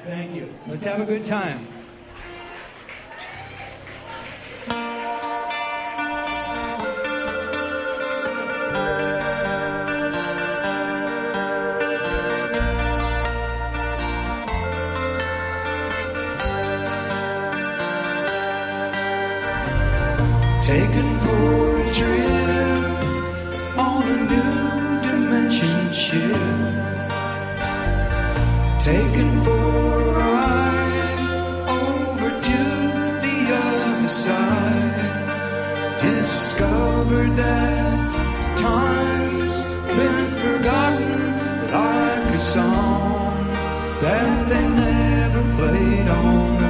Thank you. Let's have a good time. Taken for a trip on a new dimension ship. Taken for a ride over to the other side. Discovered that time's been forgotten like a song that they never played on the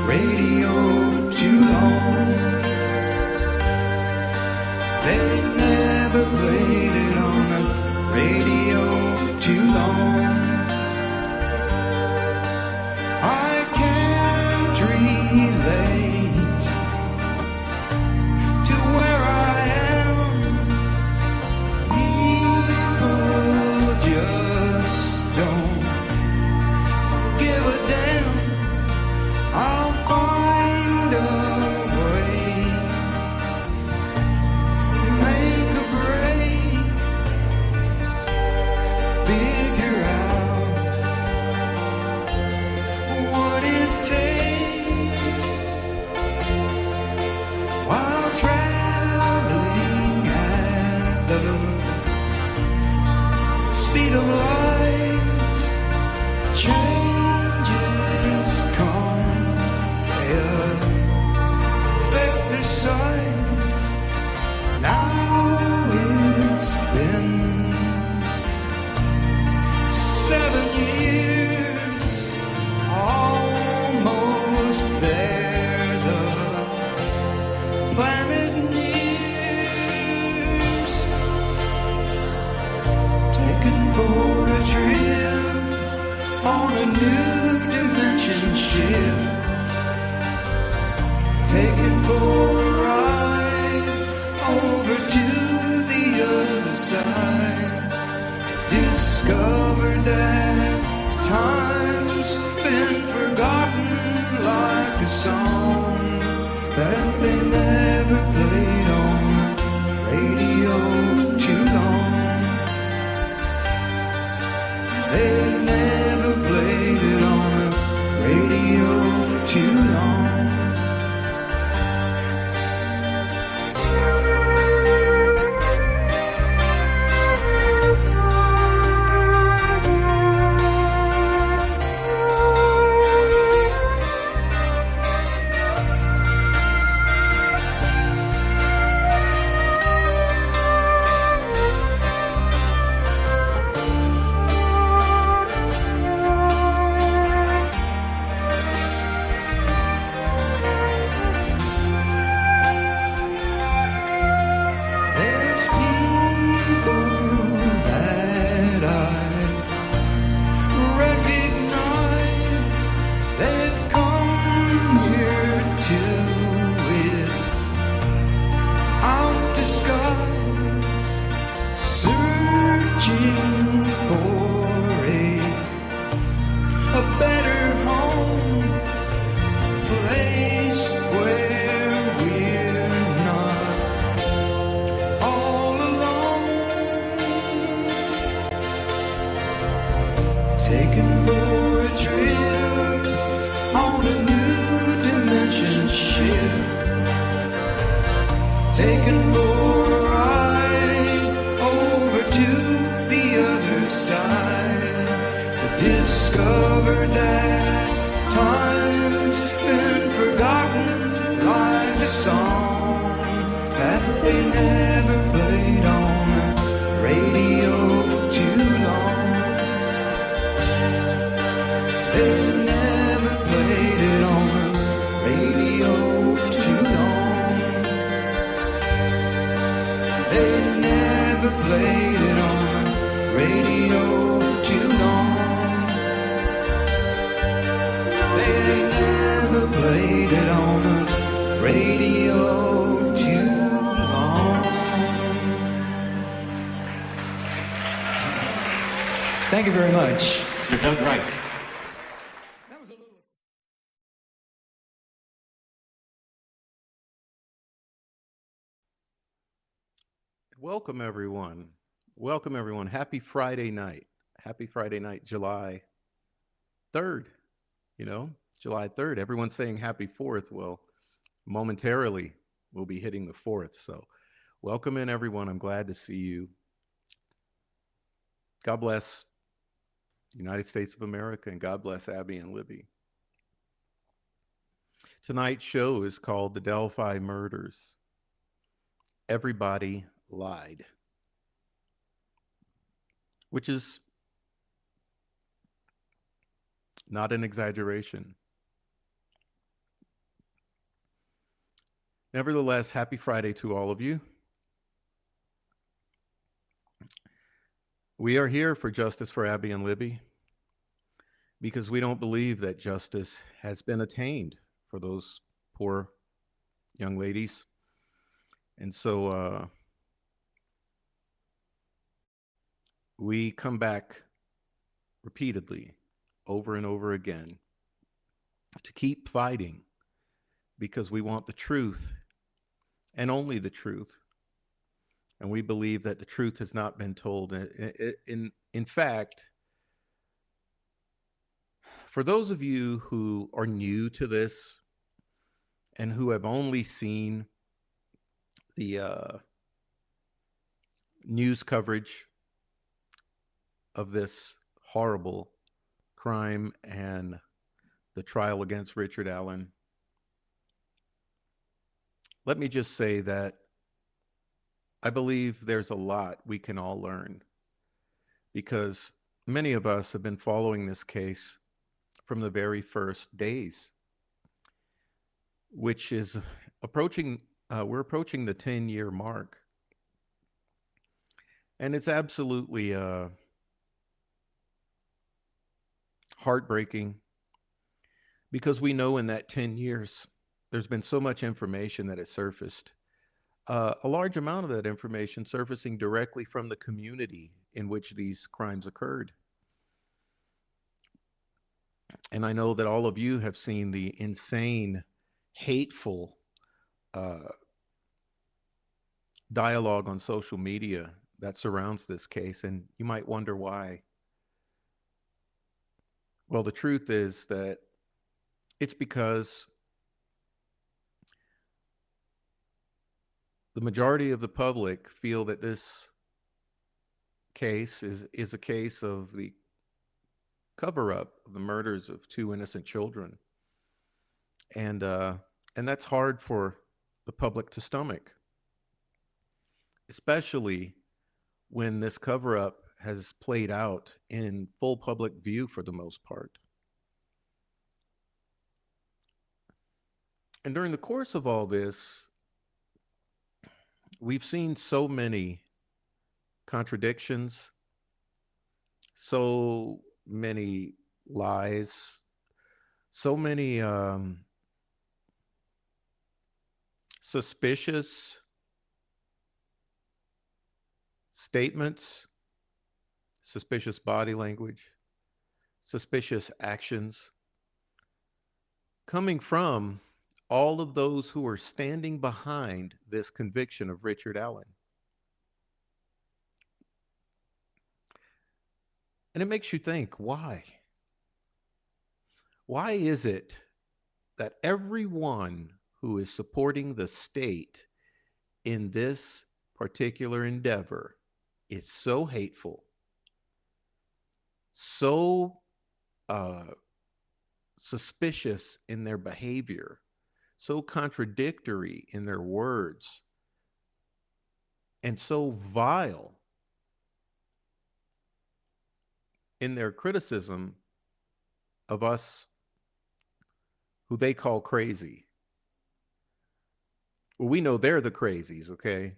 radio too long. They never played it on the radio too long. I can't relate to where I am. People just don't give a damn. I'll find a way. Make a break, figure out what it takes while traveling at the speed of light. Changes come, they affect their sight. Now it's been 7 years, almost there, the planet nears. Taken for a trip on a new dimension ship. Taken for a ride over to the other side. Discovered that time's been forgotten like a song that they never played on the radio too long. They never played it on the radio too long. There's people that I recognize. They've come here without disguise, searching for a better home, place where we're not all alone. Taken for a trip on a new dimension ship. Taken for a ride over to the other side. Discovered that time's been forgotten like a song that they never played on the radio too long. They never played it on the radio too long. They never played it on the radio too long. They never played it on the radio too long. Thank you very much. Mr. Doug Wright. That was a little. Welcome, everyone. Welcome, everyone. Happy Friday night. Happy Friday night, July 3rd. You know, July 3rd. Everyone's saying happy 4th. Well, momentarily, we'll be hitting the 4th. So, welcome in, everyone. I'm glad to see you. God bless the United States of America, and God bless Abby and Libby. Tonight's show is called The Delphi Murders. Everybody lied, which is not an exaggeration. Nevertheless, happy Friday to all of you. We are here for justice for Abby and Libby because we don't believe that justice has been attained for those poor young ladies. And so we come back repeatedly, over and over again, to keep fighting because we want the truth and only the truth. And we believe that the truth has not been told. In fact, for those of you who are new to this and who have only seen the news coverage of this horrible crime and the trial against Richard Allen, let me just say that I believe there's a lot we can all learn because many of us have been following this case from the very first days, which is approaching, we're approaching the 10-year mark. And it's absolutely heartbreaking because we know in that 10 years, there's been so much information that has surfaced. A large amount of that information surfacing directly from the community in which these crimes occurred. And I know that all of you have seen the insane, hateful dialogue on social media that surrounds this case, and you might wonder why. Well, the truth is that it's because the majority of the public feel that this case is a case of the cover-up of the murders of two innocent children, and that's hard for the public to stomach, especially when this cover-up has played out in full public view for the most part. And during the course of all this, we've seen so many contradictions, so many lies, so many suspicious statements, suspicious body language, suspicious actions coming from all of those who are standing behind this conviction of Richard Allen. And it makes you think, why? Why is it that everyone who is supporting the state in this particular endeavor is so hateful, so suspicious in their behavior, so contradictory in their words, and so vile in their criticism of us who they call crazy? Well, we know they're the crazies, okay?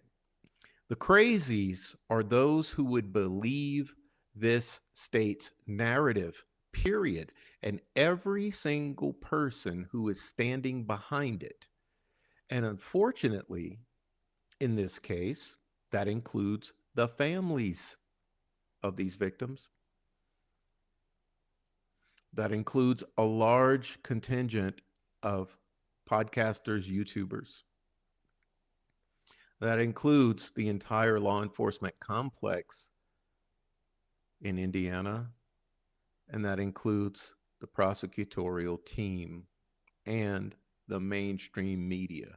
The crazies are those who would believe this state's narrative, period, and every single person who is standing behind it. And unfortunately, in this case, that includes the families of these victims. That includes a large contingent of podcasters, YouTubers. That includes the entire law enforcement complex in Indiana, and that includes the prosecutorial team and the mainstream media.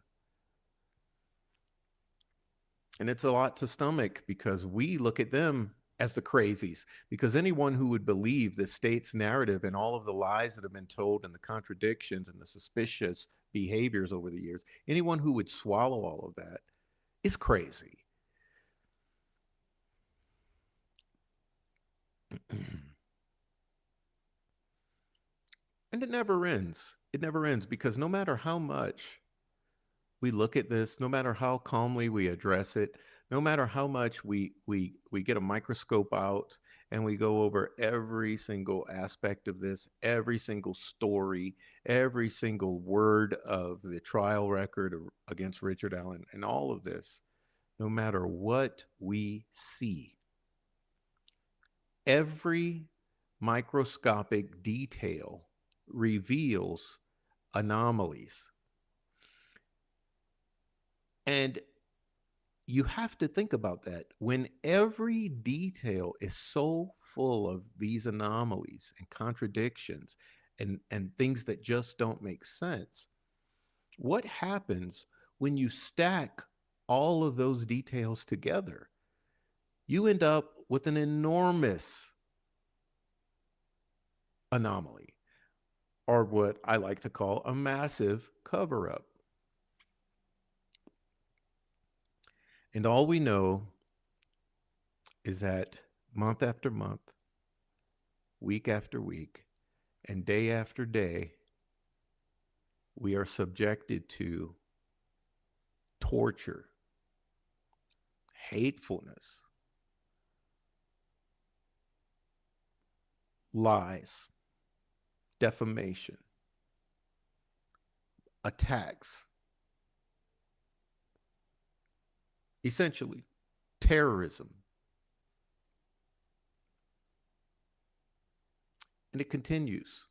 And it's a lot to stomach because we look at them as the crazies. Because anyone who would believe the state's narrative and all of the lies that have been told and the contradictions and the suspicious behaviors over the years, anyone who would swallow all of that is crazy. And it never ends. It never ends because no matter how much we look at this, no matter how calmly we address it, no matter how much we get a microscope out and we go over every single aspect of this, every single story, every single word of the trial record against Richard Allen, and all of this, no matter what we see, every microscopic detail reveals anomalies. And you have to think about that. When every detail is so full of these anomalies and contradictions and things that just don't make sense, what happens when you stack all of those details together? You end up with an enormous anomaly, or what I like to call a massive cover up. And all we know is that month after month, week after week, and day after day, we are subjected to torture, hatefulness, lies, defamation, attacks, essentially terrorism. And it continues.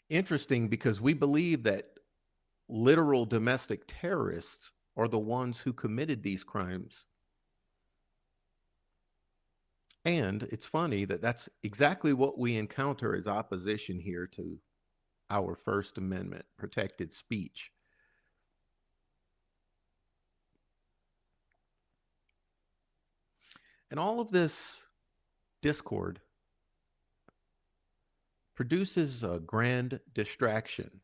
Interesting because we believe that literal domestic terrorists are the ones who committed these crimes. And it's funny that that's exactly what we encounter as opposition here to our First Amendment protected speech. And all of this discord produces a grand distraction,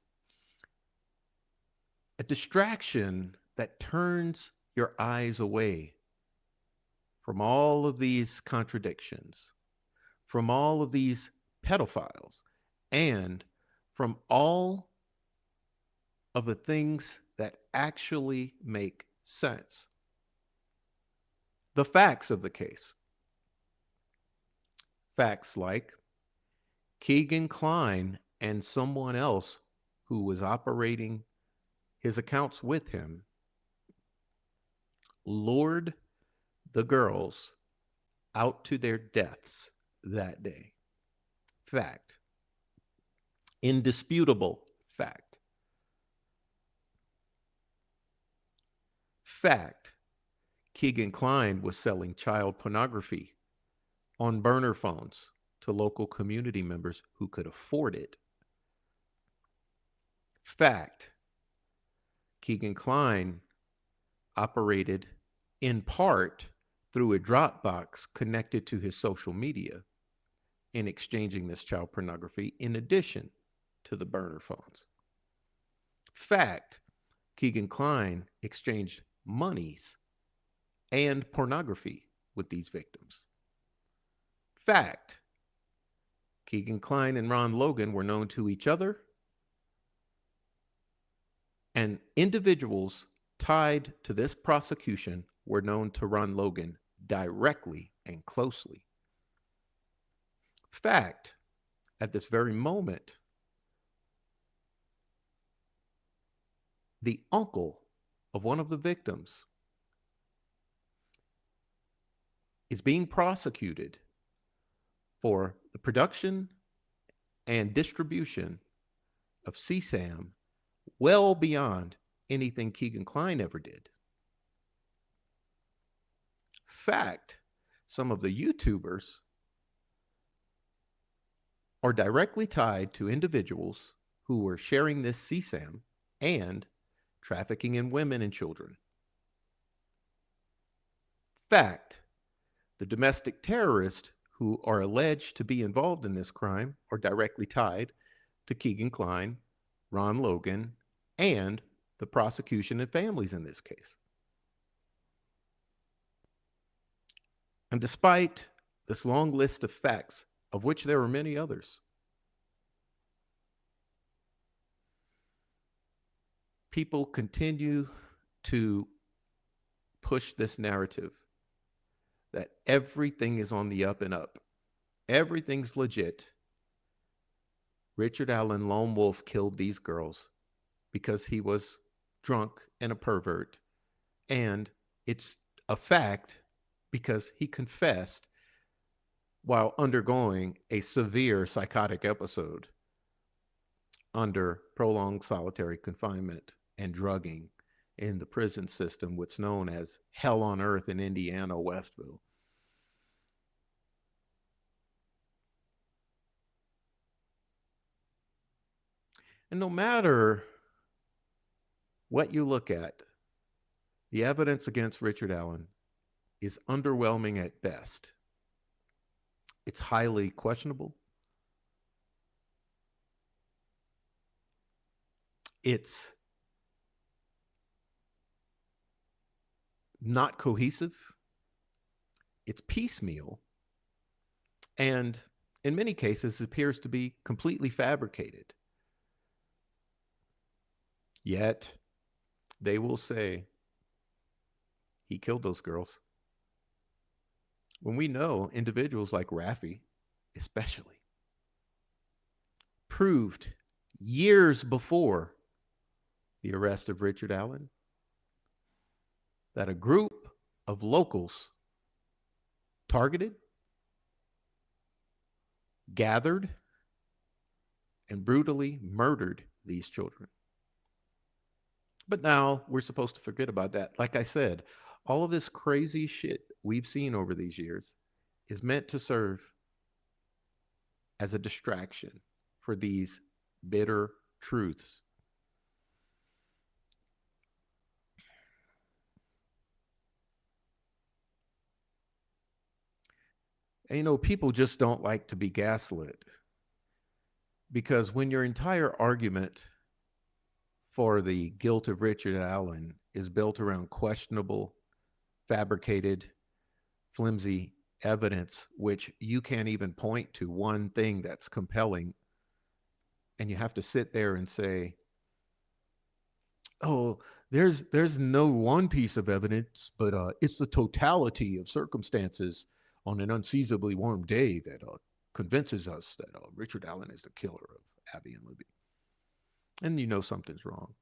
a distraction that turns your eyes away from all of these contradictions, from all of these pedophiles, and from all of the things that actually make sense. The facts of the case. Facts like Keegan Kline and someone else who was operating his accounts with him lured the girls out to their deaths that day. Fact. Indisputable fact. Fact. Keegan Kline was selling child pornography on burner phones to local community members who could afford it. Fact. Keegan Kline operated in part through a Dropbox connected to his social media in exchanging this child pornography in addition to the burner phones. Fact. Keegan Kline exchanged monies and pornography with these victims. Fact. Keegan Kline and Ron Logan were known to each other, and individuals tied to this prosecution were known to Ron Logan directly and closely. Fact. At this very moment, the uncle of one of the victims is being prosecuted for the production and distribution of CSAM well beyond anything Keegan Kline ever did. Fact, some of the YouTubers are directly tied to individuals who were sharing this CSAM and trafficking in women and children. Fact, the domestic terrorists who are alleged to be involved in this crime are directly tied to Keegan Kline, Ron Logan, and the prosecution and families in this case. And despite this long list of facts, of which there are many others, people continue to push this narrative that everything is on the up and up. Everything's legit. Richard Allen Lone Wolf killed these girls because he was drunk and a pervert. And it's a fact because he confessed while undergoing a severe psychotic episode under prolonged solitary confinement and drugging in the prison system, what's known as hell on earth in Indiana, Westville. And no matter what you look at, the evidence against Richard Allen is underwhelming at best. It's highly questionable. It's not cohesive. It's piecemeal. And in many cases, it appears to be completely fabricated. Yet, they will say, he killed those girls. When we know individuals like Raffi, especially, proved years before the arrest of Richard Allen that a group of locals targeted, gathered, and brutally murdered these children. But now we're supposed to forget about that. Like I said, all of this crazy shit we've seen over these years is meant to serve as a distraction for these bitter truths. And people just don't like to be gaslit because when your entire argument for the guilt of Richard Allen is built around questionable, fabricated, flimsy evidence, which you can't even point to one thing that's compelling, and you have to sit there and say, oh, there's no one piece of evidence, but it's the totality of circumstances on an unseasonably warm day that convinces us that Richard Allen is the killer of Abby and Libby. And something's wrong.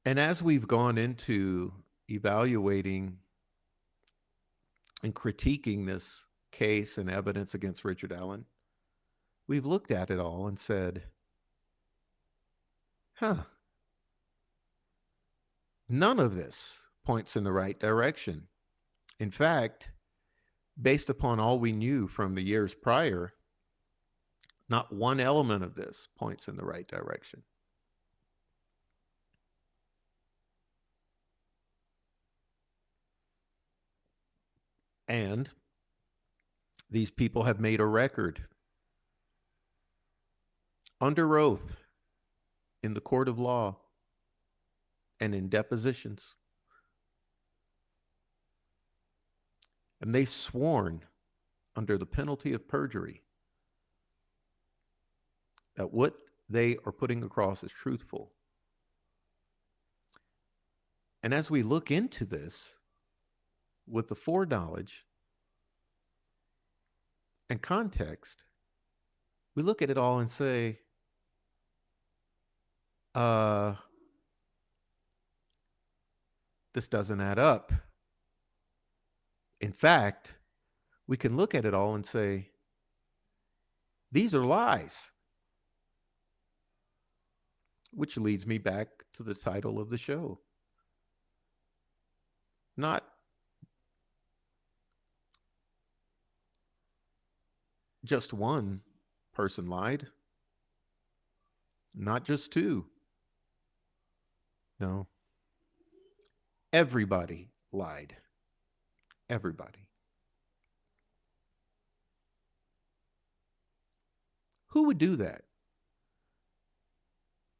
And as we've gone into evaluating and critiquing this case and evidence against Richard Allen, we've looked at it all and said, none of this points in the right direction. In fact, based upon all we knew from the years prior, not one element of this points in the right direction. And these people have made a record under oath in the court of law and in depositions. And they sworn under the penalty of perjury that what they are putting across is truthful. And as we look into this with the foreknowledge and context, we look at it all and say, this doesn't add up. In fact, we can look at it all and say, these are lies. Which leads me back to the title of the show. Not just one person lied, not just two. No, everybody lied. Everybody. Who would do that?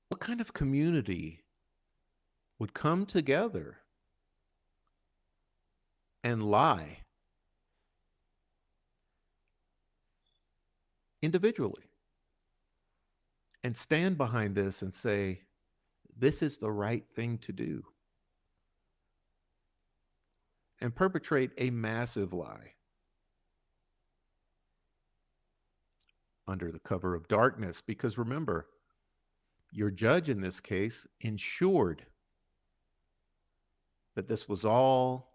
What kind of community would come together and lie individually and stand behind this and say, this is the right thing to do, and perpetrate a massive lie under the cover of darkness? Because remember, your judge in this case ensured that this was all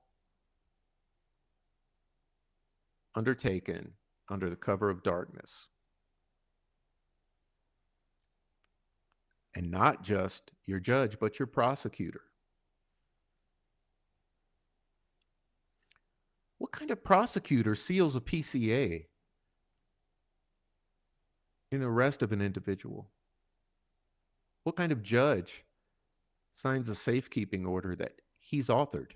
undertaken under the cover of darkness. And not just your judge, but your prosecutor. What kind of prosecutor seals a PCA in arrest of an individual? What kind of judge signs a safekeeping order that he's authored,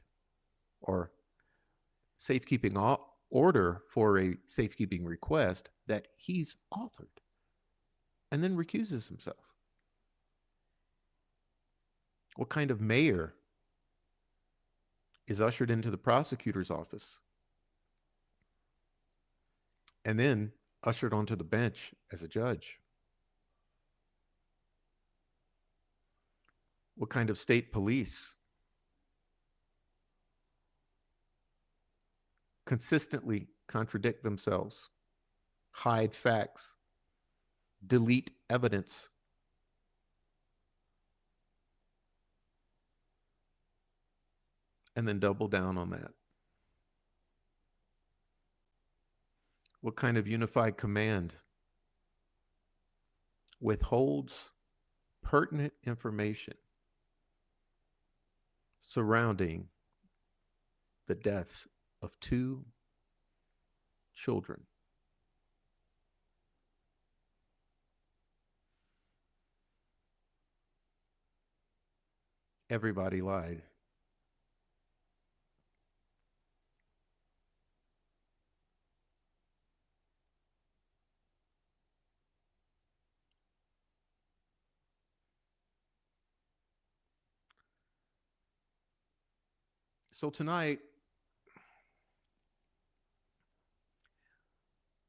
or safekeeping order for a safekeeping request that he's authored, and then recuses himself? What kind of mayor is ushered into the prosecutor's office and then ushered onto the bench as a judge? What kind of state police consistently contradict themselves, hide facts, delete evidence, and then double down on that? What kind of unified command withholds pertinent information surrounding the deaths of 2 children? Everybody lied. So tonight,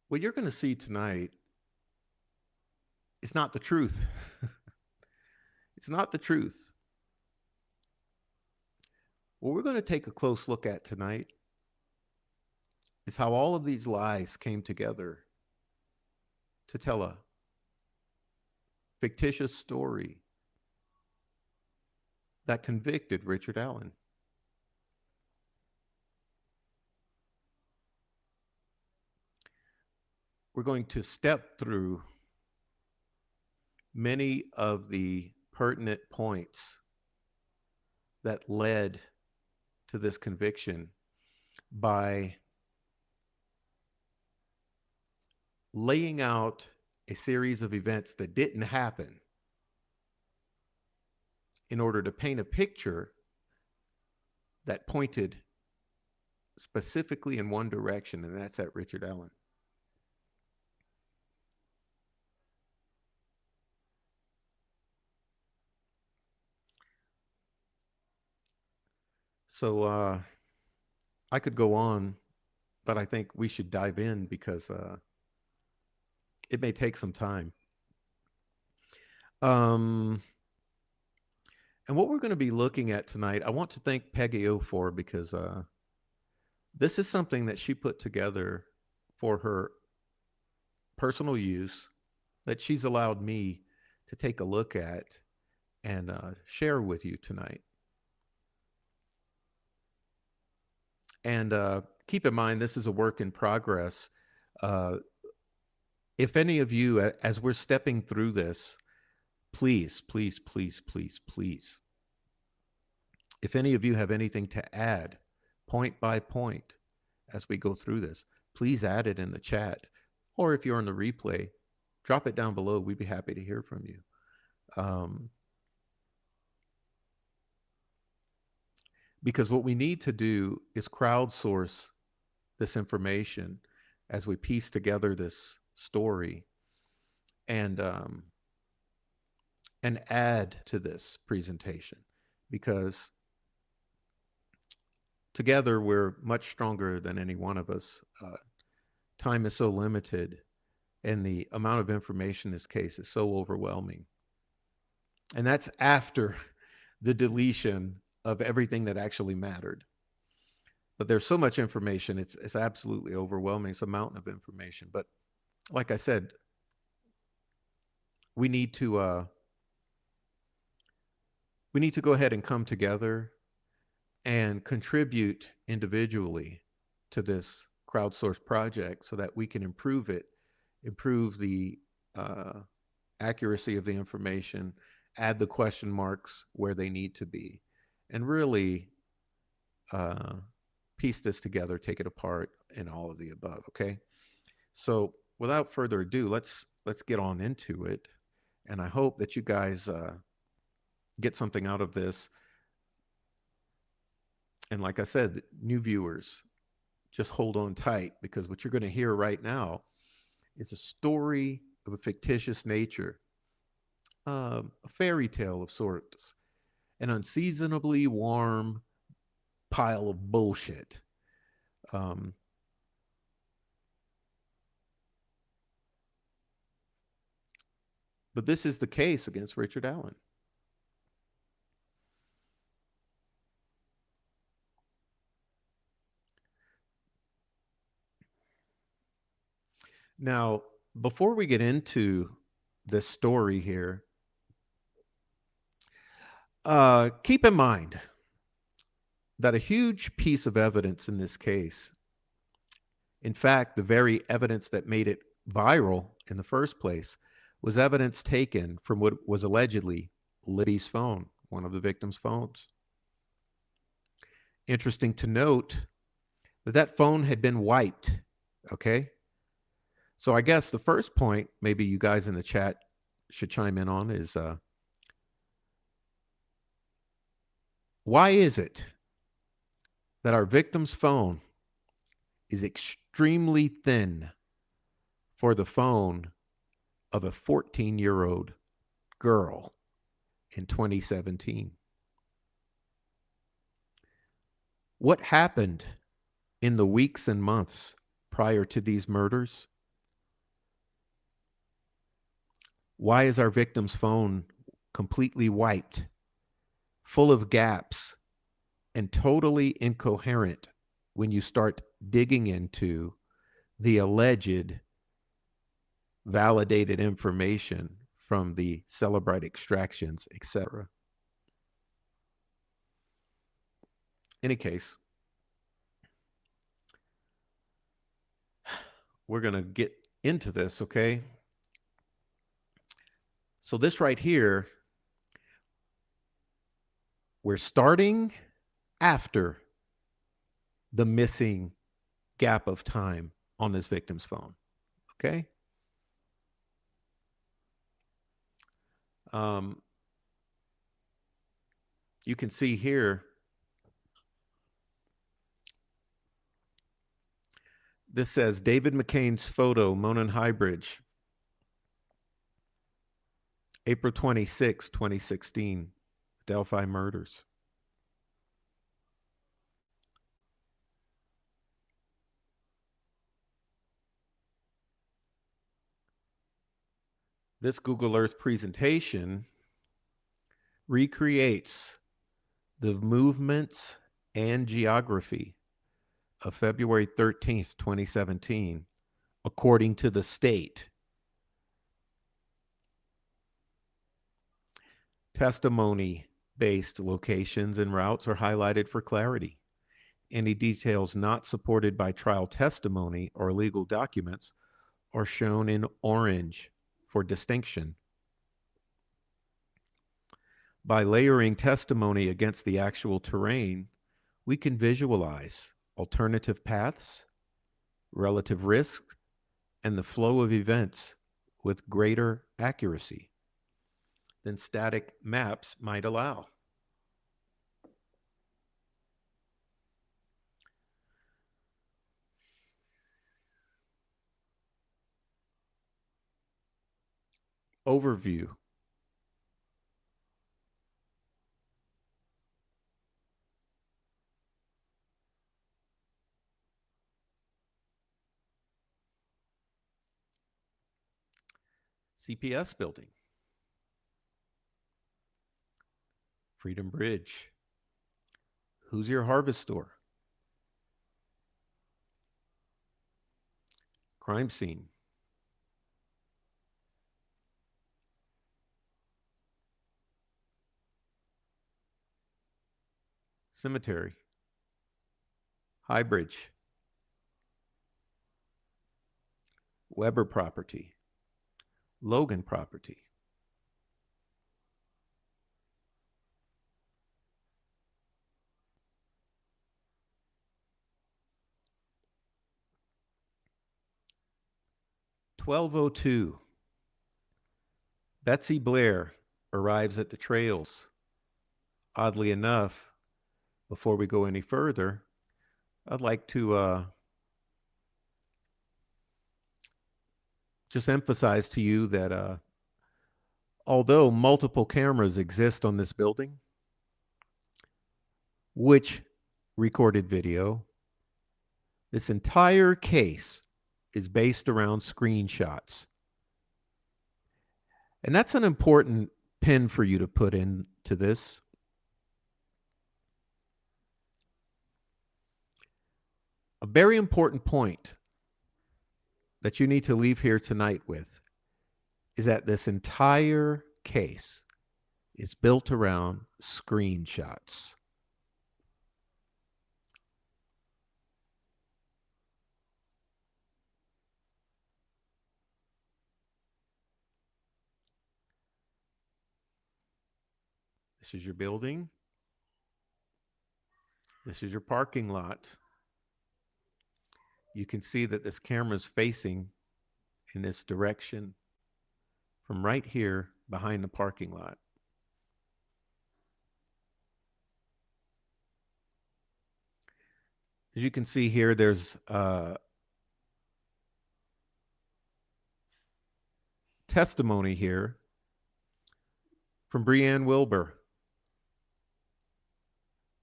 what you're going to see tonight is not the truth. It's not the truth. What we're going to take a close look at tonight is how all of these lies came together to tell a fictitious story that convicted Richard Allen. We're going to step through many of the pertinent points that led to this conviction by laying out a series of events that didn't happen in order to paint a picture that pointed specifically in one direction, and that's at Richard Allen. So I could go on, but I think we should dive in because it may take some time. And what we're going to be looking at tonight, I want to thank Peggy O for, because this is something that she put together for her personal use that she's allowed me to take a look at and share with you tonight. And keep in mind, this is a work in progress. Uh, if any of you, as we're stepping through this, please, please, please, please, please, if any of you have anything to add, point by point, as we go through this, please add it in the chat. Or if you're on the replay, drop it down below. We'd be happy to hear from you. Because what we need to do is crowdsource this information as we piece together this story and add to this presentation, because together we're much stronger than any one of us. Time is so limited, and the amount of information in this case is so overwhelming. And that's after the deletion of everything that actually mattered. But there's so much information, it's absolutely overwhelming. It's a mountain of information. But like I said, we need to go ahead and come together and contribute individually to this crowdsourced project so that we can improve it, improve the accuracy of the information, add the question marks where they need to be, and really piece this together, take it apart, and all of the above. Okay, so without further ado, let's get on into it, and I hope that you guys get something out of this. And like I said, new viewers, just hold on tight, because what you're going to hear right now is a story of a fictitious nature, a fairy tale of sorts, an unseasonably warm pile of bullshit. But this is the case against Richard Allen. Now, before we get into this story here, keep in mind that a huge piece of evidence in this case, in fact, the very evidence that made it viral in the first place, was evidence taken from what was allegedly Liddy's phone, one of the victim's phones. Interesting to note that that phone had been wiped, okay? So I guess the first point maybe you guys in the chat should chime in on is why is it that our victim's phone is extremely thin for the phone of a 14-year-old girl in 2017? What happened in the weeks and months prior to these murders? Why is our victim's phone completely wiped, full of gaps, and totally incoherent when you start digging into the alleged validated information from the Celebrite extractions, etc.? Any case, we're going to get into this, okay? So this right here, we're starting after the missing gap of time on this victim's phone, okay? You can see here, this says David McCain's photo, Monon Highbridge, April 26, 2016, Delphi murders. This Google Earth presentation recreates the movements and geography of February 13th, 2017, according to the state. Testimony-based locations and routes are highlighted for clarity. Any details not supported by trial testimony or legal documents are shown in orange for distinction. By layering testimony against the actual terrain, we can visualize alternative paths, relative risk, and the flow of events with greater accuracy than static maps might allow. Overview. CPS building. Freedom Bridge. Hoosier Harvest Store. Crime scene. Cemetery. High Bridge. Weber property. Logan property. "1202. Betsy Blair arrives at the trails. Oddly enough, before we go any further, I'd like to just emphasize to you that although multiple cameras exist on this building, which recorded video, this entire case is based around screenshots. And that's an important pin for you to put into this. A very important point that you need to leave here tonight with is that this entire case is built around screenshots. This is your building. This is your parking lot. You can see that this camera is facing in this direction from right here behind the parking lot. As you can see here, there's testimony here from Breanne Wilbur,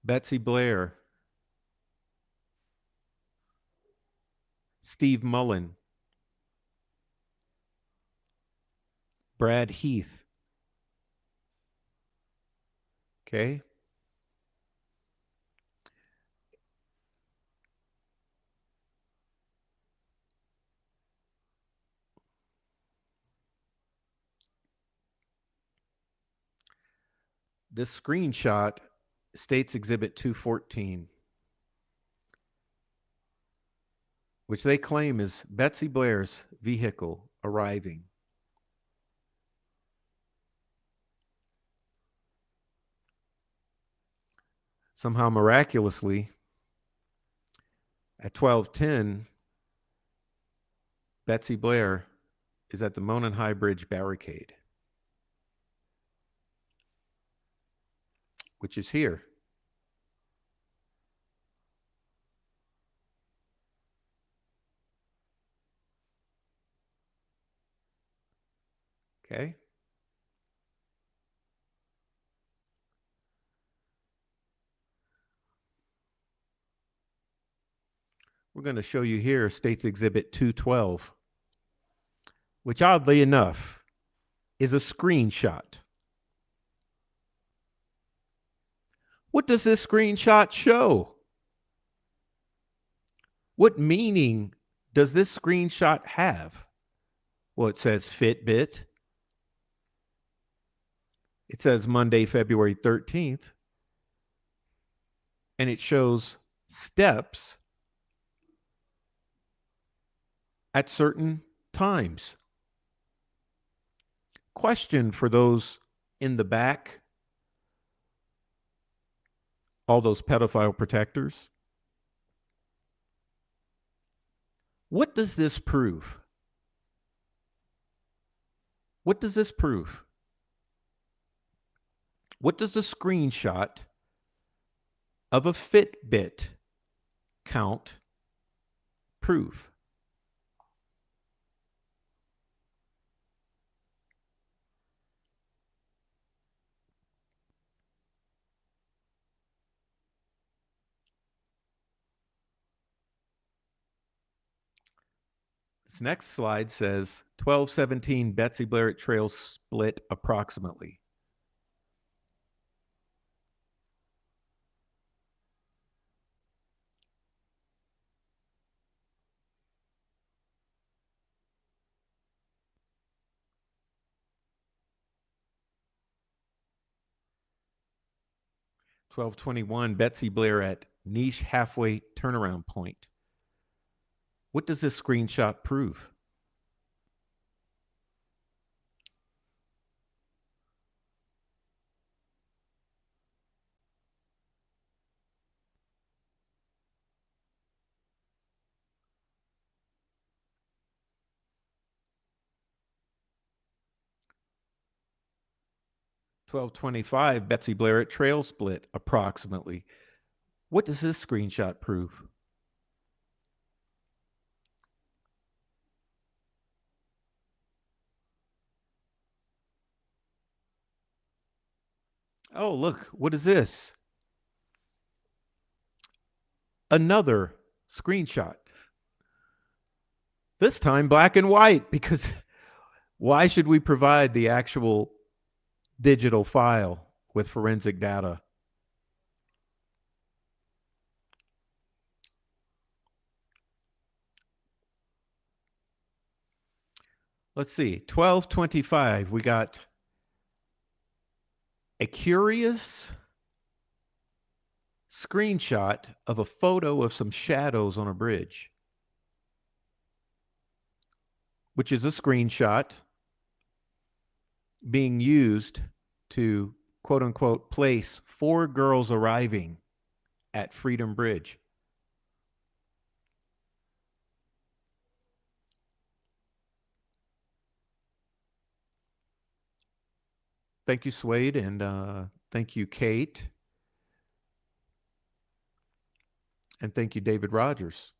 Betsy Blair, Steve Mullen, Brad Heath. Okay? This screenshot states Exhibit 214, which they claim is Betsy Blair's vehicle arriving. Somehow miraculously, at 12:10, Betsy Blair is at the Monon High Bridge barricade, which is here. Okay? We're going to show you here State's Exhibit 212, which oddly enough is a screenshot. What does this screenshot show? What meaning does this screenshot have? Well, it says Fitbit. It says Monday, February 13th. And it shows steps at certain times. Question for those in the back, all those pedophile protectors. What does this prove? What does this prove? What does a screenshot of a Fitbit count prove? This next slide says 1217 Betsy Blair trail split approximately. (1221) Betsy Blair at niche halfway turnaround point. What does this screenshot prove? (1225) Betsy Blair at trail split approximately. What does this screenshot prove? Oh, look, what is this? Another screenshot. This time black and white, because why should we provide the actual digital file with forensic data? Let's see, 1225, we got a curious screenshot of a photo of some shadows on a bridge, which is a screenshot being used to, quote unquote, place 4 girls arriving at Freedom Bridge. Thank you, Suede, and thank you, Kate. And thank you, David Rogers.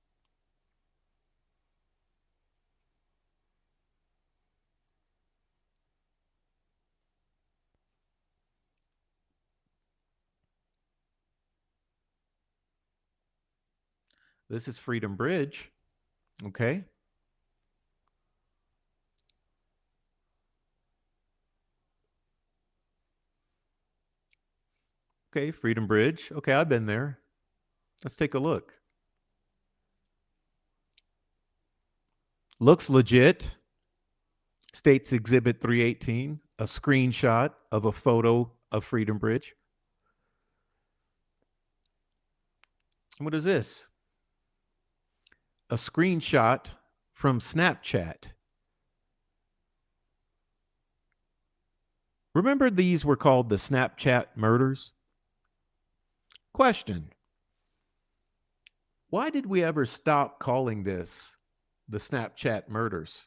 This is Freedom Bridge. Okay. Okay, Freedom Bridge. Okay, I've been there. Let's take a look. Looks legit. States Exhibit 318, a screenshot of a photo of Freedom Bridge. What is this? A screenshot from Snapchat. Remember these were called the Snapchat murders? Question. Why did we ever stop calling this the Snapchat murders?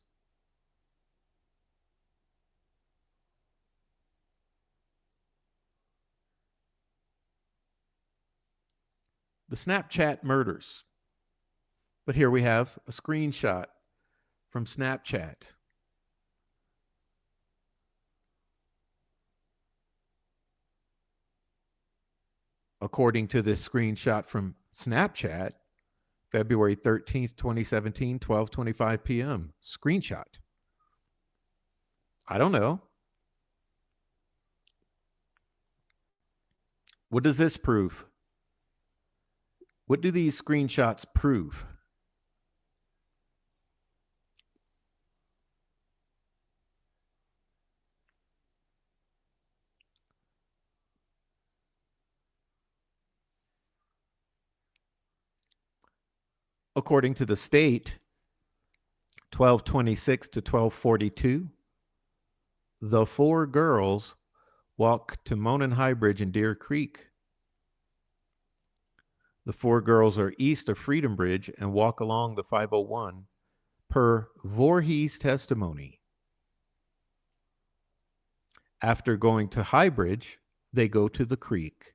The Snapchat murders. But here we have a screenshot from Snapchat. According to this screenshot from Snapchat, February 13th, 2017, 12:25 p.m. Screenshot. I don't know. What does this prove? What do these screenshots prove? According to the state, 1226 to 1242, the four girls walk to Monon High Bridge in Deer Creek. The four girls are east of Freedom Bridge and walk along the 501 per Voorhees' testimony. After going to High Bridge, they go to the creek.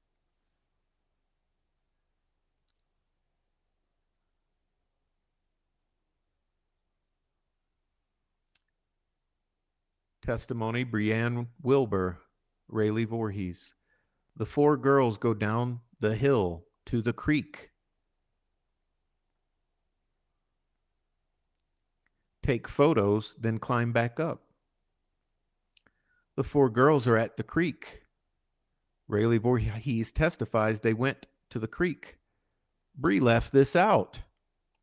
Testimony, Brianne Wilbur, Rayleigh Voorhees. The four girls go down the hill to the creek. Take photos, then climb back up. The four girls are at the creek. Rayleigh Voorhees testifies they went to the creek. Bree left this out.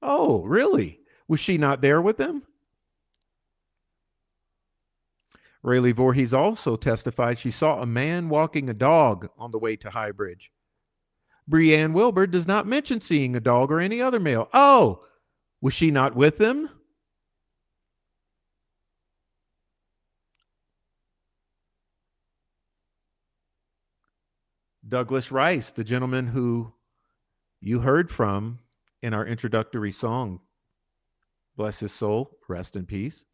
Oh, really? Was she not there with them? Rayleigh Voorhees also testified she saw a man walking a dog on the way to High Bridge. Brianne Wilbur does not mention seeing a dog or any other male. Oh, was she not with them? Douglas Rice, the gentleman who you heard from in our introductory song, bless his soul, rest in peace.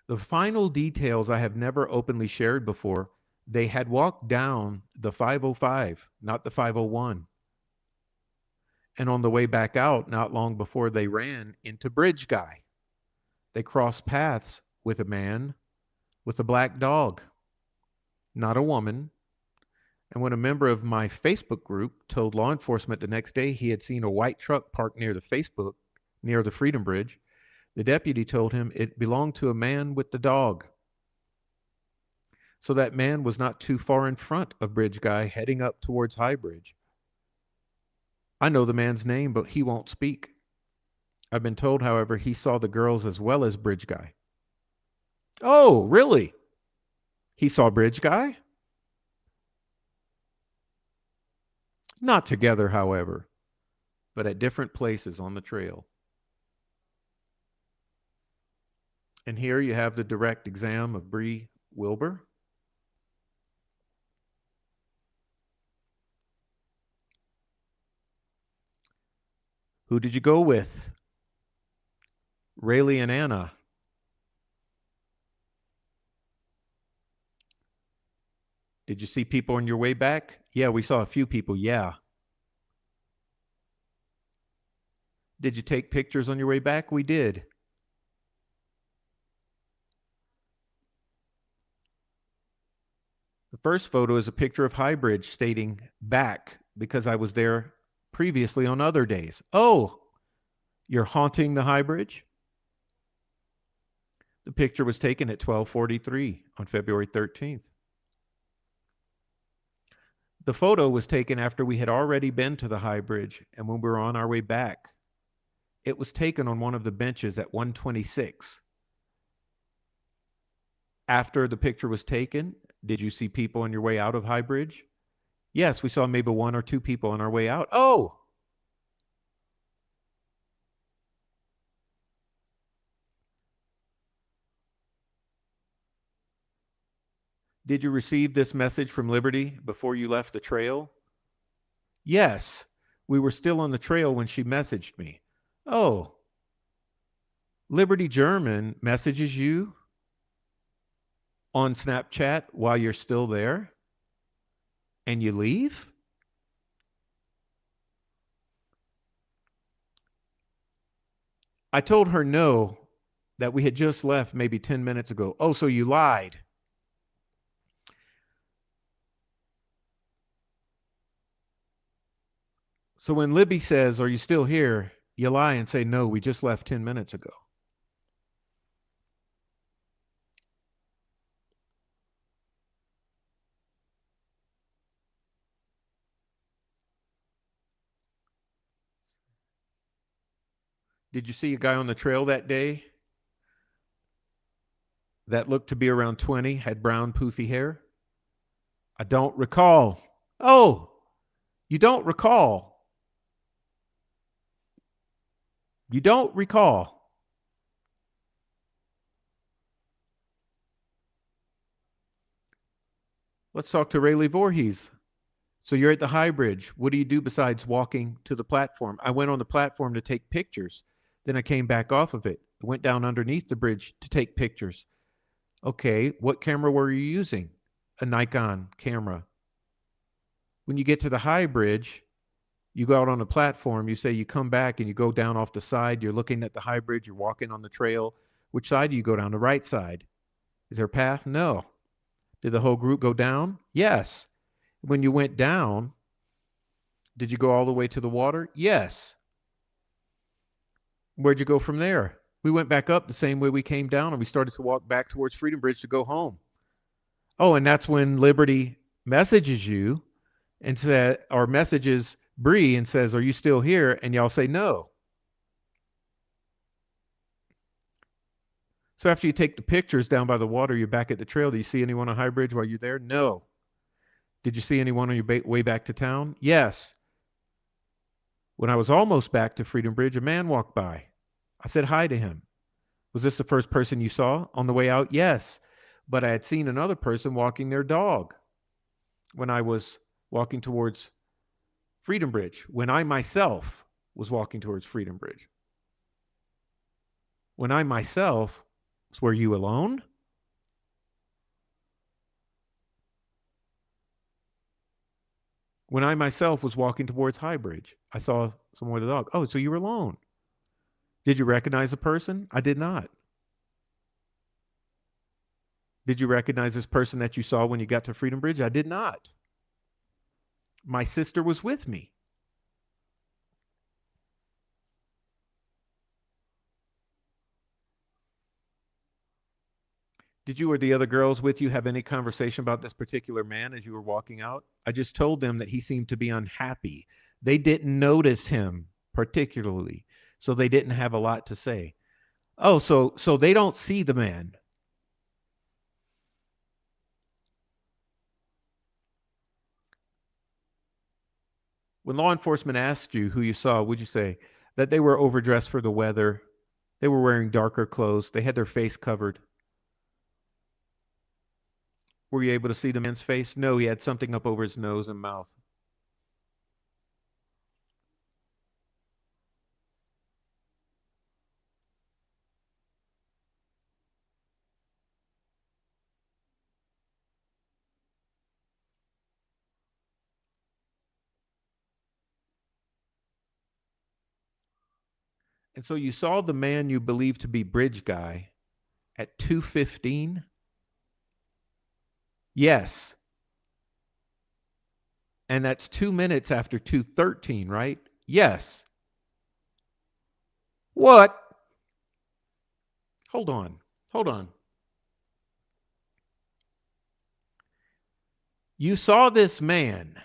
The final details I have never openly shared before. They had walked down the 505, not the 501. And on the way back out, not long before they ran into Bridge Guy, they crossed paths with a man with a black dog, not a woman. And when a member of my Facebook group told law enforcement the next day he had seen a white truck parked near the Freedom Bridge, the deputy told him it belonged to a man with the dog. So that man was not too far in front of Bridge Guy heading up towards High Bridge. I know the man's name, but he won't speak. I've been told, however, he saw the girls as well as Bridge Guy. Oh, really? He saw Bridge Guy? Not together, however, but at different places on the trail. And here you have the direct exam of Bree Wilbur. Who did you go with? Rayleigh and Anna. Did you see people on your way back? Yeah, we saw a few people, yeah. Did you take pictures on your way back? We did. The first photo is a picture of High Bridge stating back because I was there previously on other days. Oh, you're haunting the High Bridge? The picture was taken at 12:43 on February 13th. The photo was taken after we had already been to the High Bridge and when we were on our way back. It was taken on one of the benches at 126. After the picture was taken, did you see people on your way out of High Bridge? Yes, we saw maybe one or two people on our way out. Oh! Did you receive this message from Liberty before you left the trail? Yes, we were still on the trail when she messaged me. Oh, Liberty German messages you on Snapchat while you're still there and you leave? I told her no, that we had just left maybe 10 minutes ago. Oh, so you lied. So when Libby says, "Are you still here?" you lie and say, "No, we just left 10 minutes ago." Did you see a guy on the trail that day that looked to be around 20, had brown, poofy hair? I don't recall. Oh, you don't recall. You don't recall. Let's talk to Rayleigh Voorhees. So you're at the High Bridge. What do you do besides walking to the platform? I went on the platform to take pictures. Then I came back off of it. I went down underneath the bridge to take pictures. Okay, what camera were you using? A Nikon camera. When you get to the High Bridge, you go out on the platform, you say you come back and you go down off the side, you're looking at the High Bridge, you're walking on the trail. Which side do you go down? The right side. Is there a path? No. Did the whole group go down? Yes. When you went down, did you go all the way to the water? Yes. Where'd you go from there? We went back up the same way we came down and we started to walk back towards Freedom Bridge to go home. Oh, and that's when Liberty messages you and said, or messages Bree and says, "Are you still here?" And y'all say no. So after you take the pictures down by the water, you're back at the trail. Do you see anyone on High Bridge while you're there? No. Did you see anyone on your way back to town? Yes. When I was almost back to Freedom Bridge, a man walked by. I said hi to him. Was this the first person you saw on the way out? Yes. But I had seen another person walking their dog when I was walking towards Freedom Bridge, when I myself was walking towards Freedom Bridge. When I myself, were you alone? When I myself was walking towards High Bridge, I saw someone with a dog. Oh, so you were alone. Did you recognize a person? I did not. Did you recognize this person that you saw when you got to Freedom Bridge? I did not. My sister was with me. Did you or the other girls with you have any conversation about this particular man as you were walking out? I just told them that he seemed to be unhappy. They didn't notice him particularly, so they didn't have a lot to say. Oh, so they don't see the man. When law enforcement asked you who you saw, would you say that they were overdressed for the weather? They were wearing darker clothes. They had their face covered. Were you able to see the man's face? No, he had something up over his nose and mouth. And so you saw the man you believed to be Bridge Guy at 2:15? Yes. And that's 2 minutes after 2:13, right? Yes. What? Hold on. Hold on. You saw this man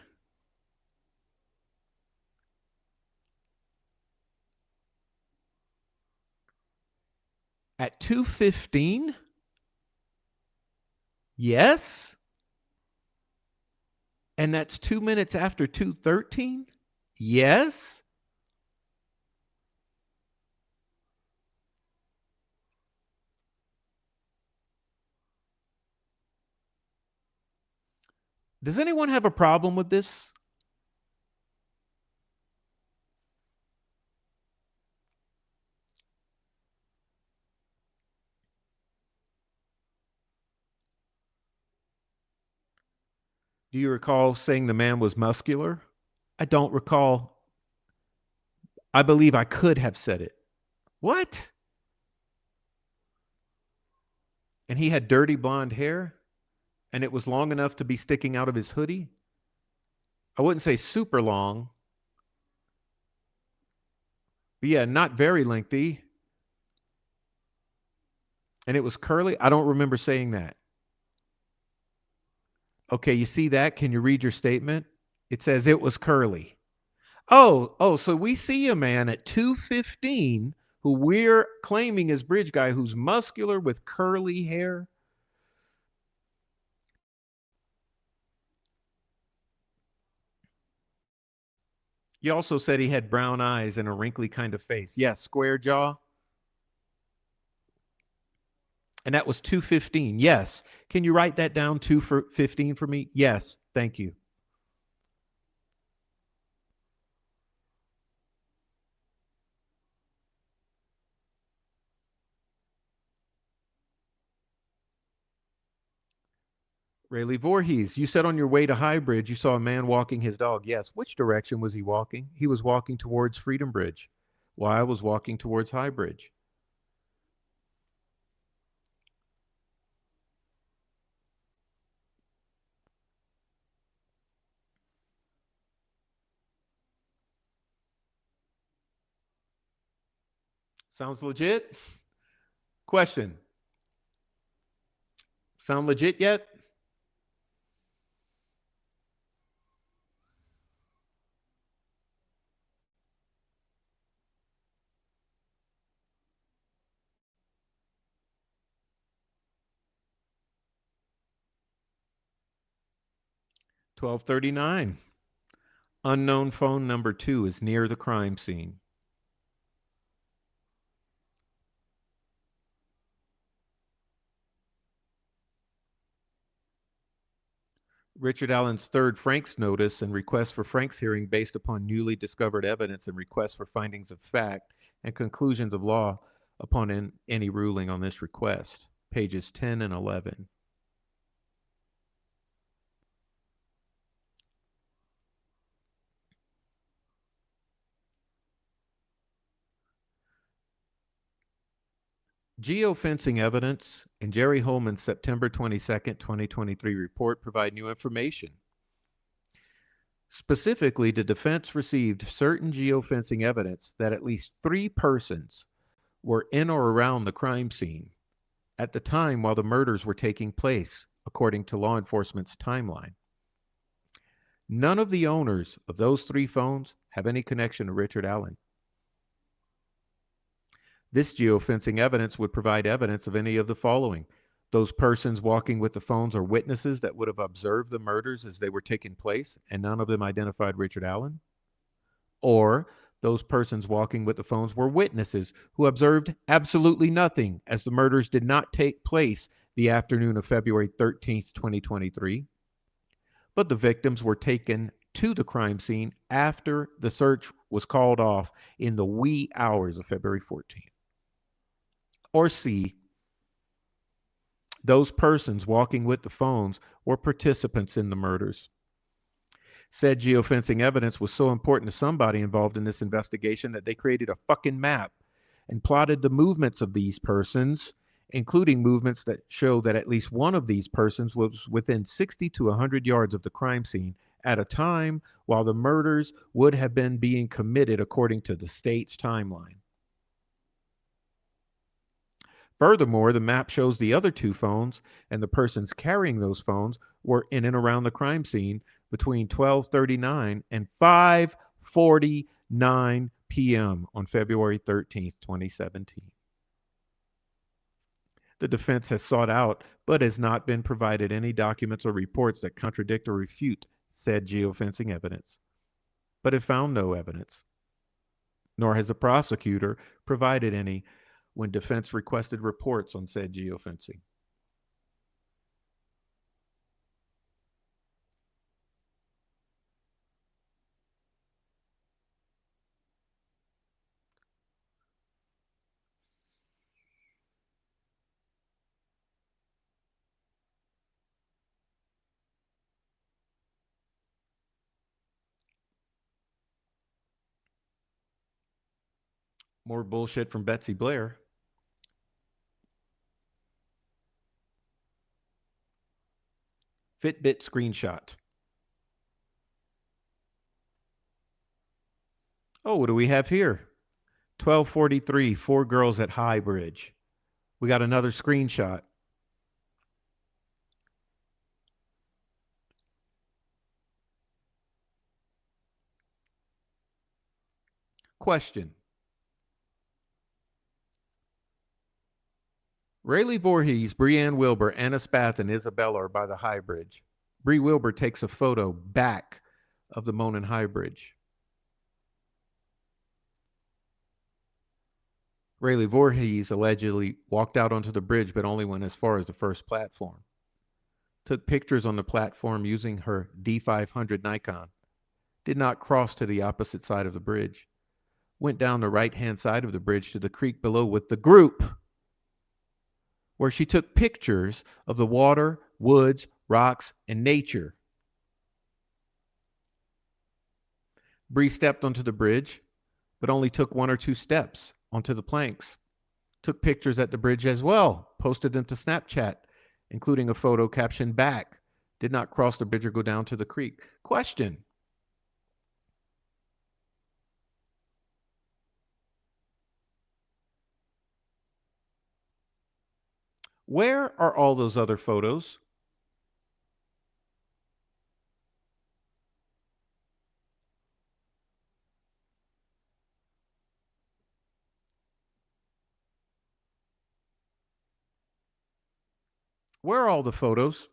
at 2:15? Yes. And that's 2 minutes after 2:13? Yes. Does anyone have a problem with this? Do you recall saying the man was muscular? I don't recall. I believe I could have said it. What? And he had dirty blonde hair? And it was long enough to be sticking out of his hoodie? I wouldn't say super long. But yeah, not very lengthy. And it was curly? I don't remember saying that. Okay, you see that? Can you read your statement? It says it was curly. Oh, so we see a man at 2:15 who we're claiming is Bridge Guy who's muscular with curly hair. You also said he had brown eyes and a wrinkly kind of face. Yes, square jaw. And that was 215. Yes. Can you write that down 215 for me? Yes. Thank you. Rayleigh Voorhees, you said on your way to High Bridge you saw a man walking his dog. Yes. Which direction was he walking? He was walking towards Freedom Bridge. While I was walking towards High Bridge. Sounds legit? Question. Sound legit yet? $12.39. Unknown phone number 2 is near the crime scene. Richard Allen's third Frank's notice and request for Frank's hearing based upon newly discovered evidence and request for findings of fact and conclusions of law upon any ruling on this request. Pages 10 and 11. Geofencing evidence in Jerry Holman's September 22nd, 2023 report provide new information. Specifically, the defense received certain geofencing evidence that at least 3 persons were in or around the crime scene at the time while the murders were taking place, according to law enforcement's timeline. None of the owners of those 3 phones have any connection to Richard Allen. This geofencing evidence would provide evidence of any of the following. Those persons walking with the phones are witnesses that would have observed the murders as they were taking place, and none of them identified Richard Allen. Or those persons walking with the phones were witnesses who observed absolutely nothing as the murders did not take place the afternoon of February 13th, 2023. But the victims were taken to the crime scene after the search was called off in the wee hours of February 14th. Or C, those persons walking with the phones were participants in the murders. Said geofencing evidence was so important to somebody involved in this investigation that they created a fucking map and plotted the movements of these persons, including movements that show that at least one of these persons was within 60 to 100 yards of the crime scene at a time while the murders would have been being committed according to the state's timeline. Furthermore, the map shows the other 2 phones and the persons carrying those phones were in and around the crime scene between 12:39 and 5:49 p.m. on February 13th, 2017. The defense has sought out but has not been provided any documents or reports that contradict or refute said geofencing evidence, but it found no evidence, nor has the prosecutor provided any when defense requested reports on said geofencing. More bullshit from Betsy Blair. Fitbit screenshot. Oh, what do we have here? 12:43, 4 girls at High Bridge. We got another screenshot. Question. Rayleigh Voorhees, Breanne Wilbur, Anna Spath, and Isabella are by the High Bridge. Bree Wilbur takes a photo back of the Monon High Bridge. Rayleigh Voorhees allegedly walked out onto the bridge, but only went as far as the first platform. Took pictures on the platform using her D500 Nikon. Did not cross to the opposite side of the bridge. Went down the right-hand side of the bridge to the creek below with the group, where she took pictures of the water, woods, rocks, and nature. Bree stepped onto the bridge, but only took 1 or 2 steps onto the planks. Took pictures at the bridge as well, posted them to Snapchat, including a photo captioned back. Did not cross the bridge or go down to the creek. Question. Where are all those other photos? Where are all the photos?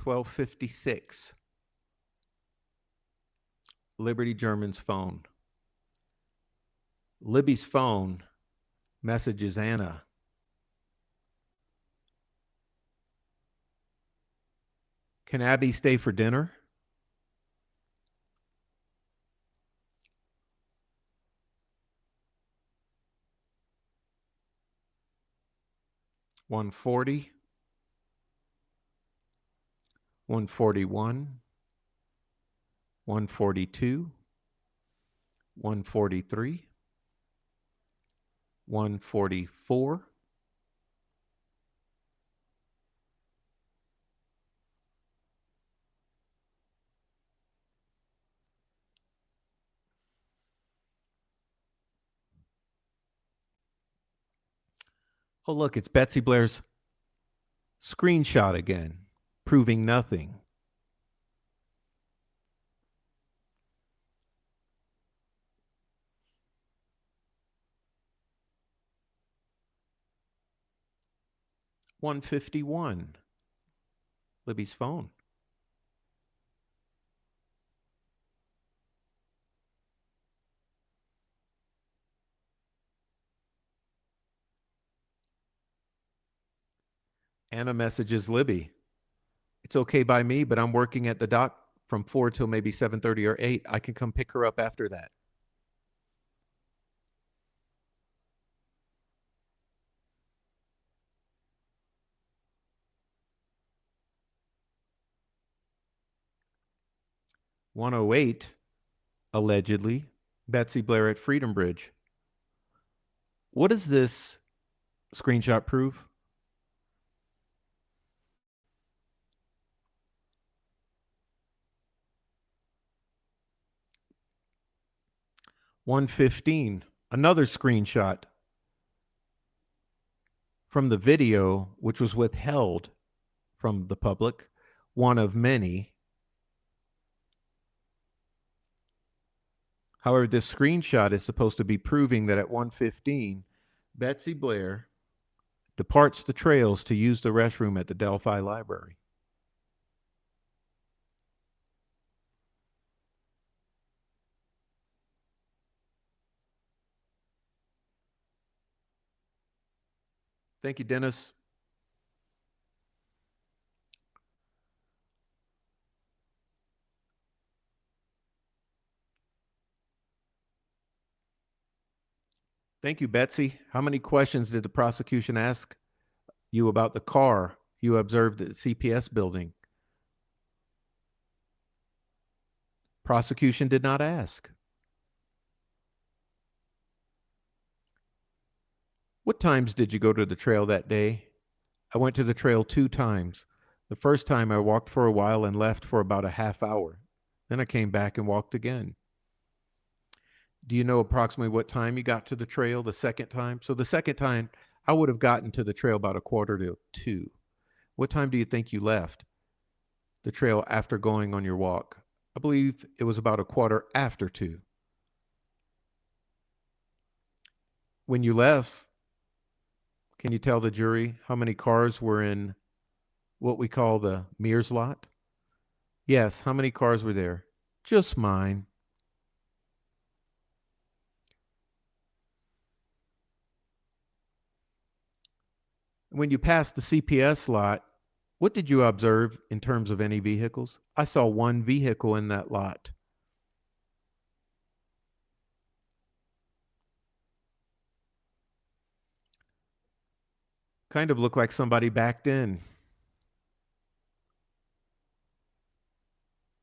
$12.56. Liberty German's phone. Libby's phone messages Anna. Can Abby stay for dinner? $140, $141, $142, $143, $144, oh, look, it's Betsy Blair's screenshot again, proving nothing. $151, Libby's phone. Anna messages Libby. It's okay by me, but I'm working at the dock from 4 till maybe 7:30 or 8. I can come pick her up after that. $108, allegedly, Betsy Blair at Freedom Bridge. What does this screenshot prove? $115, another screenshot from the video, which was withheld from the public, one of many. However, this screenshot is supposed to be proving that at 1:15, Betsy Blair departs the trails to use the restroom at the Delphi Library. Thank you, Dennis. Thank you, Betsy. How many questions did the prosecution ask you about the car you observed at the CPS building? Prosecution did not ask. What times did you go to the trail that day? I went to the trail 2 times. The first time I walked for a while and left for about a half hour. Then I came back and walked again. Do you know approximately what time you got to the trail the second time? So the second time, I would have gotten to the trail about 1:45. What time do you think you left the trail after going on your walk? I believe it was about 1:15. When you left, can you tell the jury how many cars were in what we call the Mears lot? Yes, how many cars were there? Just mine. When you passed the CPS lot, what did you observe in terms of any vehicles? I saw one vehicle in that lot. Kind of looked like somebody backed in.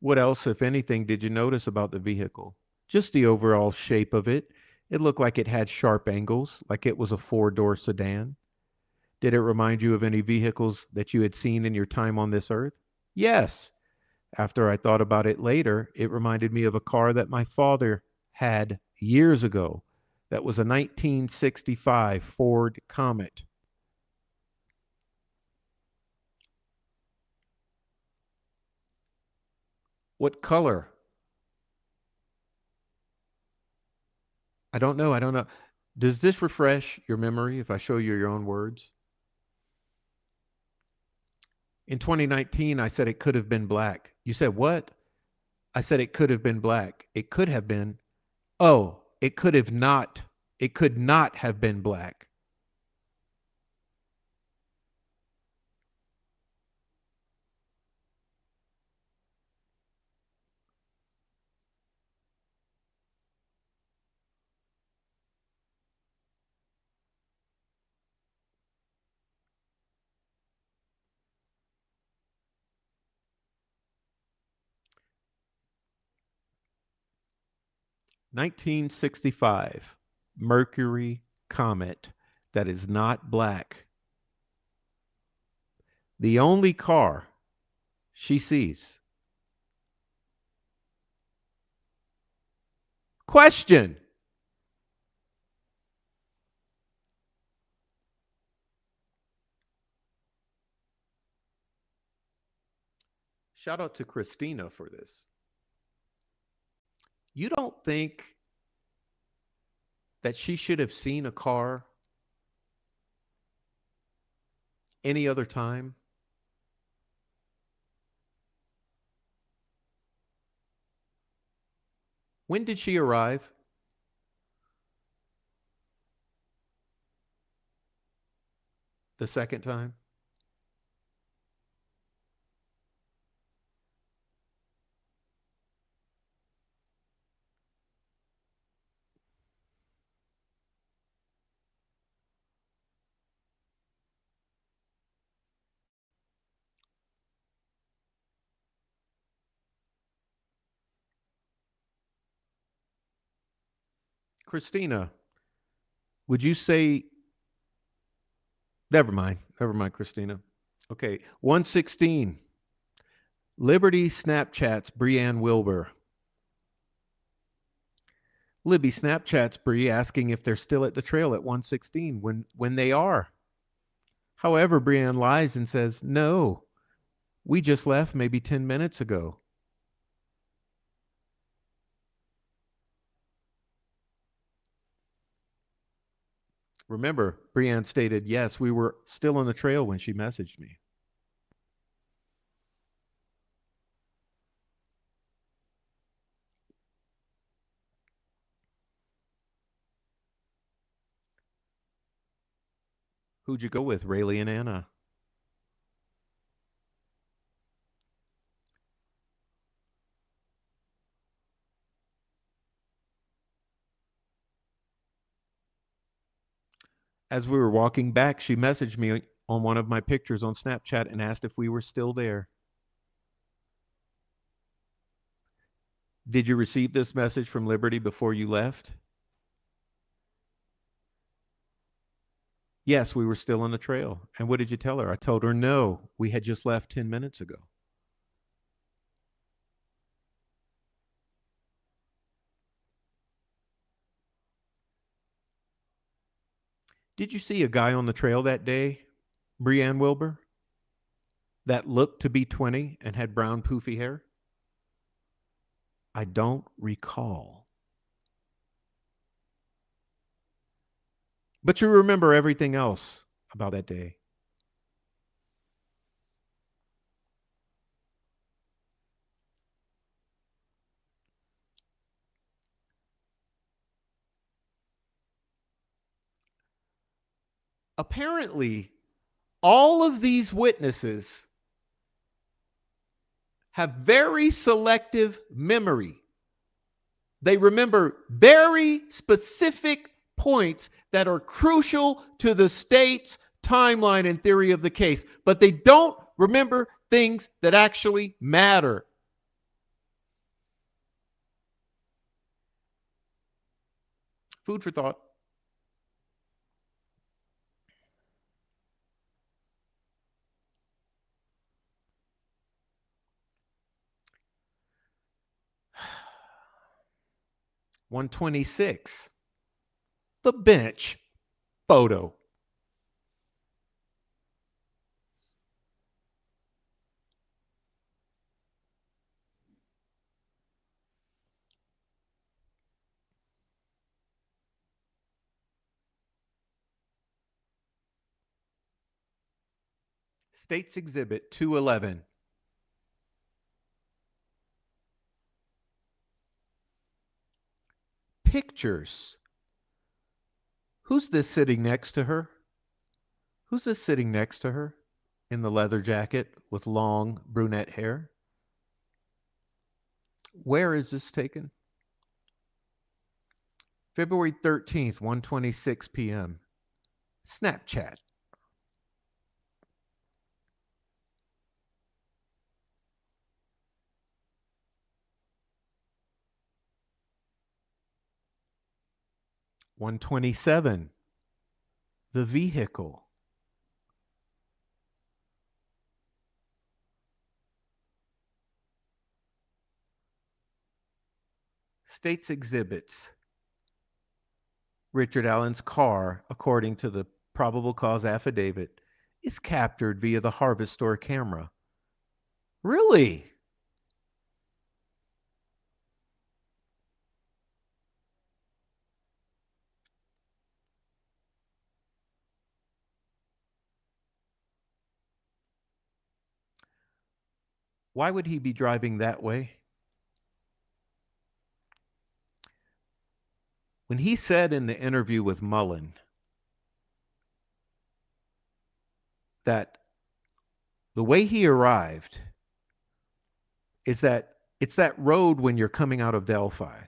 What else, if anything, did you notice about the vehicle? Just the overall shape of it. It looked like it had sharp angles, like it was a 4-door sedan. Did it remind you of any vehicles that you had seen in your time on this earth? Yes. After I thought about it later, it reminded me of a car that my father had years ago. That was a 1965 Ford Comet. What color? I don't know. I don't know. Does this refresh your memory if I show you your own words? In 2019, I said it could have been black. You said what? I said it could have been black. It could have been. Oh, it could have not. It could not have been black. (1965) Mercury Comet that is not black. The only car she sees. Question. Shout out to Christina for this. You don't think that she should have seen a car any other time? When did she arrive? The second time? Christina, would you say, never mind, Christina. Okay, 116. Liberty Snapchats Brianne Wilbur. Libby Snapchats Bree asking if they're still at the trail at 116 when they are. However, Brianne lies and says, no, we just left maybe 10 minutes ago. Remember, Brianne stated, yes, we were still on the trail when she messaged me. Who'd you go with, Rayleigh and Anna? As we were walking back, she messaged me on one of my pictures on Snapchat and asked if we were still there. Did you receive this message from Liberty before you left? Yes, we were still on the trail. And what did you tell her? I told her, no, we had just left 10 minutes ago. Did you see a guy on the trail that day, Brianne Wilbur, that looked to be 20 and had brown poofy hair? I don't recall. But you remember everything else about that day. Apparently, all of these witnesses have very selective memory. They remember very specific points that are crucial to the state's timeline and theory of the case, but they don't remember things that actually matter. Food for thought. $126. The bench photo. States Exhibit 211. Pictures. Who's this sitting next to her? Who's this sitting next to her in the leather jacket with long brunette hair? Where is this taken? February 13th, 1:26 p.m. Snapchat. $127. The vehicle. State's exhibits. Richard Allen's car, according to the probable cause affidavit, is captured via the Harvest Store camera. Really? Why would he be driving that way? When he said in the interview with Mullen that the way he arrived is that it's that road when you're coming out of Delphi.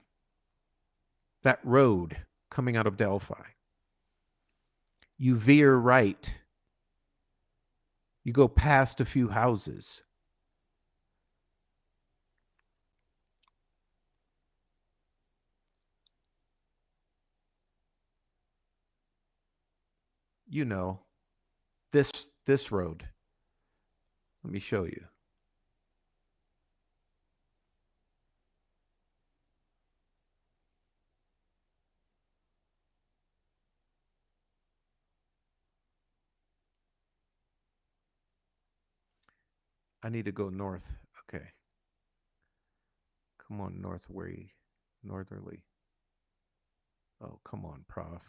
That road coming out of Delphi. You veer right. You go past a few houses. You know, this road. Let me show you. I need to go north. Okay. Come on, northerly. Oh, come on, Prof.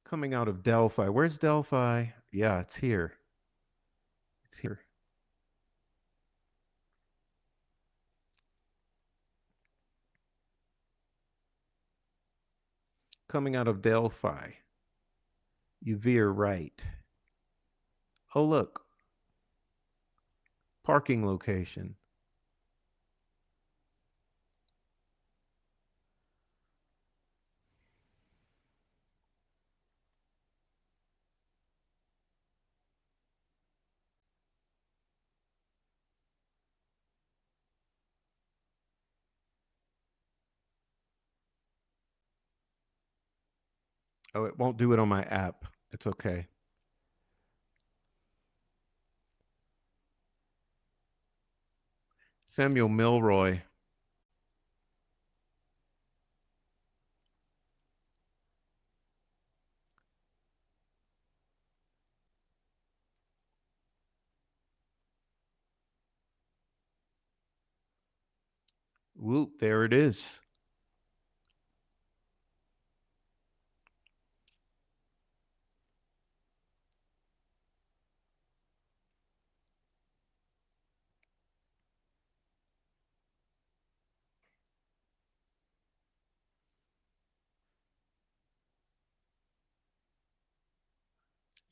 Coming out of Delphi. Where's Delphi? Yeah, it's here. It's here. Coming out of Delphi. You veer right. Oh, look. Parking location. Oh, it won't do it on my app. It's okay. Samuel Milroy. Whoop, there it is.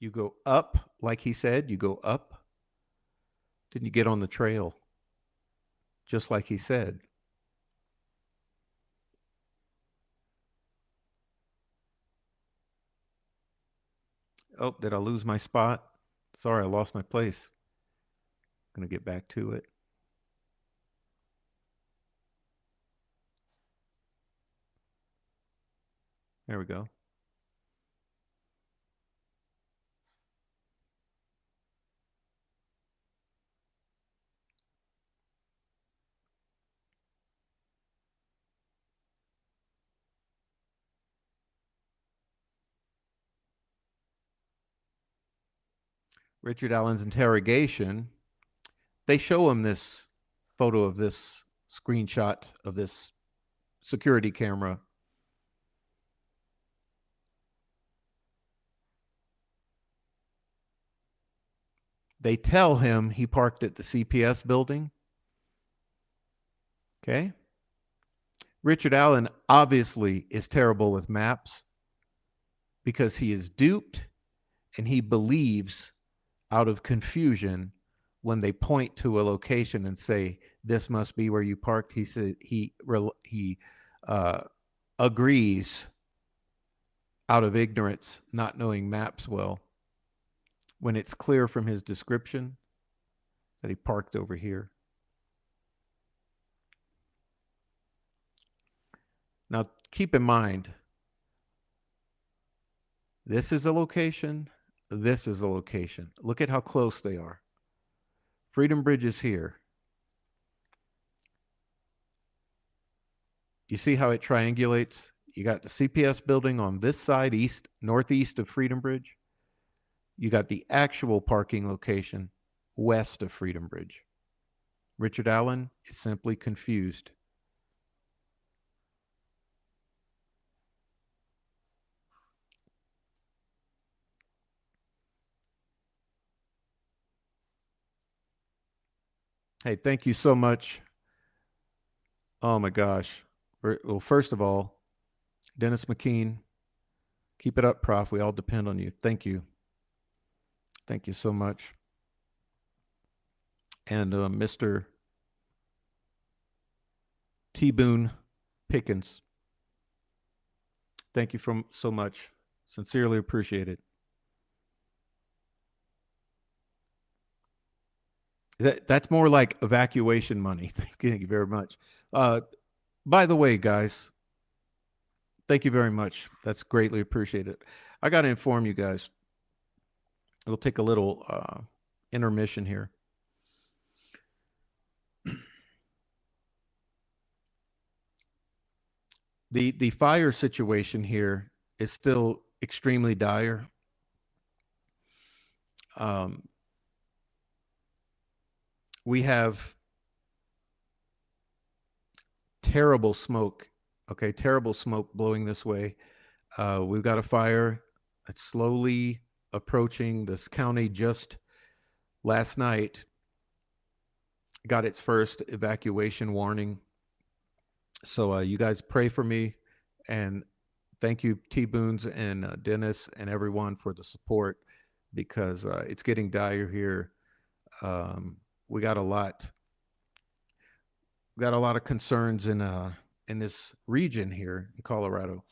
You go up, like he said, you go up, then you get on the trail, just like he said. Oh, did I lose my spot? Sorry, I lost my place. Gonna get back to it. There we go. Richard Allen's interrogation. They show him this photo of this screenshot of this security camera. They tell him he parked at the CPS building. Okay. Richard Allen obviously is terrible with maps because he is duped and he believes out of confusion when they point to a location and say this must be where you parked. He said he uh, agrees out of ignorance, not knowing maps well, when it's clear from his description that he parked over here. Now, keep in mind, this is a location, this is a location. Look at how close they are. Freedom Bridge is here. You see how it triangulates? You got the CPS building on this side, east, northeast of Freedom Bridge. You got the actual parking location west of Freedom Bridge. Richard Allen is simply confused. Hey, thank you so much. Oh my gosh. Well, first of all, Dennis McKean, keep it up, Prof. We all depend on you. Thank you. Thank you so much. And Mr. T. Boone Pickens, thank you so much. Sincerely appreciate it. That's more like evacuation money. Thank you very much. By the way, guys, thank you very much. That's greatly appreciated. I got to inform you guys. We'll take a little intermission here. The fire situation here is still extremely dire. Um, we have terrible smoke. Okay, terrible smoke blowing this way. We've got a fire that's slowly approaching this county. Just last night got its first evacuation warning. So you guys pray for me, and thank you, T Boons and Dennis and everyone for the support, because it's getting dire here. We got a lot. We got a lot of concerns in this region here in Colorado.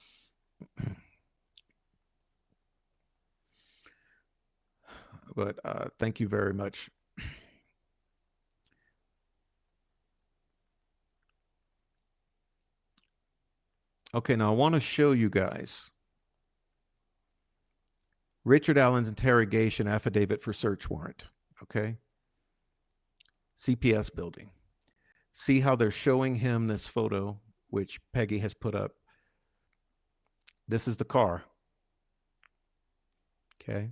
But thank you very much. Okay, now I want to show you guys Richard Allen's interrogation affidavit for search warrant. Okay. CPS building. See how they're showing him this photo, which Peggy has put up. This is the car. Okay.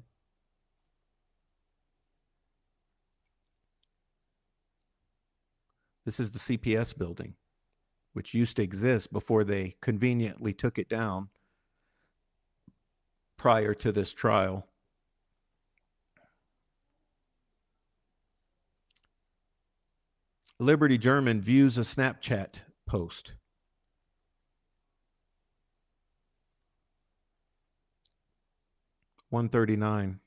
This is the CPS building, which used to exist before they conveniently took it down prior to this trial. Liberty German views a Snapchat post. $139.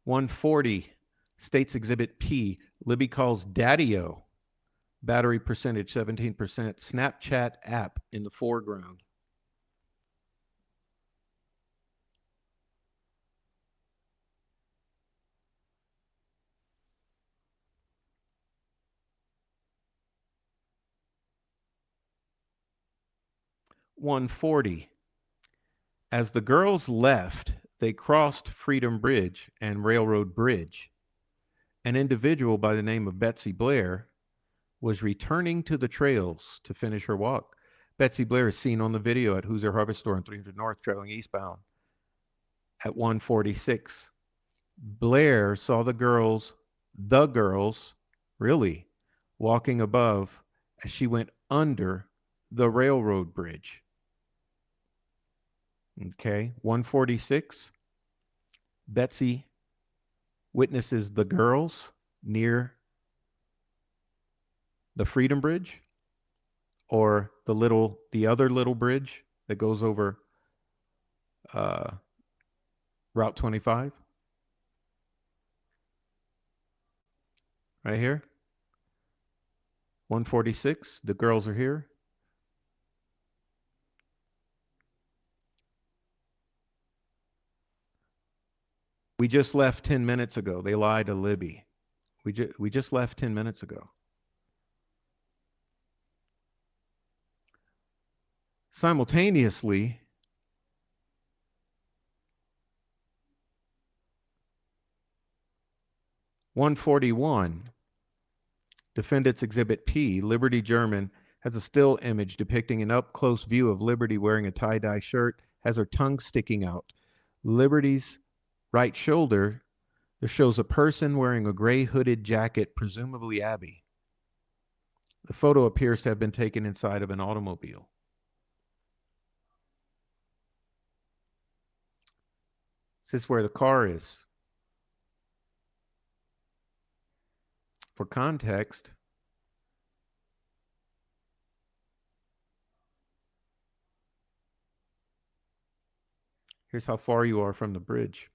140. States Exhibit P. Libby calls Daddy-O. Battery percentage 17%. Snapchat app in the foreground. $140. As the girls left, they crossed Freedom Bridge and Railroad Bridge. An individual by the name of Betsy Blair was returning to the trails to finish her walk. Betsy Blair is seen on the video at Hoosier Harvest Store on 300 North, traveling eastbound at 146. Blair saw the girls, really, walking above as she went under the railroad bridge. Okay, 146. Betsy witnesses the girls near the Freedom Bridge, or the other little bridge that goes over Route 25. Right here. 146. The girls are here. We just left 10 minutes ago. They lied to Libby. We just left 10 minutes ago. Simultaneously, $141, Defendant's Exhibit P, Liberty German, has a still image depicting an up-close view of Liberty wearing a tie-dye shirt, has her tongue sticking out. Liberty's right shoulder, there shows a person wearing a gray hooded jacket, presumably Abby. The photo appears to have been taken inside of an automobile. This is where the car is. For context, here's how far you are from the bridge.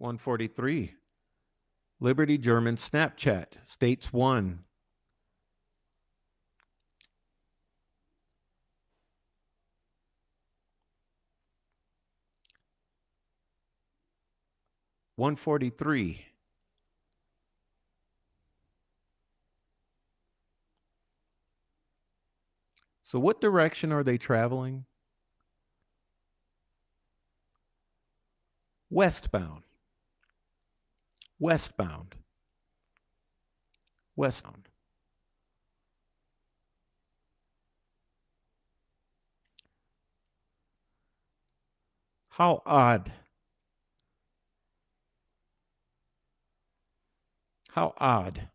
$143. Liberty German Snapchat, States 1. $143. So what direction are they traveling? Westbound. Westbound. Westbound. How odd. How odd.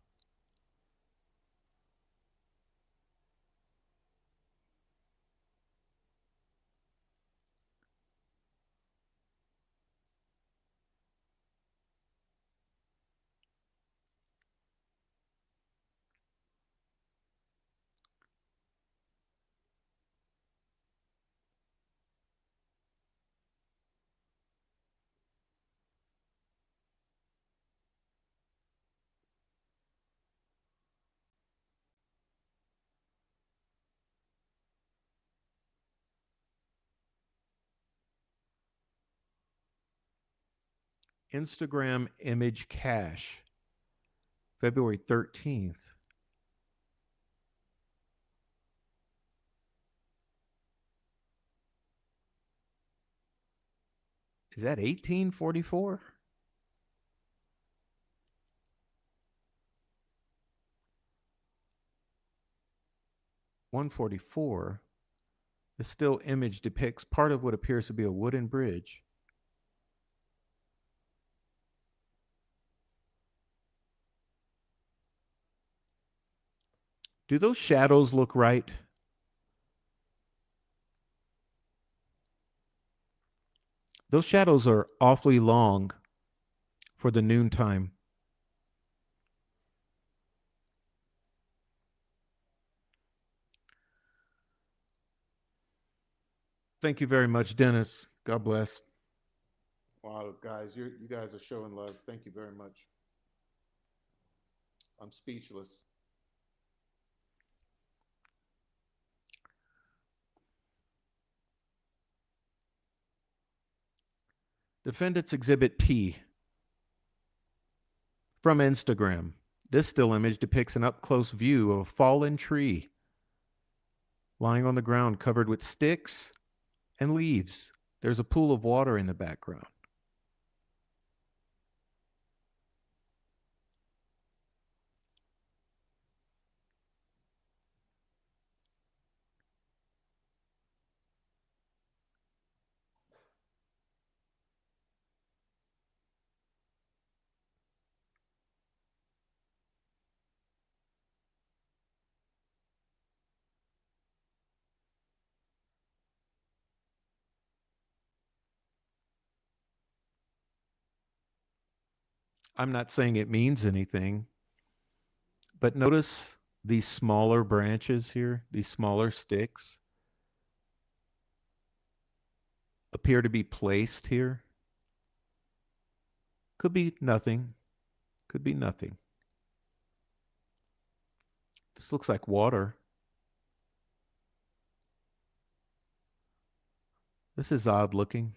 Instagram image cache, February 13th. Is that 1844? $144. The still image depicts part of what appears to be a wooden bridge. Do those shadows look right? Those shadows are awfully long for the noontime. Thank you very much, Dennis. God bless. Wow, guys, you guys are showing love. Thank you very much. I'm speechless. Defendant's Exhibit P from Instagram. This still image depicts an up close view of a fallen tree lying on the ground covered with sticks and leaves. There's a pool of water in the background. I'm not saying it means anything, but notice these smaller branches here, these smaller sticks appear to be placed here. Could be nothing. Could be nothing. This looks like water. This is odd looking.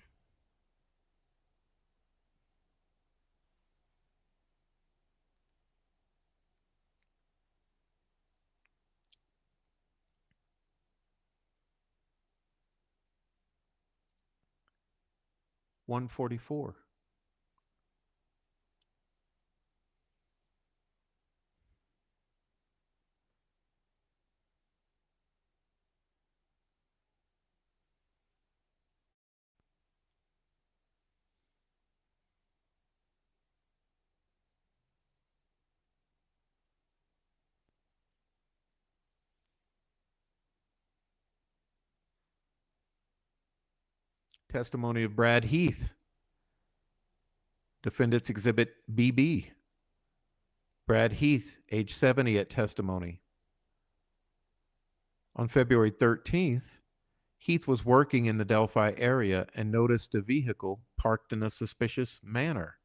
$144. Testimony of Brad Heath. Defendant's Exhibit BB. Brad Heath, age 70 at testimony. On February 13th, Heath was working in the Delphi area and noticed a vehicle parked in a suspicious manner.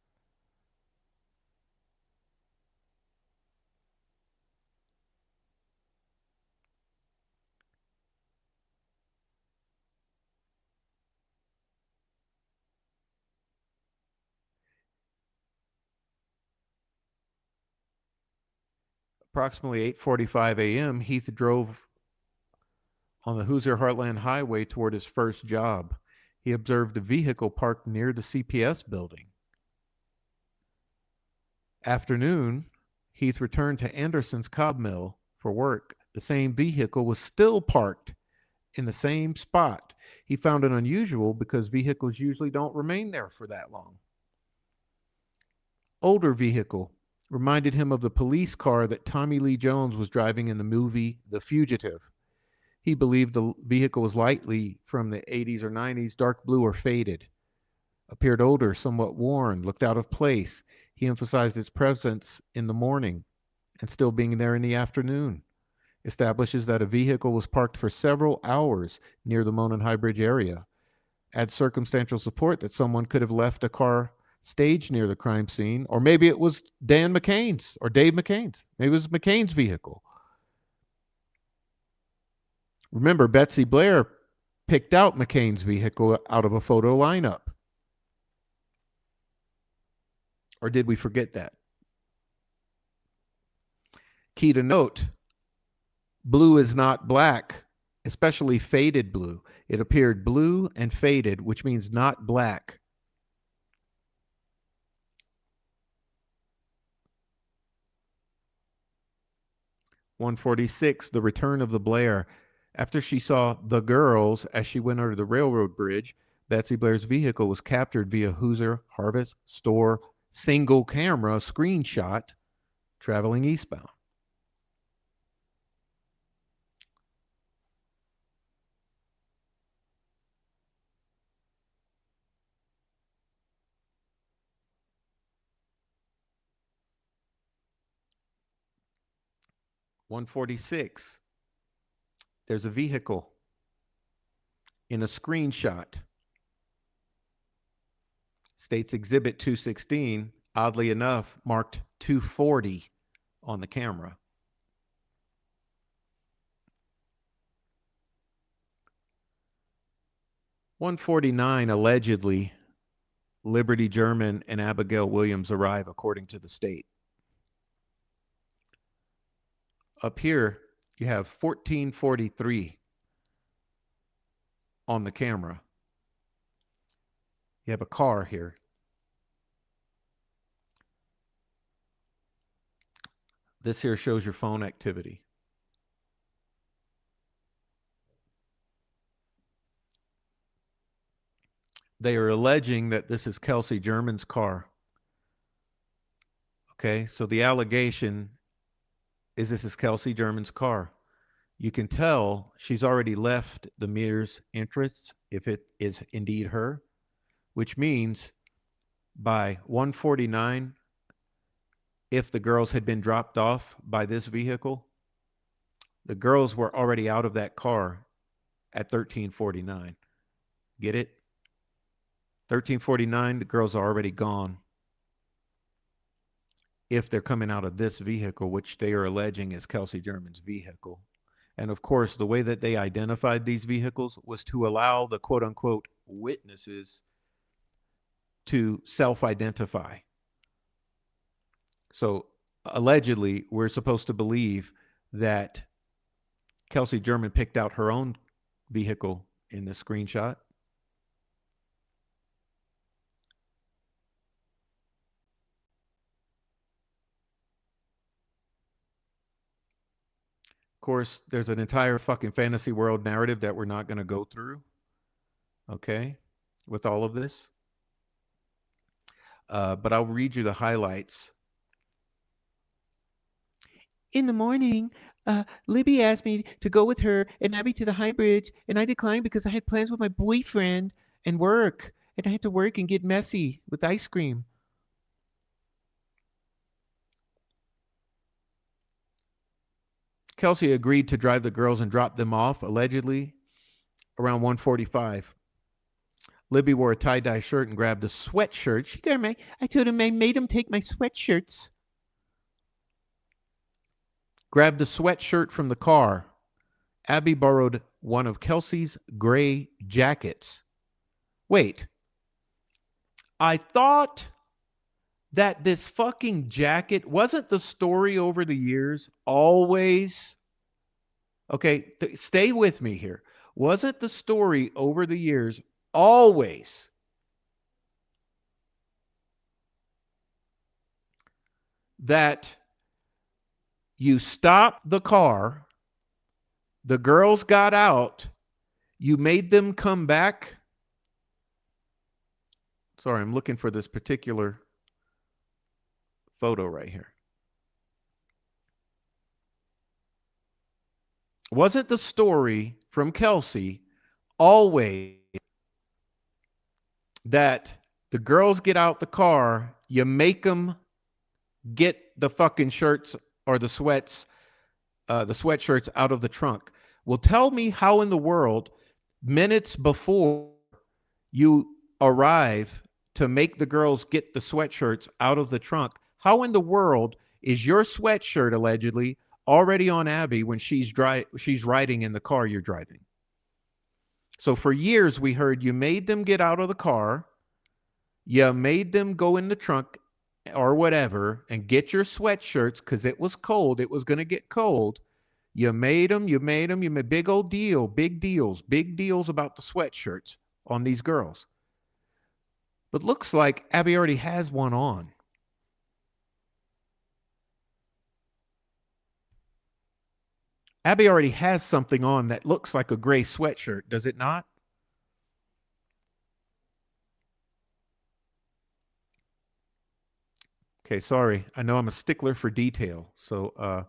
Approximately 8:45 a.m., Heath drove on the Hoosier Heartland Highway toward his first job. He observed a vehicle parked near the CPS building. Afternoon, Heath returned to Anderson's Cobb Mill for work. The same vehicle was still parked in the same spot. He found it unusual because vehicles usually don't remain there for that long. Older vehicle reminded him of the police car that Tommy Lee Jones was driving in the movie The Fugitive. He believed the vehicle was likely from the 80s or 90s, dark blue or faded. Appeared older, somewhat worn, looked out of place. He emphasized its presence in the morning and still being there in the afternoon. Establishes that a vehicle was parked for several hours near the Monon High Bridge area. Adds circumstantial support that someone could have left a car staged near the crime scene, or maybe it was Dan McCain's or Dave McCain's. Maybe it was McCain's vehicle. Remember, Betsy Blair picked out McCain's vehicle out of a photo lineup. Or did we forget that? Key to note, blue is not black, especially faded blue. It appeared blue and faded, which means not black. "146, the return of the Blair. After she saw the girls as she went under the railroad bridge, Betsy Blair's vehicle was captured via Hoosier Harvest Store single camera screenshot traveling eastbound." "146, there's a vehicle in a screenshot. States Exhibit 216, oddly enough, marked 240 on the camera. "149, allegedly, Liberty German and Abigail Williams arrive, according to the state." Up here, you have 1443 on the camera. You have a car here. This here shows your phone activity. They are alleging that this is Kelsey German's car. Okay, so the allegation is this is Kelsey German's car. You can tell she's already left the mirror's interests if it is indeed her, which means by 149, if the girls had been dropped off by this vehicle, the girls were already out of that car at 1349. Get it? 1349, the girls are already gone. If they're coming out of this vehicle, which they are alleging is Kelsey German's vehicle. And of course, the way that they identified these vehicles was to allow the quote unquote witnesses to self-identify. So allegedly, we're supposed to believe that Kelsey German picked out her own vehicle in the screenshot. Of course, there's an entire fucking fantasy world narrative that we're not going to go through, okay, with all of this. But I'll read you the highlights. "In the morning, Libby asked me to go with her and Abby to the High Bridge, and I declined because I had plans with my boyfriend and work, and I had to work and get messy with ice cream." Kelsey agreed to drive the girls and drop them off, allegedly, around 1:45. Libby wore a tie-dye shirt and grabbed a sweatshirt. I told him I made him take my sweatshirts. Grabbed the sweatshirt from the car. Abby borrowed one of Kelsey's gray jackets. Wait. I thought that this fucking jacket wasn't the story over the years always. Okay, stay with me here. Wasn't the story over the years always that you stopped the car, the girls got out, you made them come back? Sorry, I'm looking for this particular photo right here. Wasn't the story from Kelsey always that the girls get out the car, you make them get the fucking shirts or the sweatshirts out of the trunk? Well, tell me how in the world, minutes before you arrive to make the girls get the sweatshirts out of the trunk, how in the world is your sweatshirt allegedly already on Abby when she's riding in the car you're driving? So for years we heard you made them get out of the car, you made them go in the trunk, or whatever and get your sweatshirts because it was cold. It was going to get cold. You made them. You made them. You made big old deal, big deals about the sweatshirts on these girls. But looks like Abby already has one on. Abby already has something on that looks like a gray sweatshirt, does it not? Okay, sorry. I know I'm a stickler for detail. So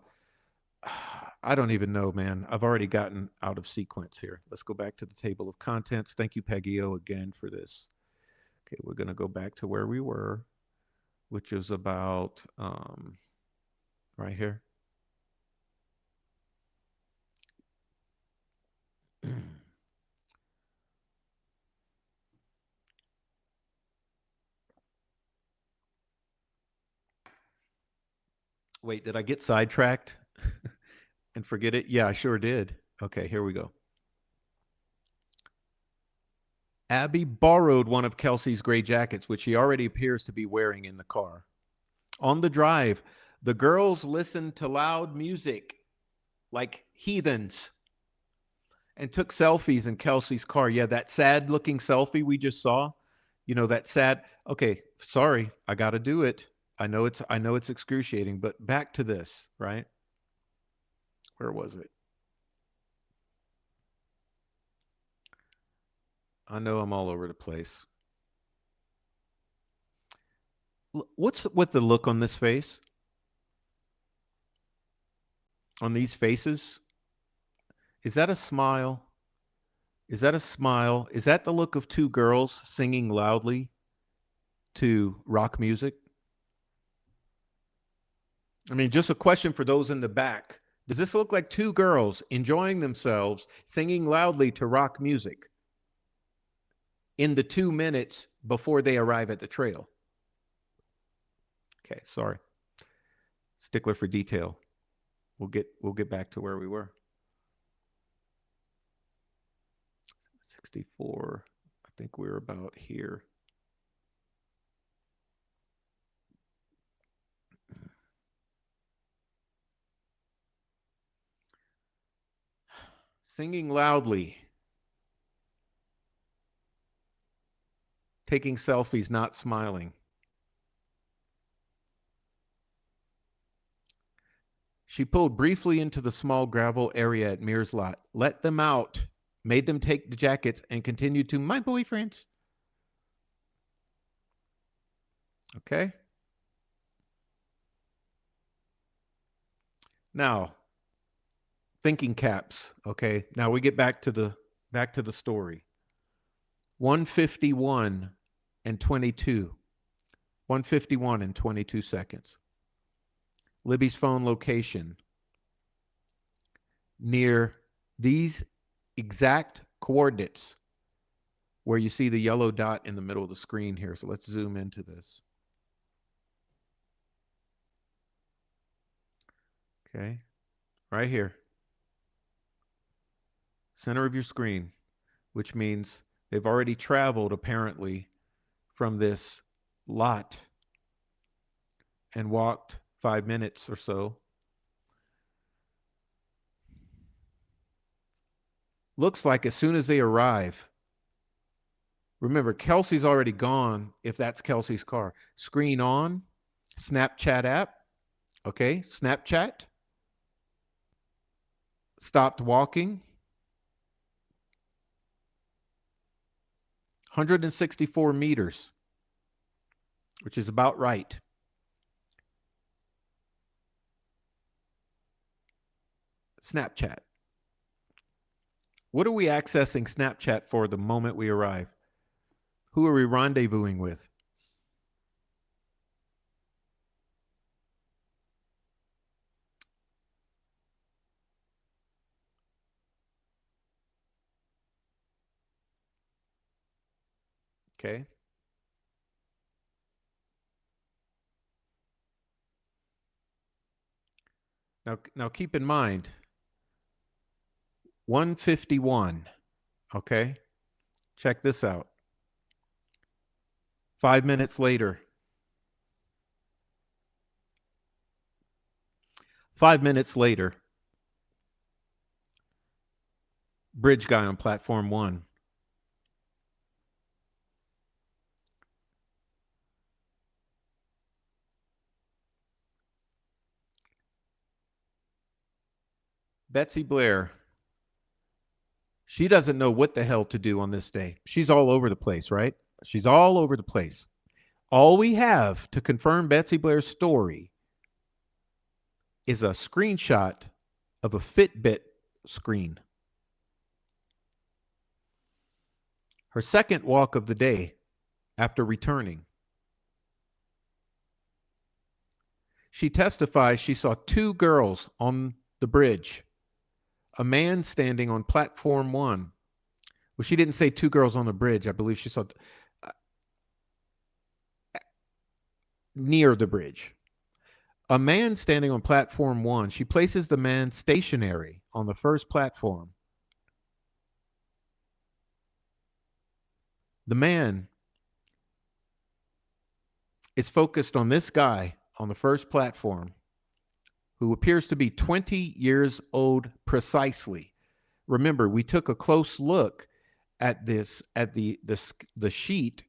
I don't even know, man. I've already gotten out of sequence here. Let's go back to the table of contents. Thank you, Peggy O, again for this. Okay, we're going to go back to where we were, which is about right here. Wait, did I get sidetracked and forget it? Yeah, I sure did. Okay, here we go. Abby borrowed one of Kelsey's gray jackets, which she already appears to be wearing in the car. On the drive, the girls listened to loud music like heathens and took selfies in Kelsey's car. Yeah, that sad looking selfie we just saw, you know, that sad. Okay, sorry, I got to do it. I know it's excruciating, but back to this, right? Where was it? I know I'm all over the place. What's with the look on this face? On these faces? Is that a smile? Is that a smile? Is that the look of two girls singing loudly to rock music? I mean, just a question for those in the back. Does this look like two girls enjoying themselves, singing loudly to rock music in the 2 minutes before they arrive at the trail? Okay, sorry. Stickler for detail. We'll get back to where we were. 64. I think we're about here. Singing loudly. Taking selfies, not smiling. She pulled briefly into the small gravel area at Mears' lot, let them out, made them take the jackets, and continued to my boyfriends. Okay? Now, thinking caps, okay? Now we get back to the story. 151 and 22. 151 and 22 seconds. Libby's phone location near these exact coordinates where you see the yellow dot in the middle of the screen here. So let's zoom into this. Okay, right here. Center of your screen, which means they've already traveled apparently from this lot and walked 5 minutes or so. Looks like as soon as they arrive, remember, Kelsey's already gone if that's Kelsey's car. Screen on, Snapchat app. Okay, Snapchat. Stopped walking. 164 meters, which is about right. Snapchat. What are we accessing Snapchat for the moment we arrive? Who are we rendezvousing with? Okay. Now keep in mind, 151. Okay. Check this out. 5 minutes later, 5 minutes later, bridge guy on platform 1. Betsy Blair, she doesn't know what the hell to do on this day. She's all over the place, right? She's all over the place. All we have to confirm Betsy Blair's story is a screenshot of a Fitbit screen. Her second walk of the day after returning. She testifies she saw 2 girls on the bridge, a man standing on platform 1. Well, she didn't say 2 girls on the bridge. I believe she saw near the bridge. A man standing on platform 1. She places the man stationary on the first platform. The man is focused on this guy on the first platform who appears to be 20 years old precisely. Remember, we took a close look at this, at the sheet,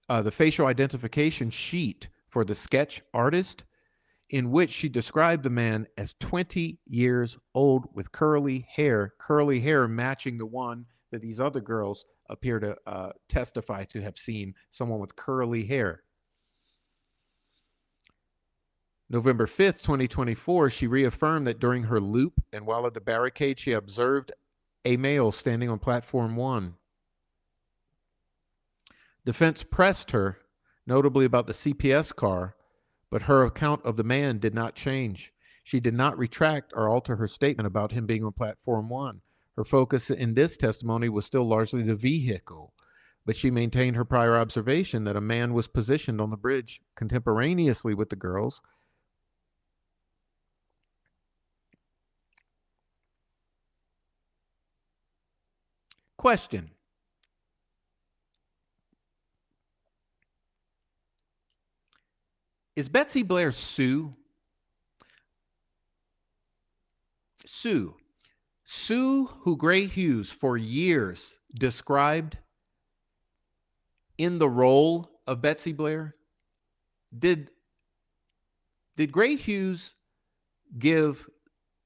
the facial identification sheet for the sketch artist, in which she described the man as 20 years old with curly hair matching the one that these other girls appear to testify to have seen, someone with curly hair. November 5th, 2024, she reaffirmed that during her loop and while at the barricade, she observed a male standing on platform 1. Defense pressed her, notably about the CPS car, but her account of the man did not change. She did not retract or alter her statement about him being on platform 1. Her focus in this testimony was still largely the vehicle, but she maintained her prior observation that a man was positioned on the bridge contemporaneously with the girls. Question. Is Betsy Blair Sue? Sue, who Gray Hughes for years described in the role of Betsy Blair? Did Gray Hughes give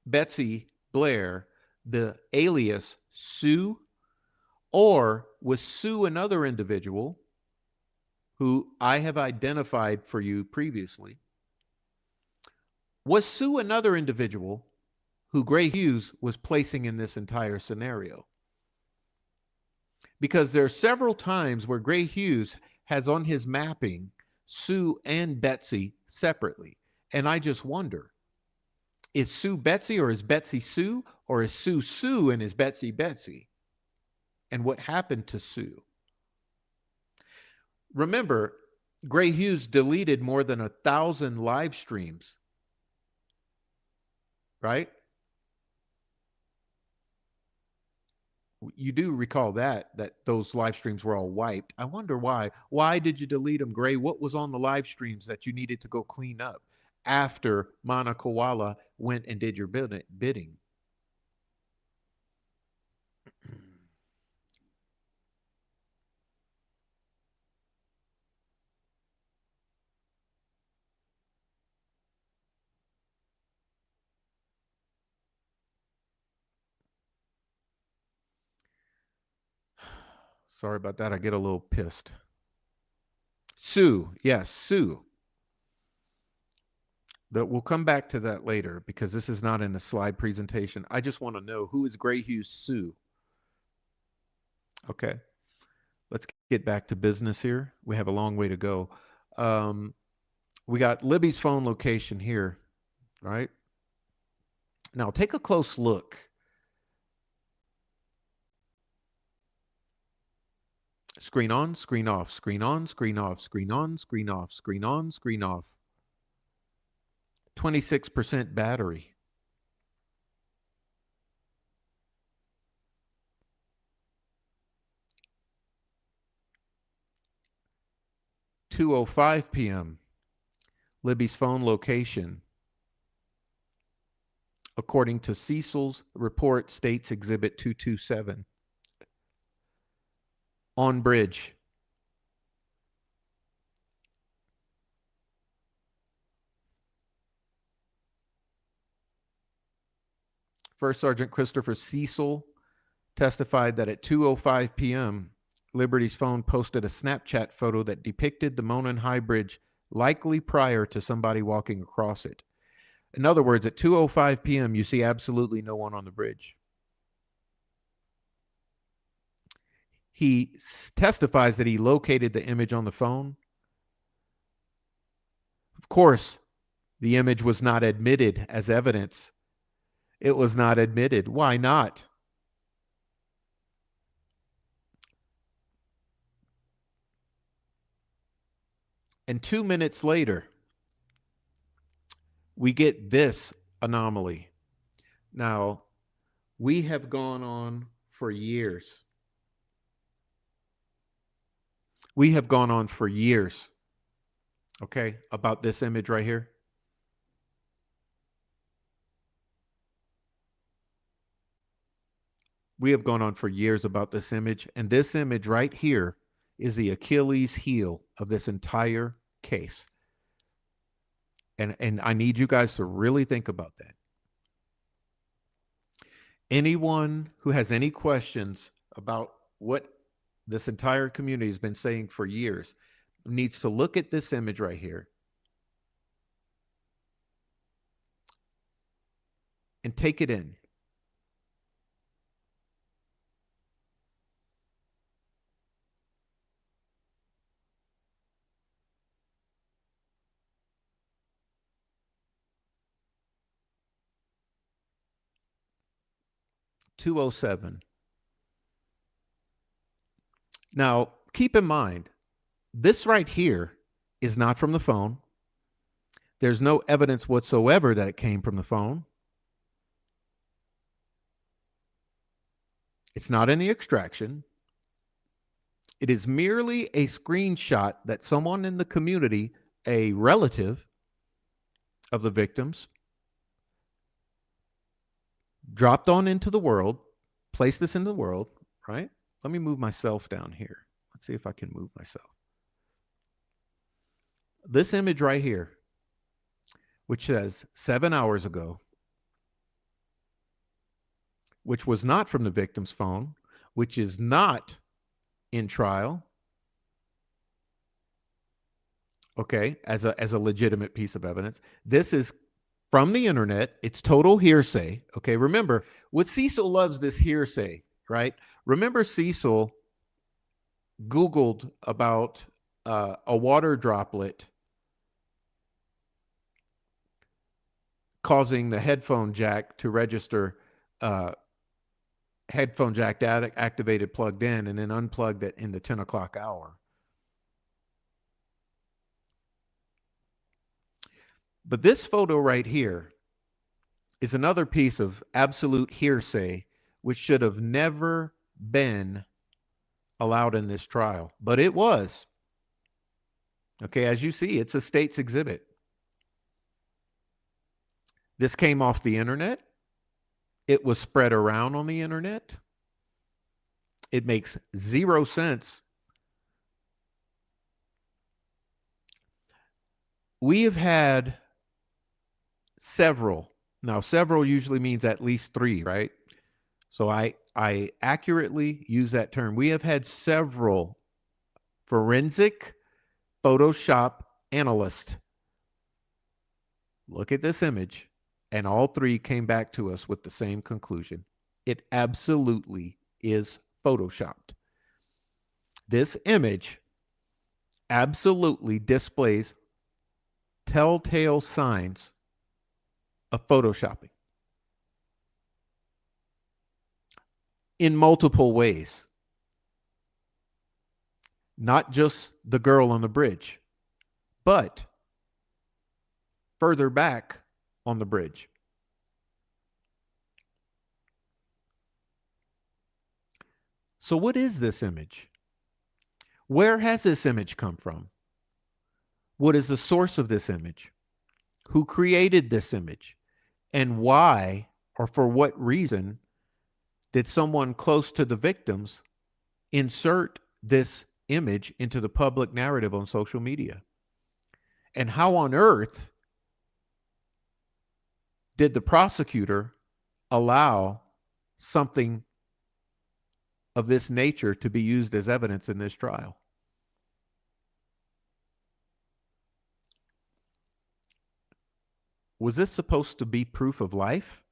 Betsy Blair the alias Sue? Or was Sue another individual who I have identified for you previously? Was Sue another individual who Gray Hughes was placing in this entire scenario? Because there are several times where Gray Hughes has on his mapping Sue and Betsy separately. And I just wonder, is Sue Betsy or is Betsy Sue? Or is Sue Sue and is Betsy Betsy? And what happened to Sue? Remember, Gray Hughes deleted more than 1,000 live streams, right? You do recall that those live streams were all wiped. I wonder why. Why did you delete them, Gray? What was on the live streams that you needed to go clean up after Mana Koala went and did your bidding? Sorry about that. I get a little pissed. Sue. Yes, Sue. We'll come back to that later because this is not in the slide presentation. I just want to know, who is Gray Hughes Sue? Okay. Let's get back to business here. We have a long way to go. We got Libby's phone location here, right? Now take a close look. Screen on, screen off, screen on, screen off, screen on, screen off, screen on, screen off. 26% battery. (2:05 p.m.) Libby's phone location. according to Cecil's report, States Exhibit 227. On bridge. First Sergeant Christopher Cecil testified that at 2:05 p.m., Liberty's phone posted a Snapchat photo that depicted the Monon High Bridge likely prior to somebody walking across it. In other words, at 2:05 p.m., you see absolutely no one on the bridge. He testifies that he located the image on the phone. Of course, the image was not admitted as evidence. It was not admitted. Why not? And 2 minutes later, we get this anomaly. Now, we have gone on for years. We have gone on for years, okay, about this image right here. We have gone on for years about this image, and this image right here is the Achilles heel of this entire case. And I need you guys to really think about that. Anyone who has any questions about what this entire community has been saying for years needs to look at this image right here and take it in. $207. Now, keep in mind, this right here is not from the phone. There's no evidence whatsoever that it came from the phone. It's not in the extraction. It is merely a screenshot that someone in the community, a relative of the victims, dropped on into the world, placed this into the world, right? Let me move myself down here. Let's see if I can move myself. This image right here, which says 7 hours ago, which was not from the victim's phone, which is not in trial, okay, as a legitimate piece of evidence. This is from the internet. It's total hearsay. Okay, remember, what Cecil loves this hearsay, right? Remember, Cecil Googled about a water droplet causing the headphone jack to register headphone jack activated plugged in, and then unplugged it in the 10 o'clock hour. But this photo right here is another piece of absolute hearsay, which should have never been allowed in this trial. But it was. Okay, as you see, it's a state's exhibit. This came off the internet. It was spread around on the internet. It makes zero sense. We have had several. Now, several usually means at least 3, right? So I accurately use that term. We have had several forensic Photoshop analysts look at this image, and all 3 came back to us with the same conclusion. It absolutely is Photoshopped. This image absolutely displays telltale signs of Photoshopping in multiple ways. Not just the girl on the bridge, but further back on the bridge. So what is this image? Where has this image come from? What is the source of this image? Who created this image? And why or for what reason did someone close to the victims insert this image into the public narrative on social media? And how on earth did the prosecutor allow something of this nature to be used as evidence in this trial? Was this supposed to be proof of life?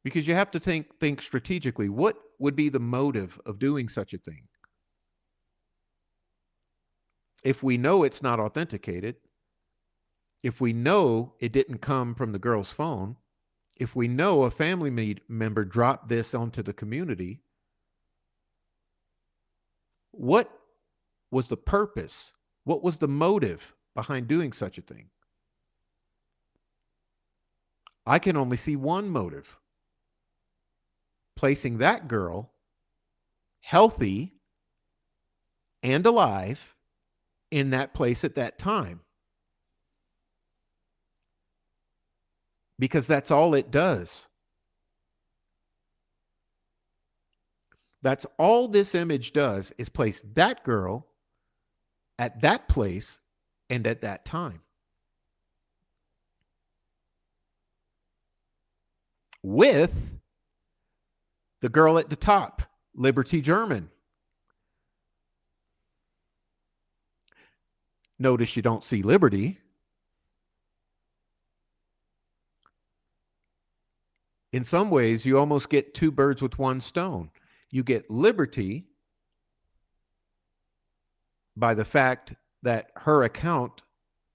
Because you have to think strategically. What would be the motive of doing such a thing? If we know it's not authenticated, if we know it didn't come from the girl's phone, if we know a family member dropped this onto the community, what was the purpose? What was the motive behind doing such a thing? I can only see one motive: placing that girl, healthy and alive, in that place at that time. Because that's all it does. That's all this image does, is place that girl at that place and at that time. With the girl at the top, Liberty German. Notice you don't see Liberty. In some ways, you almost get two birds with one stone. You get Liberty by the fact that her account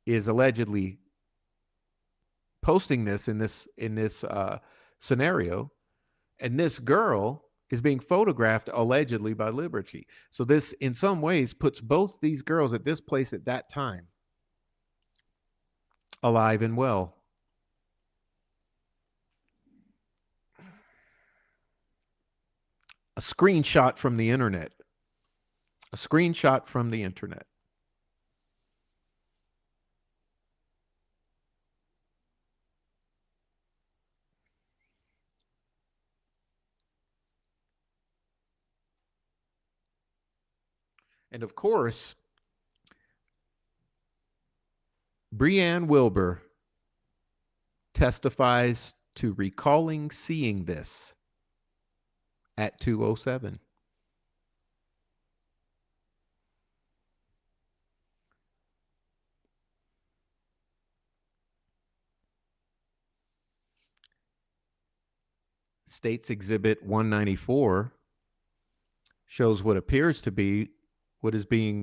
is allegedly posting this in this scenario, and this girl is being photographed allegedly by Liberty. So this, in some ways, puts both these girls at this place at that time, alive and well. A screenshot from the internet. A screenshot from the internet. And of course, Breanne Wilbur testifies to recalling seeing this at 2:07. State's Exhibit 194 shows what appears to be what is being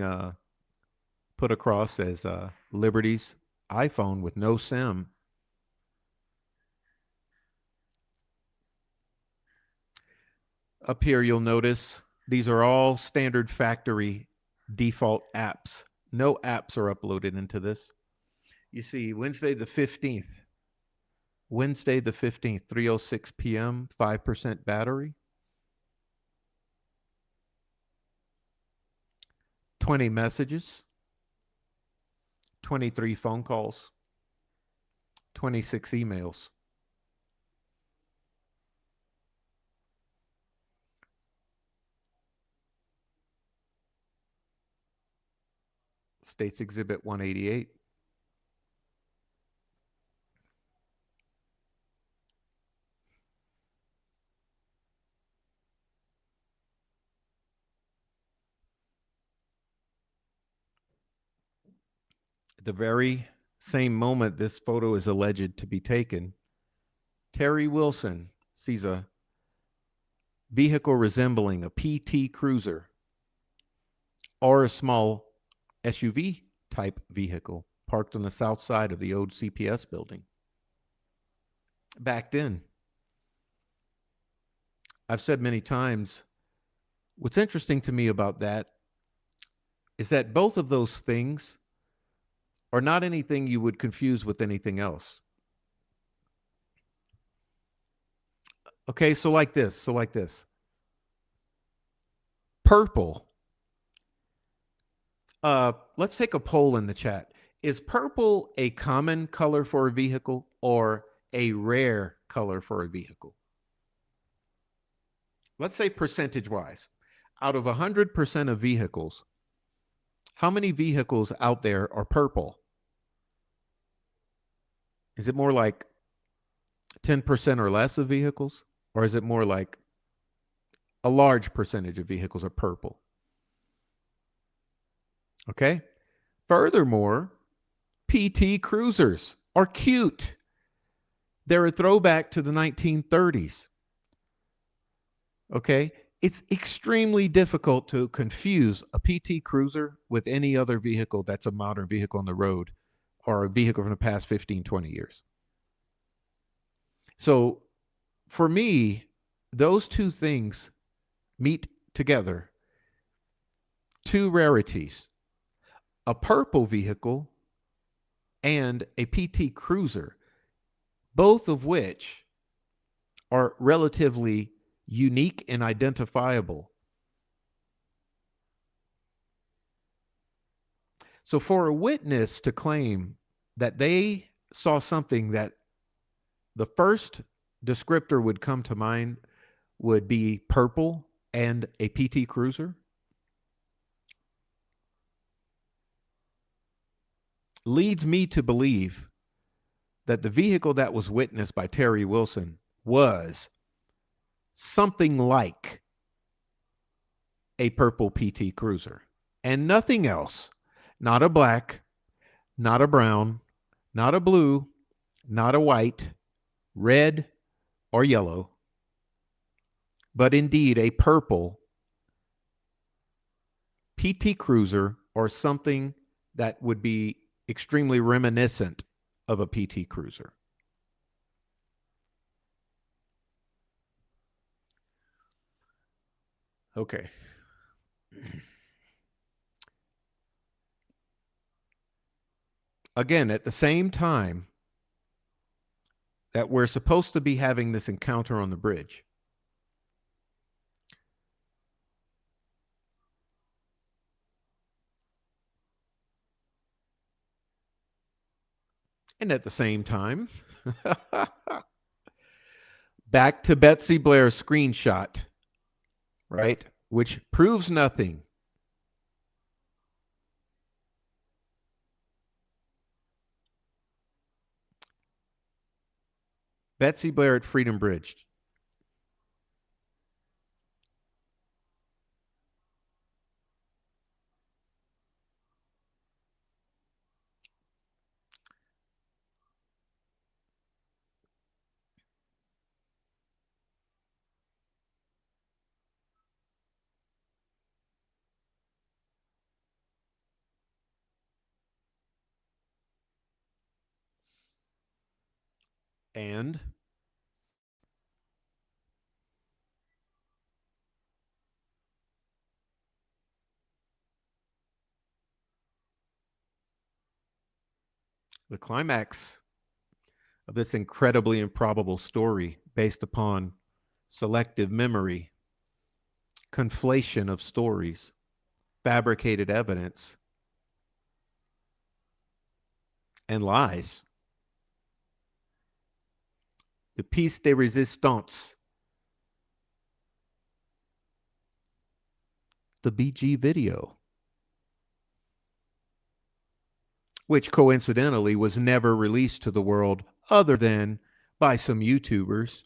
put across as Liberty's iPhone with no SIM. Up here, you'll notice these are all standard factory default apps. No apps are uploaded into this. You see, Wednesday the 15th, 3:06 p.m., 5% battery. 20 messages, 23 phone calls, 26 emails. State's Exhibit 188. At the very same moment this photo is alleged to be taken, Terry Wilson sees a vehicle resembling a PT Cruiser or a small SUV type vehicle parked on the south side of the old CPS building. Backed in. I've said many times, what's interesting to me about that is that both of those things are not anything you would confuse with anything else. Okay, so like this. Purple. Let's take a poll in the chat. Is purple a common color for a vehicle or a rare color for a vehicle? Let's say percentage wise, out of 100% of vehicles, how many vehicles out there are purple? Is it more like 10% or less of vehicles? Or is it more like a large percentage of vehicles are purple? Okay. Furthermore, PT Cruisers are cute. They're a throwback to the 1930s. Okay. It's extremely difficult to confuse a PT Cruiser with any other vehicle that's a modern vehicle on the road or a vehicle from the past 15, 20 years. So for me, those two things meet together. Two rarities: a purple vehicle and a PT Cruiser, both of which are relatively unique and identifiable. So for a witness to claim that they saw something that the first descriptor would come to mind would be purple and a PT Cruiser leads me to believe that the vehicle that was witnessed by Terry Wilson was something like a purple PT Cruiser and nothing else. Not a black, not a brown, not a blue, not a white, red, or yellow, but indeed a purple PT Cruiser or something that would be extremely reminiscent of a PT Cruiser. Okay. Again, at the same time that we're supposed to be having this encounter on the bridge, and at the same time, back to Betsy Blair's screenshot, right? Which proves nothing. Betsy Blair at Freedom Bridge. And the climax of this incredibly improbable story based upon selective memory, conflation of stories, fabricated evidence, and lies. The piece de resistance, the BG video, which coincidentally was never released to the world other than by some YouTubers.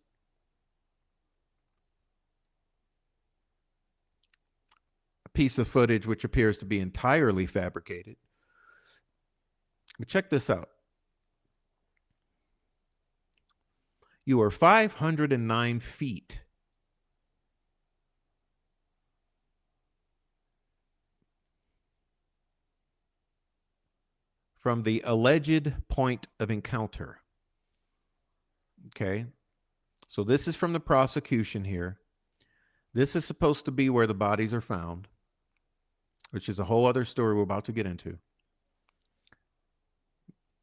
A piece of footage which appears to be entirely fabricated. But check this out. You are 509 feet from the alleged point of encounter. Okay. So this is from the prosecution here. This is supposed to be where the bodies are found, which is a whole other story we're about to get into.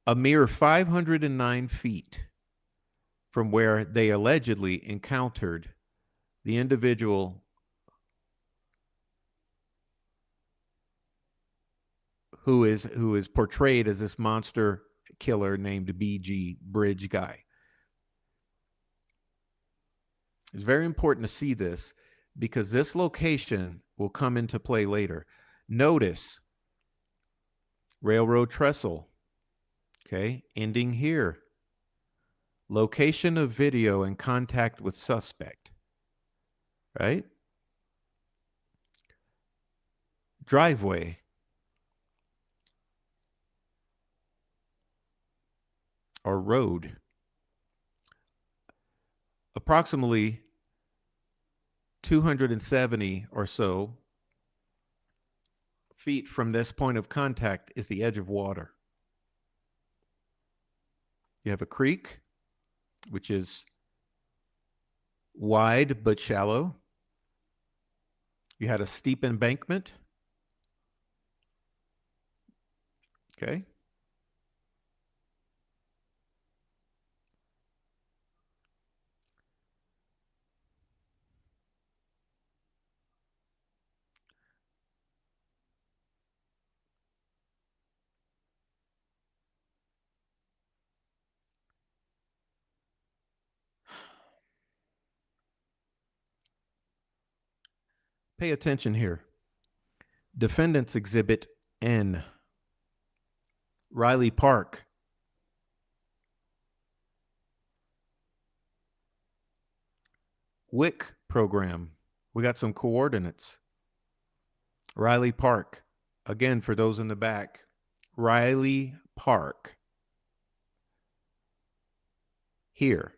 A mere 509 feet from where they allegedly encountered the individual who is portrayed as this monster killer named BG, Bridge Guy. It's very important to see this because this location will come into play later. Notice railroad trestle, okay, ending here. Location of video and contact with suspect, right? Driveway. Or road. Approximately 270 or so feet from this point of contact is the edge of water. You have a creek, which is wide but shallow. You had a steep embankment. Okay. Pay attention here. Defendant's Exhibit N. Riley Park. WIC program. We got some coordinates. Riley Park. Again, for those in the back, Riley Park. Here.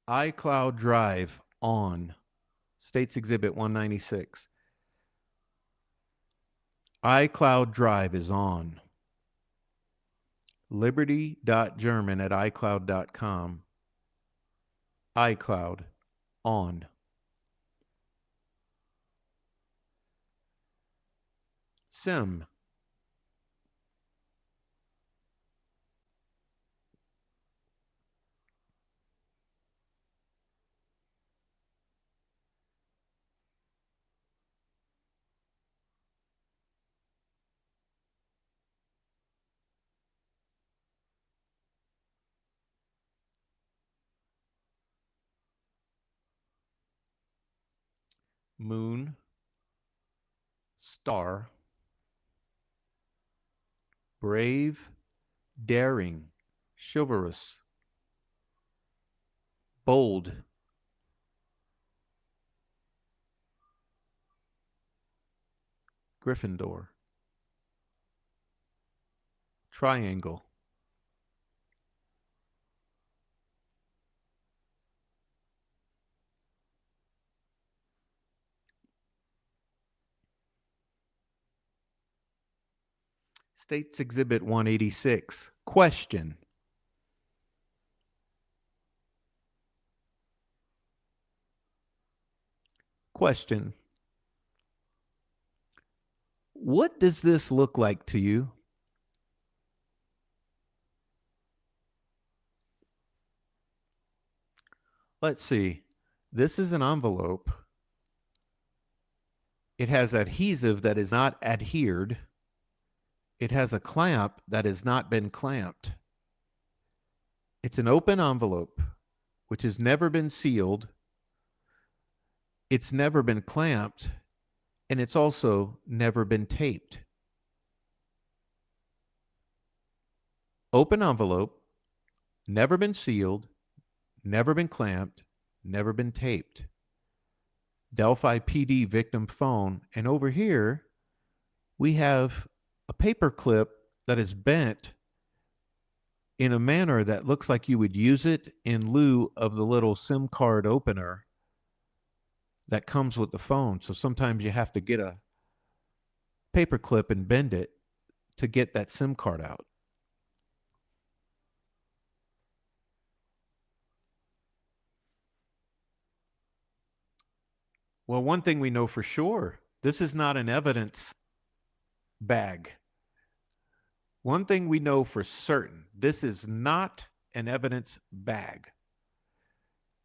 iCloud Drive on. States Exhibit 196. iCloud Drive is on. liberty.german@icloud.com. iCloud on. SIM. Moon. Star. Brave. Daring. Chivalrous. Bold. Gryffindor. Triangle. States Exhibit 186. Question. Question. What does this look like to you? Let's see. This is an envelope. It has adhesive that is not adhered. It has a clamp that has not been clamped. It's an open envelope, which has never been sealed. It's never been clamped, and it's also never been taped. Open envelope, never been sealed, never been clamped, never been taped. Delphi PD victim phone, and over here we have a paper clip that is bent in a manner that looks like you would use it in lieu of the little SIM card opener that comes with the phone. So sometimes you have to get a paper clip and bend it to get that SIM card out. Well, one thing we know for sure, this is not an evidence bag. One thing we know for certain, this is not an evidence bag.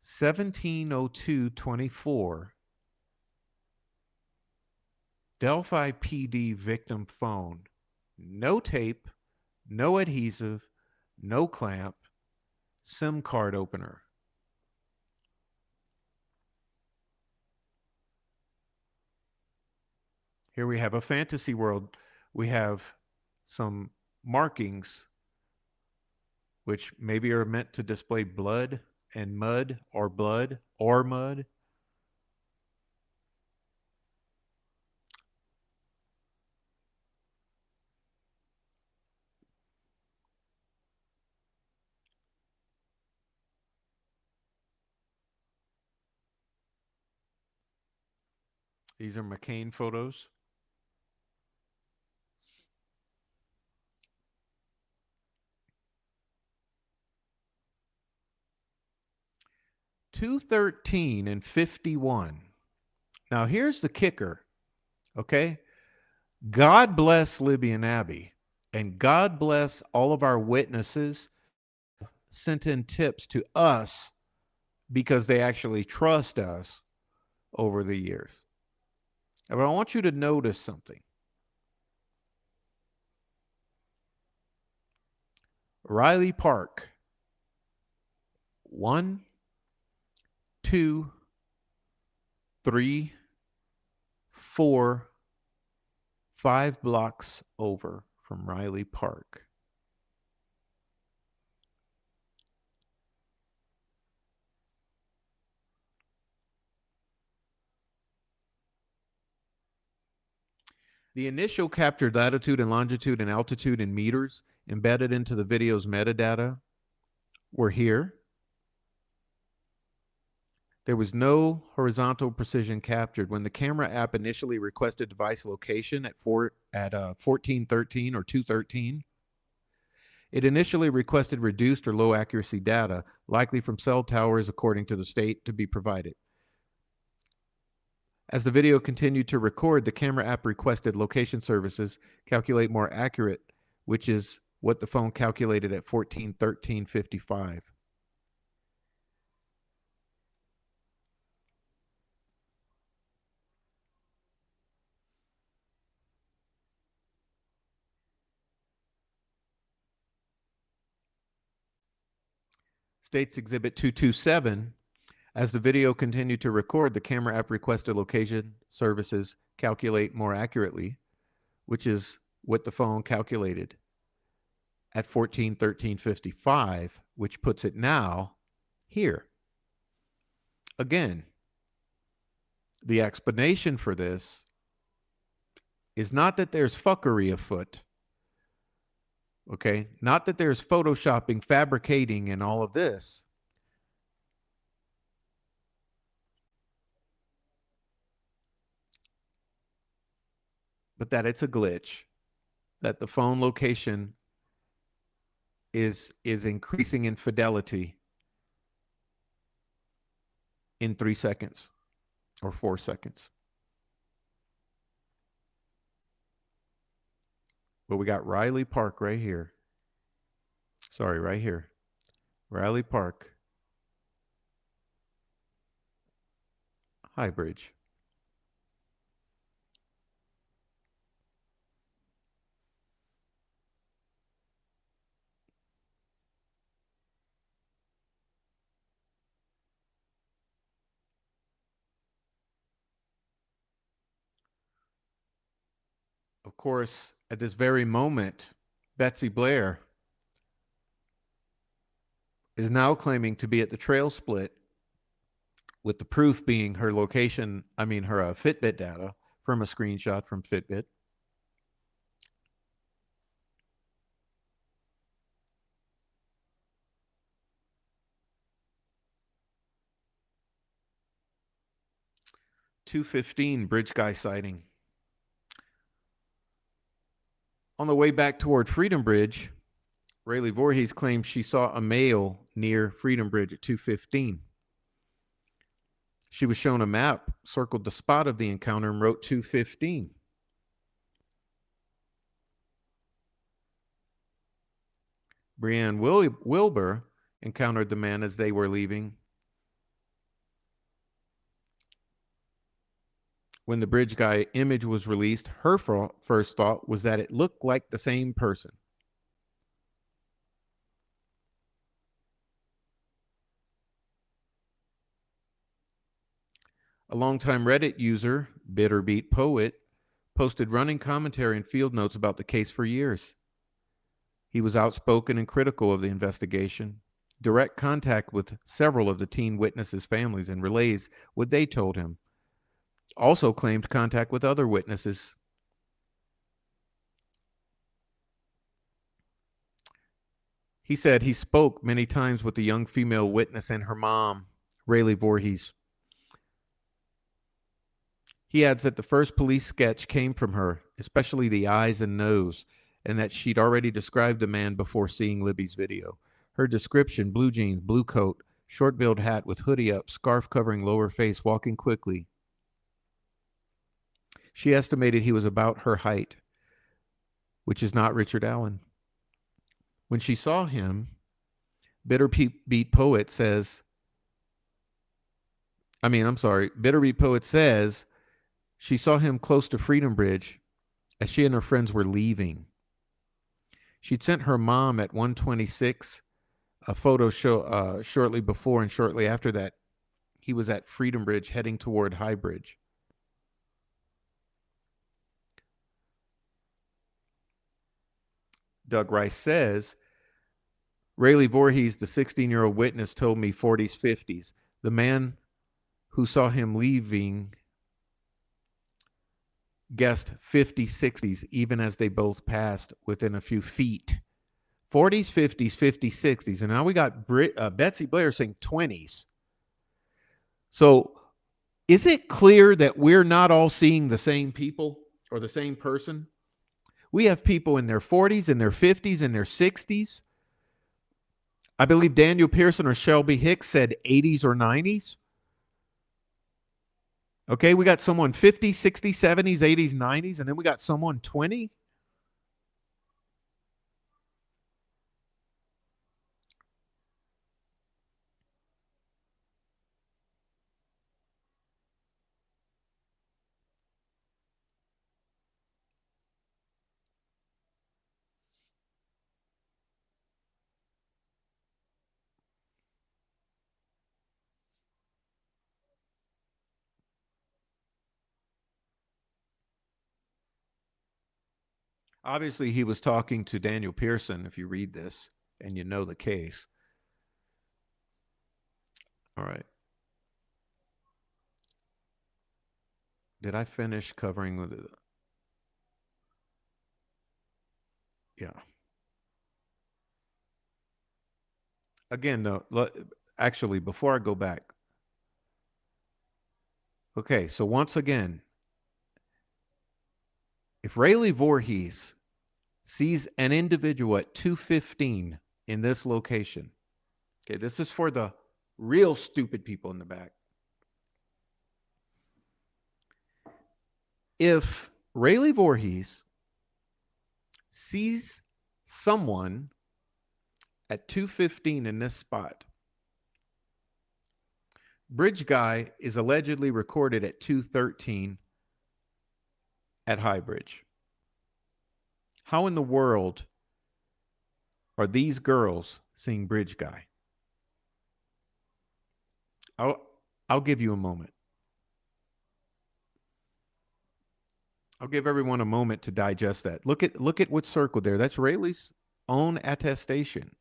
1702-24, Delphi PD victim phone. No tape, no adhesive, no clamp, SIM card opener. Here we have a fantasy world. We have some markings which maybe are meant to display blood and mud or blood or mud. These are McCain photos. $213 and $51. Now here's the kicker, okay? God bless Libby and Abby, and God bless all of our witnesses sent in tips to us because they actually trust us over the years. But I want you to notice something. Riley Park, 1, 2, 3, 4, 5 blocks over from Riley Park. The initial captured latitude and longitude and altitude in meters embedded into the video's metadata were here. There was no horizontal precision captured. When the camera app initially requested device location at 1413 or 213, it initially requested reduced or low accuracy data, likely from cell towers according to the state to be provided. As the video continued to record, the camera app requested location services calculate more accurate, which is what the phone calculated at 1413.55. States Exhibit 227. As the video continued to record, the camera app requested location services calculate more accurately, which is what the phone calculated at 1413.55, which puts it now here. Again, the explanation for this is not that there's fuckery afoot, okay? Not that there's photoshopping, fabricating, and all of this. But that it's a glitch, that the phone location is increasing in fidelity in 3 seconds or 4 seconds. But we got Riley Park right here. Sorry, right here. Riley Park. High Bridge. Of course, at this very moment, Betsy Blair is now claiming to be at the trail split, with the proof being her location, her Fitbit data from a screenshot from Fitbit. .215 Bridge Guy sighting. On the way back toward Freedom Bridge, Rayleigh Voorhees claims she saw a male near Freedom Bridge at 2:15. She was shown a map, circled the spot of the encounter, and wrote 215. Brianne Wilbur encountered the man as they were leaving. When the bridge guy image was released, her first thought was that it looked like the same person. A longtime Reddit user, Bitterbeat Poet, posted running commentary and field notes about the case for years. He was outspoken and critical of the investigation, direct contact with several of the teen witnesses' families, and relays what they told him. Also claimed contact with other witnesses. He said he spoke many times with the young female witness and her mom, Rayleigh Voorhees. He adds that the first police sketch came from her, especially the eyes and nose, and that she'd already described the man before seeing Libby's video. Her description: blue jeans, blue coat, short-billed hat with hoodie up, scarf covering lower face, walking quickly. She estimated he was about her height, which is not Richard Allen. When she saw him, Bitterbeat Poet says she saw him close to Freedom Bridge as she and her friends were leaving. She'd sent her mom at 126 a photo shortly before and shortly after that. He was at Freedom Bridge heading toward High Bridge. Doug Rice says, Rayleigh Voorhees, the 16-year-old witness, told me 40s, 50s. The man who saw him leaving guessed 50s, 60s, even as they both passed within a few feet. 40s, 50s, 50s, 60s. And now we got Betsy Blair saying 20s. So is it clear that we're not all seeing the same people or the same person? We have people in their 40s, in their 50s, in their 60s. I believe Daniel Pearson or Shelby Hicks said 80s or 90s. Okay, we got someone 50s, 60s, 70s, 80s, 90s, and then we got someone 20. Obviously, he was talking to Daniel Pearson, if you read this and you know the case. All right. Did I finish covering with it? Yeah. Again, though, actually, before I go back. Okay, so once again, if Rayleigh Voorhees sees an individual at 215 in this location, okay, this is for the real stupid people in the back. If Rayleigh Voorhees sees someone at 215 in this spot, Bridge Guy is allegedly recorded at 213 at High Bridge. How in the world are these girls seeing Bridge Guy? I'll give you a moment. I'll give everyone a moment to digest that. Look at what's circled there. That's Rayleigh's own attestation.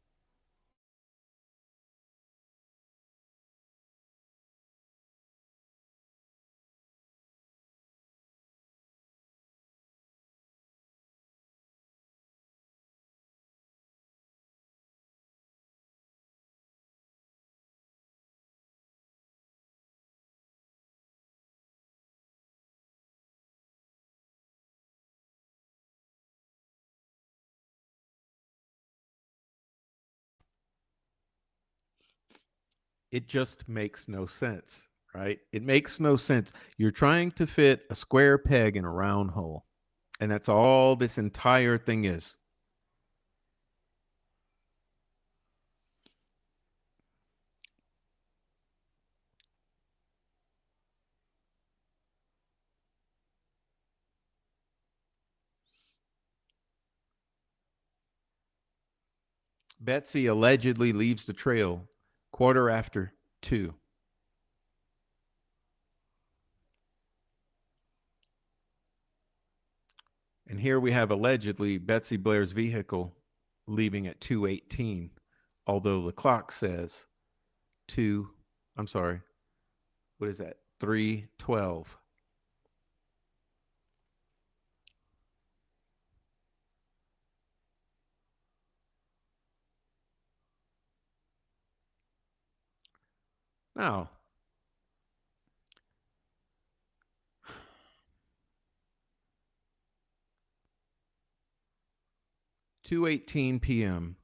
It just makes no sense. right? It makes no sense. You're trying to fit a square peg in a round hole. And that's all this entire thing is. Betsy allegedly leaves the trail 2:15. And here we have allegedly Betsy Blair's vehicle leaving at 2:18, although the clock says 2, I'm sorry, what is that? 3:12. Now, 2:18 p.m.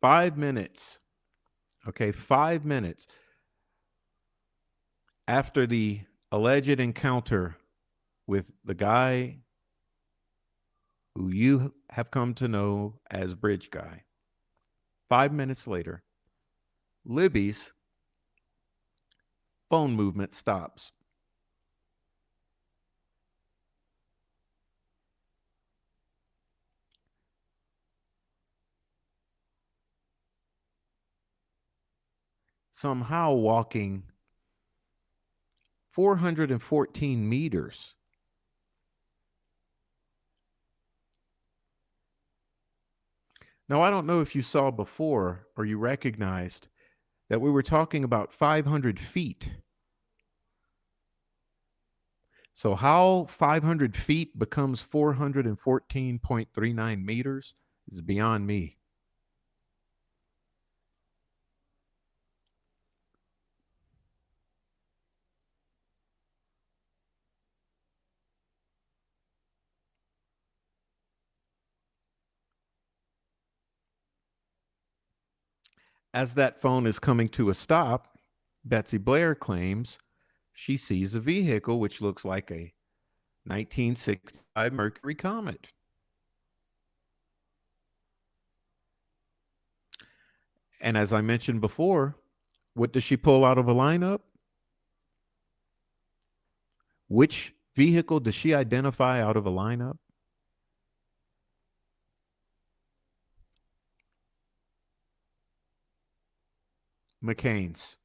5 minutes. Okay, 5 minutes after the alleged encounter with the guy who you have come to know as Bridge Guy. 5 minutes later, Libby's phone movement stops. Somehow walking 414 meters. Now, I don't know if you saw before or you recognized that we were talking about 500 feet. So, how 500 feet becomes 414.39 meters is beyond me. As that phone is coming to a stop, Betsy Blair claims she sees a vehicle which looks like a 1965 Mercury Comet. And as I mentioned before, what does she pull out of a lineup? Which vehicle does she identify out of a lineup? McCain's.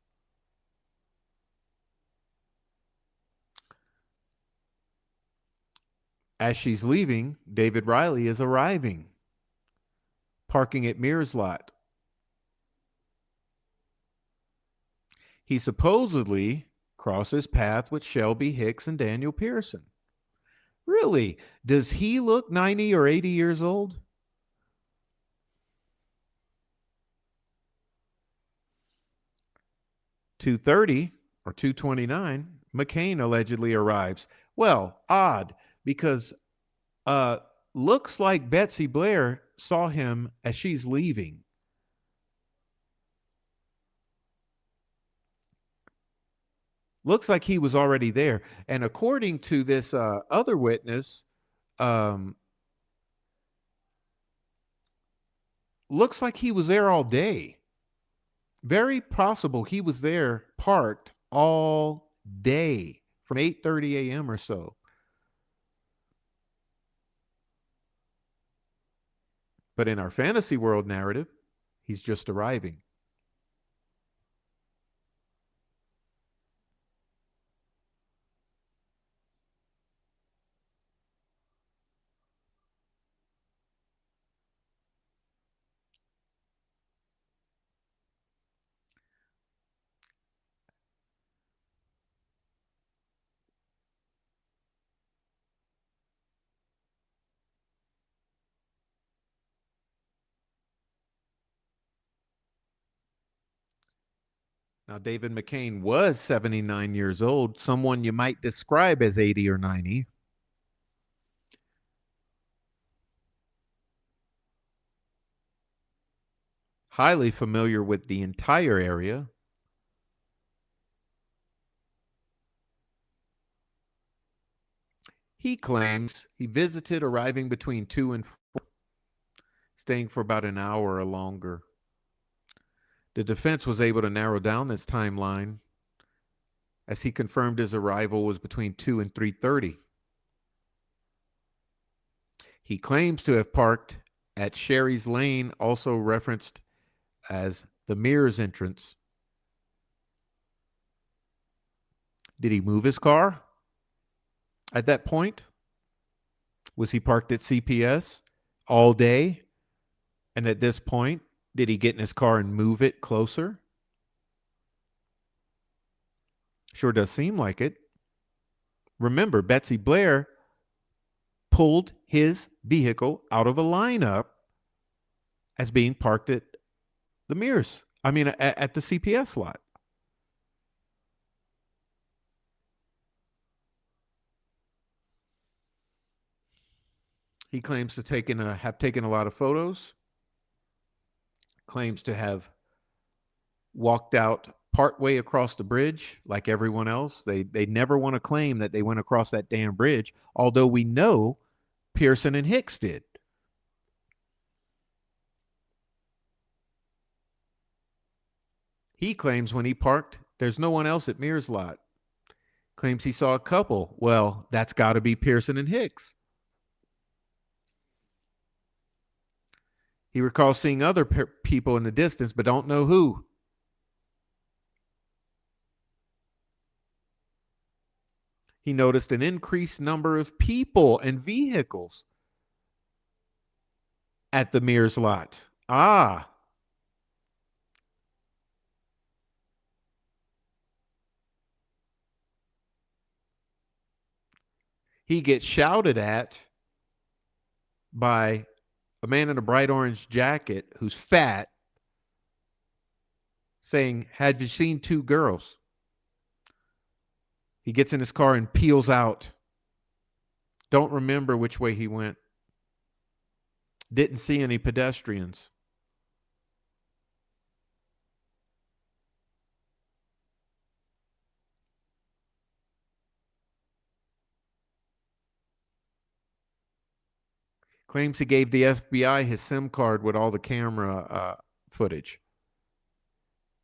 As she's leaving, David Riley is arriving, parking at Mears' lot. He supposedly crosses path with Shelby Hicks and Daniel Pearson. Really? Does he look 90 or 80 years old? 2:30 or 2:29, McCain allegedly arrives. Well, odd, because uh looks like Betsy Blair saw him as she's leaving. Looks like he was already there. And according to this other witness, um, looks like he was there all day. Very possible he was there parked all day from 8:30 a.m. or so. But in our fantasy world narrative, he's just arriving. Now, David McCain was 79 years old, someone you might describe as 80 or 90. highly familiar with the entire area. He claims he visited arriving between 2 and 4, staying for about an hour or longer. The defense was able to narrow down this timeline as he confirmed his arrival was between 2 and 3:30. He claims to have parked at Sherry's Lane, also referenced as the Mears entrance. Did he move his car at that point? Was he parked at CPS all day? And at this point, did he get in his car and move it closer? Sure does seem like it. Remember, Betsy Blair pulled his vehicle out of a lineup as being parked at the Mears. At the CPS lot. He claims to have taken a lot of photos. Claims to have walked out partway across the bridge like everyone else. They never want to claim that they went across that damn bridge, although we know Pearson and Hicks did. He claims when he parked, there's no one else at Mears' lot. Claims he saw a couple. Well, that's got to be Pearson and Hicks. He recalls seeing other people in the distance, but don't know who. He noticed an increased number of people and vehicles at the Mears lot. Ah. He gets shouted at by a man in a bright orange jacket who's fat, saying, "Have you seen two girls?" He gets in his car and peels out. Don't remember which way he went. Didn't see any pedestrians. Claims he gave the FBI his SIM card with all the camera footage.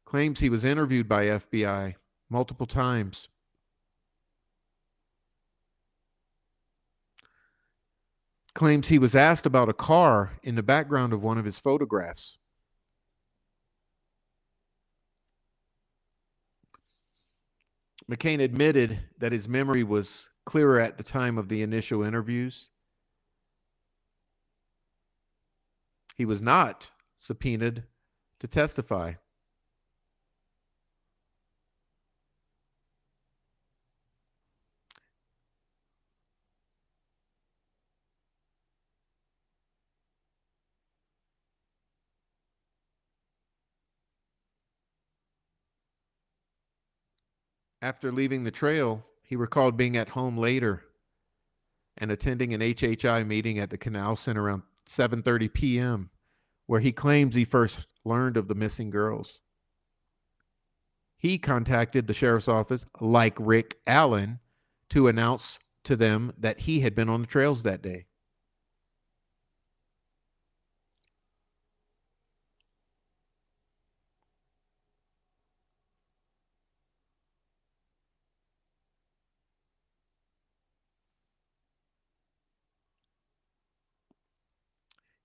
Claims he was interviewed by FBI multiple times. Claims he was asked about a car in the background of one of his photographs. McCain admitted that his memory was clearer at the time of the initial interviews. He was not subpoenaed to testify. After leaving the trail, he recalled being at home later and attending an HHI meeting at the Canal Center around 7:30 p.m., where he claims he first learned of the missing girls. He contacted the sheriff's office, like Rick Allen, to announce to them that he had been on the trails that day.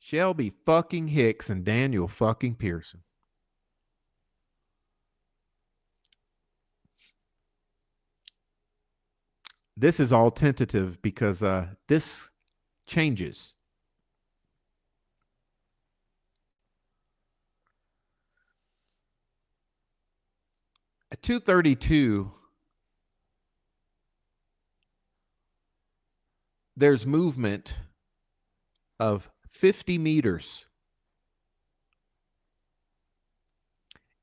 Shelby fucking Hicks and Daniel fucking Pearson. This is all tentative because this changes. At 2:32, there's movement of 50 meters.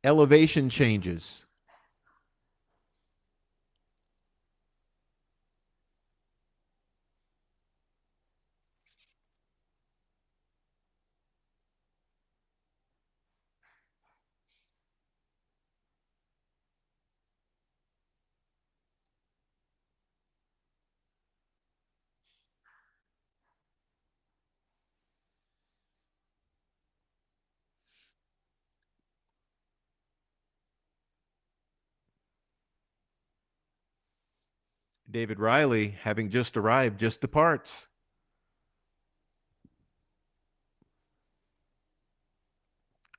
Elevation changes. David Riley, having just arrived, just departs.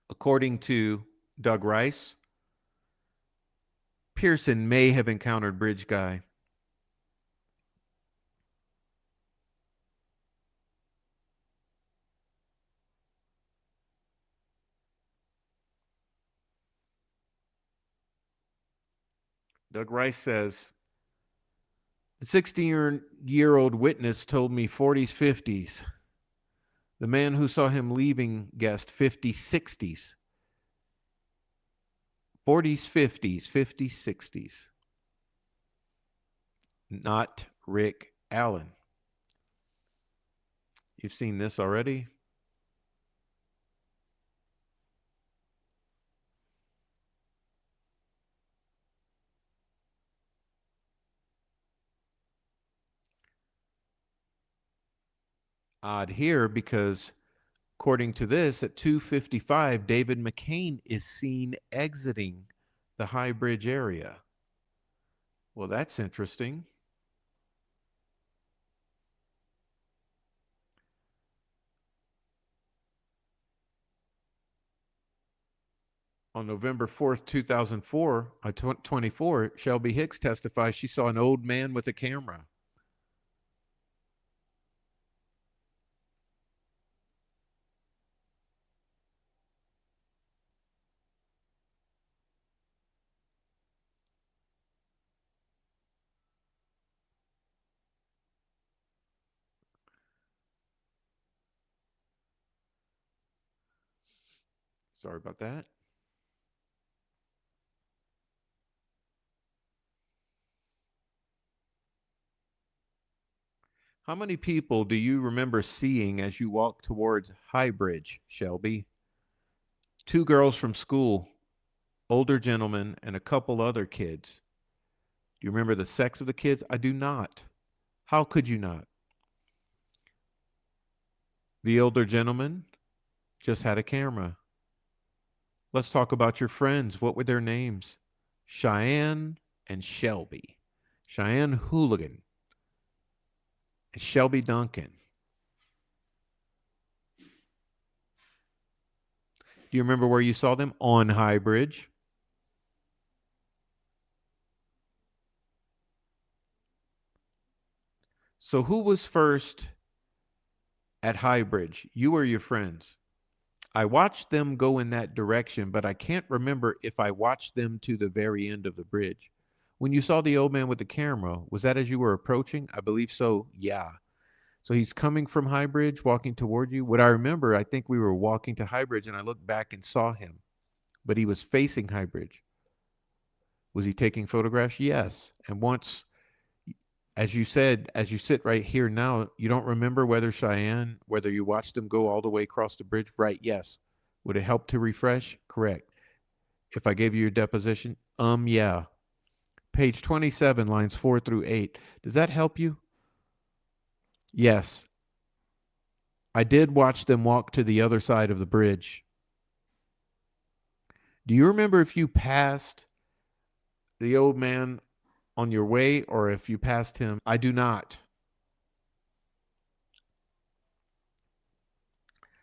According to Doug Rice, Pearson may have encountered Bridge Guy. Doug Rice says, the 60-year-old witness told me 40s, 50s. The man who saw him leaving guessed 50s, 60s. 40s, 50s, 50s, 60s. Not Rick Allen. You've seen this already? Odd here because according to this, at 2:55, David McCain is seen exiting the High Bridge area. Well, that's interesting. On November 4th, 2004, 24, Shelby Hicks testifies she saw an old man with a camera. Sorry about that. How many people do you remember seeing as you walked towards High Bridge, Shelby? 2 girls from school, older gentlemen, and a couple other kids. Do you remember the sex of the kids? I do not. How could you not? The older gentleman just had a camera. Let's talk about your friends. What were their names? Cheyenne and Shelby. Cheyenne Hooligan and Shelby Duncan. Do you remember where you saw them? On High Bridge. So who was first at High Bridge? You or your friends? I watched them go in that direction, but I can't remember if I watched them to the very end of the bridge. When you saw the old man with the camera, was that as you were approaching? I believe so. Yeah. So he's coming from High Bridge, walking toward you. What I remember, I think we were walking to High Bridge and I looked back and saw him, but he was facing High Bridge. Was he taking photographs? Yes. And once, as you said, as you sit right here now, you don't remember whether you watched them go all the way across the bridge? Right. Yes. Would it help to refresh? Correct. If I gave you your deposition, yeah. Page 27, lines 4 through 8. Does that help you? Yes. I did watch them walk to the other side of the bridge. Do you remember if you passed the old man on your way or if you passed him? I do not.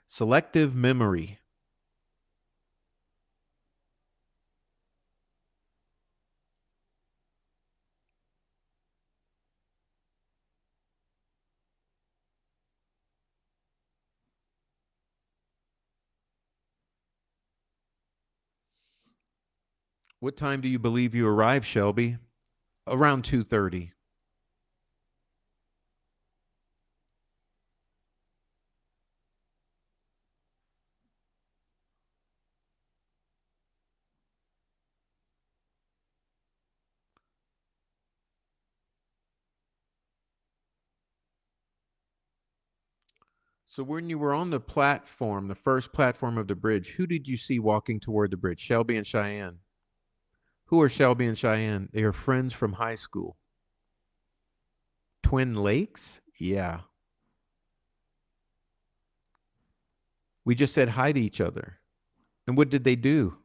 Selective memory. What time do you believe you arrived, Shelby? Around 2:30. So when you were on the platform, the first platform of the bridge, who did you see walking toward the bridge? Shelby and Cheyenne. Who are Shelby and Cheyenne? They are friends from high school. Twin Lakes? Yeah. We just said hi to each other. And what did they do?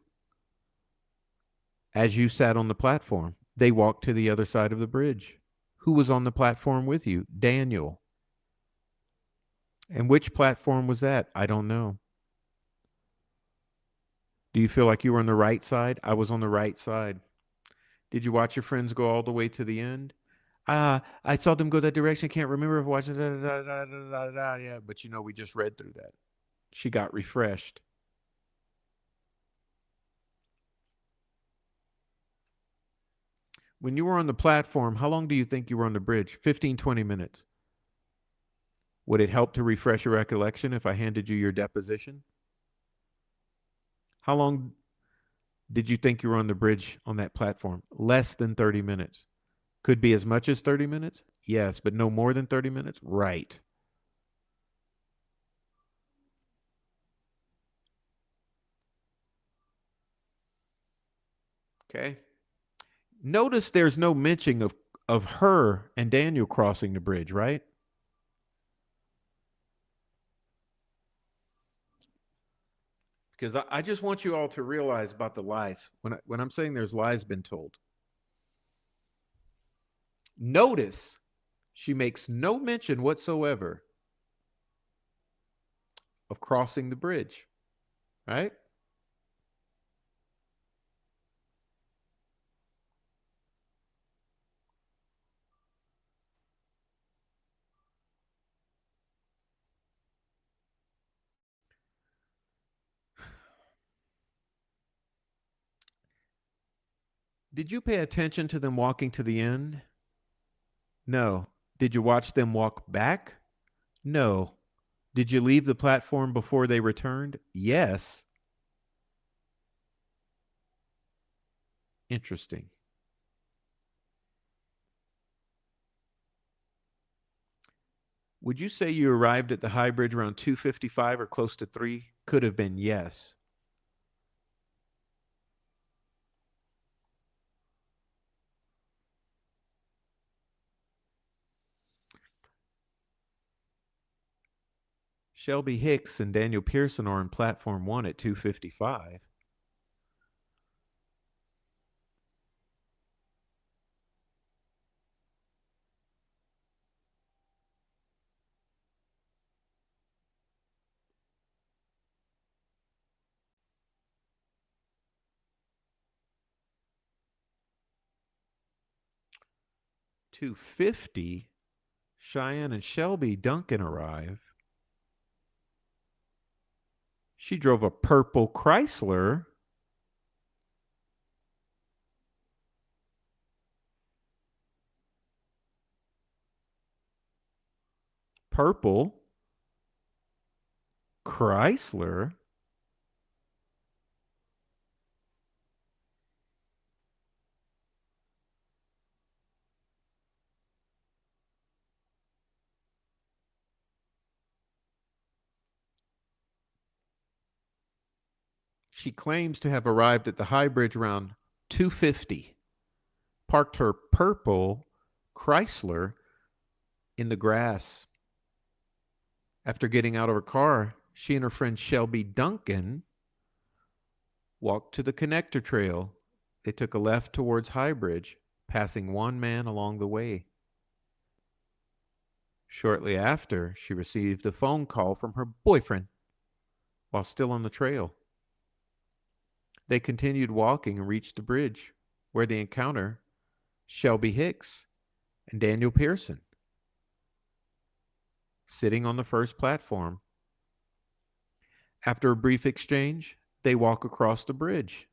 As you sat on the platform, they walked to the other side of the bridge. Who was on the platform with you? Daniel. And which platform was that? I don't know. Do you feel like you were on the right side? I was on the right side. Did you watch your friends go all the way to the end? I saw them go that direction. Can't remember if I watched it. Yeah, but we just read through that. She got refreshed. When you were on the platform, how long do you think you were on the bridge? 15, 20 minutes. Would it help to refresh your recollection if I handed you your deposition? How long did you think you were on the bridge on that platform? Less than 30 minutes. Could be as much as 30 minutes? Yes, but no more than 30 minutes? Right. Okay. Notice there's no mention of her and Daniel crossing the bridge, right? Because I just want you all to realize about the lies. When I'm saying there's lies been told, notice she makes no mention whatsoever of crossing the bridge, right? Did you pay attention to them walking to the end? No. Did you watch them walk back? No. Did you leave the platform before they returned? Yes. Interesting. Would you say you arrived at the high bridge around 2:55 or close to 3? Could have been yes. Shelby Hicks and Daniel Pearson are on platform 1 at 2:55. $2.50, Cheyenne and Shelby Duncan arrive. She drove a purple Chrysler. Purple Chrysler. She claims to have arrived at the high bridge around 2:50, parked her purple Chrysler in the grass. After getting out of her car, she and her friend Shelby Duncan walked to the connector trail. They took a left towards High Bridge, passing one man along the way. Shortly after, she received a phone call from her boyfriend while still on the trail. They continued walking and reached the bridge, where they encounter Shelby Hicks and Daniel Pearson sitting on the first platform. After a brief exchange, they walk across the bridge.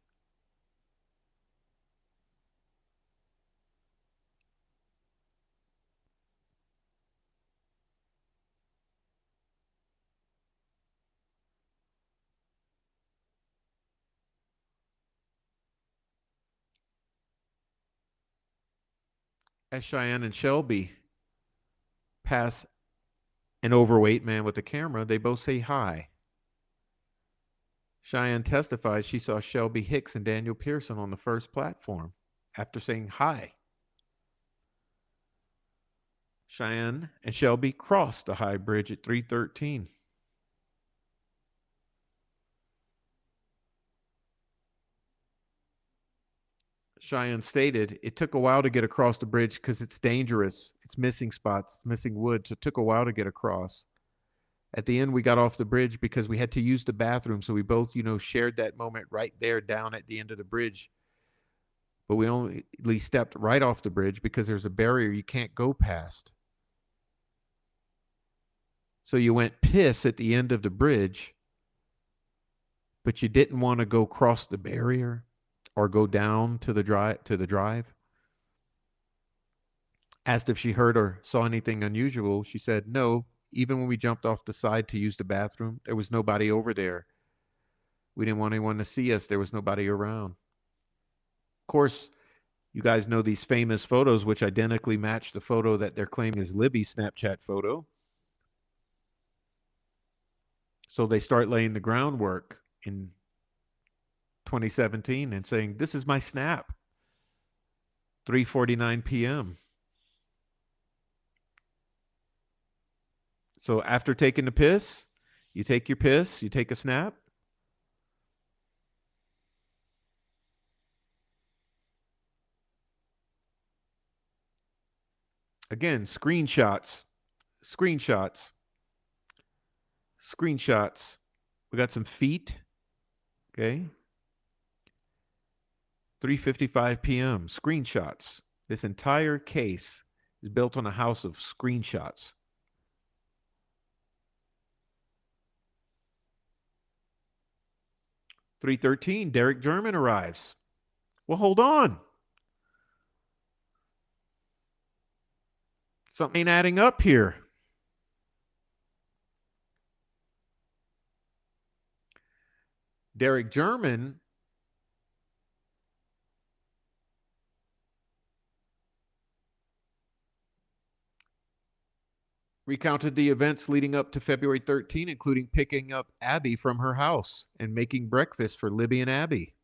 As Cheyenne and Shelby pass an overweight man with a camera, they both say hi. Cheyenne testifies she saw Shelby Hicks and Daniel Pearson on the first platform after saying hi. Cheyenne and Shelby crossed the high bridge at 3:13. Cheyenne stated, it took a while to get across the bridge because it's dangerous. It's missing spots, missing wood. So it took a while to get across. At the end, we got off the bridge because we had to use the bathroom. So we both, shared that moment right there down at the end of the bridge. But we only stepped right off the bridge because there's a barrier you can't go past. So you went piss at the end of the bridge, but you didn't want to go cross the barrier or go down to the drive. Asked if she heard or saw anything unusual. She said no. Even when we jumped off the side to use the bathroom, there was nobody over there. We didn't want anyone to see us. There was nobody around. Of course, you guys know these famous photos, which identically match the photo that they're claiming is Libby's Snapchat photo. So they start laying the groundwork in 2017 and saying, this is my snap, 3:49 p.m. So after taking the piss, you take your piss, you take a snap. Again, screenshots. We got some feet. Okay. 3:55 p.m. Screenshots. This entire case is built on a house of screenshots. $3:13, Derek German arrives. Well, hold on. Something ain't adding up here. Derek German recounted the events leading up to February 13, including picking up Abby from her house and making breakfast for Libby and Abby.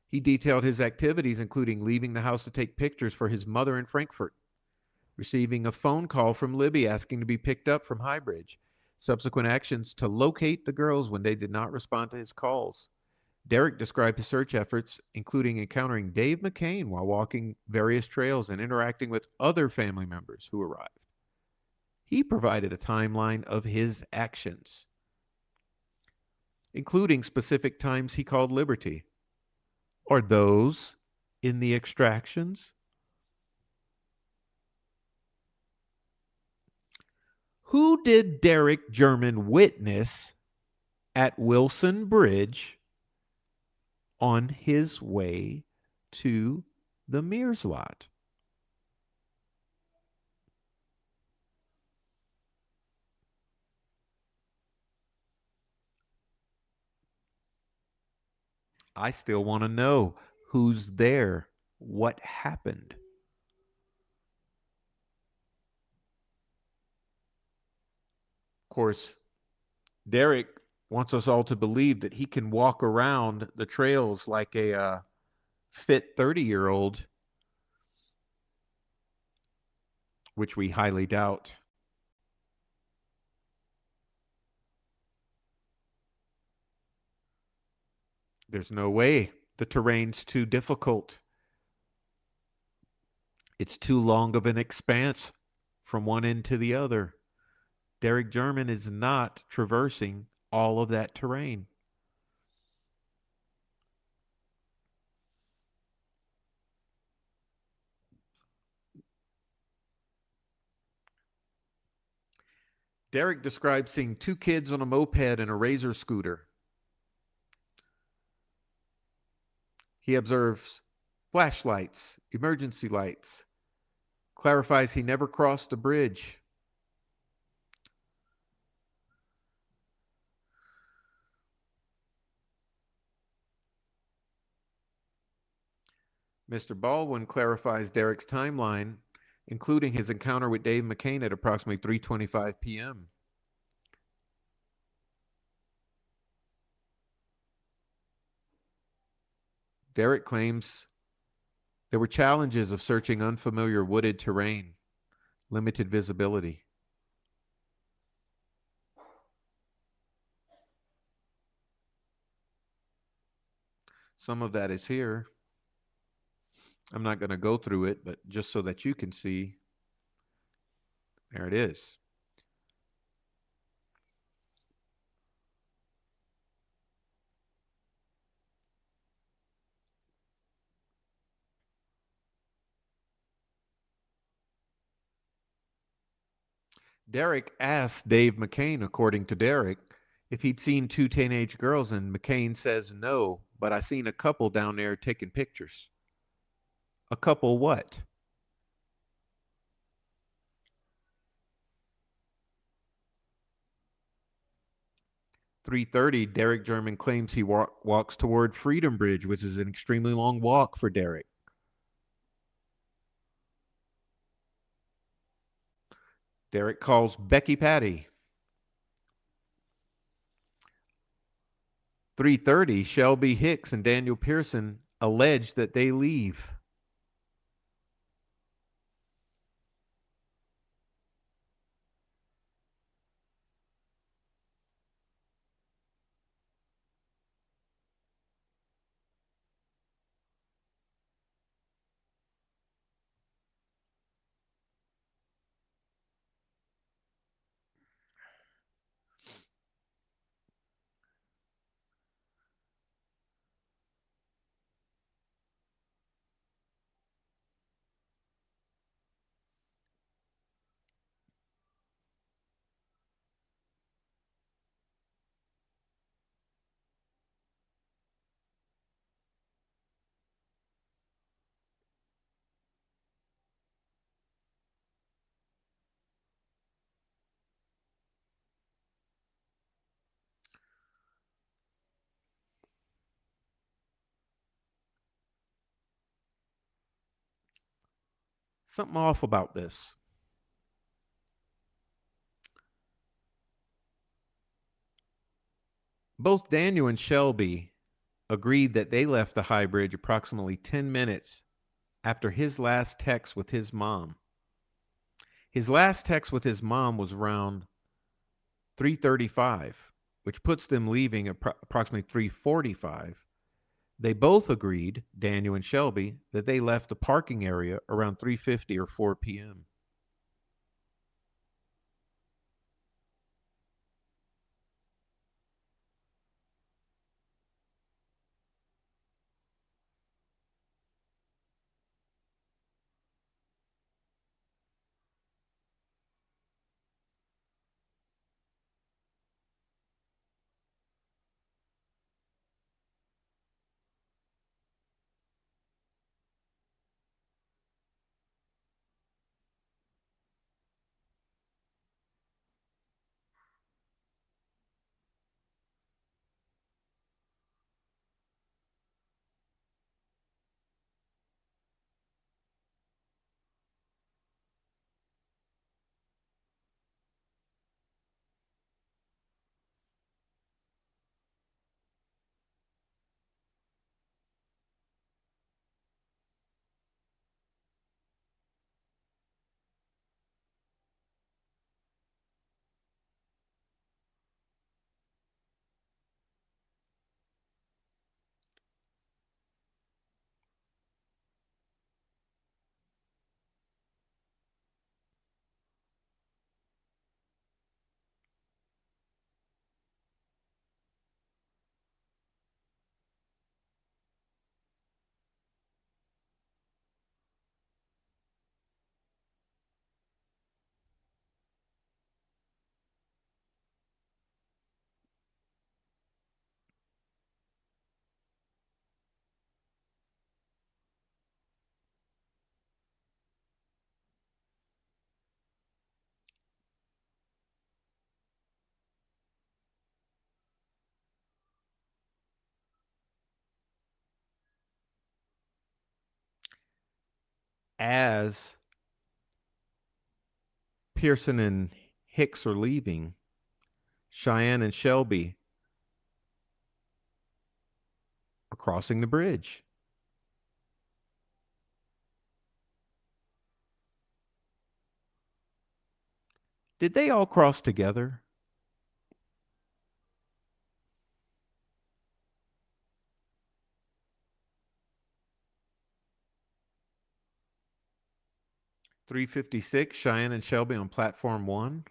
He detailed his activities, including leaving the house to take pictures for his mother in Frankfurt, receiving a phone call from Libby asking to be picked up from Highbridge, subsequent actions to locate the girls when they did not respond to his calls. Derek described his search efforts, including encountering Dave McCain while walking various trails and interacting with other family members who arrived. He provided a timeline of his actions, including specific times he called Liberty. Are those in the extractions? Who did Derek German witness at Wilson Bridge on his way to the Mears lot? I still want to know who's there, what happened. Of course, Derek wants us all to believe that he can walk around the trails like a fit 30-year-old, which we highly doubt. There's no way. The terrain's too difficult. It's too long of an expanse from one end to the other. Derek German is not traversing all of that terrain. Derek describes seeing two kids on a moped and a Razor scooter. He observes flashlights, emergency lights, clarifies he never crossed the bridge. Mr. Baldwin clarifies Derek's timeline, including his encounter with Dave McCain at approximately 3:25 p.m. Derek claims there were challenges of searching unfamiliar wooded terrain, limited visibility. Some of that is here. I'm not going to go through it, but just so that you can see, there it is. Derek asked Dave McCain, according to Derek, if he'd seen two teenage girls, and McCain says no, but I seen a couple down there taking pictures. A couple what? 3:30, Derek German claims he walks toward Freedom Bridge, which is an extremely long walk for Derek. Derek calls Becky Patty. 3:30, Shelby Hicks and Daniel Pearson allege that they leave. Something off about this. Both Daniel and Shelby agreed that they left the High Bridge approximately 10 minutes after his last text with his mom. His last text with his mom was around 3:35, which puts them leaving approximately 3:45. They both agreed, Daniel and Shelby, that they left the parking area around 3:50 or 4 p.m. As Pearson and Hicks are leaving, Cheyenne and Shelby are crossing the bridge. Did they all cross together? 356, Cheyenne and Shelby on platform 1.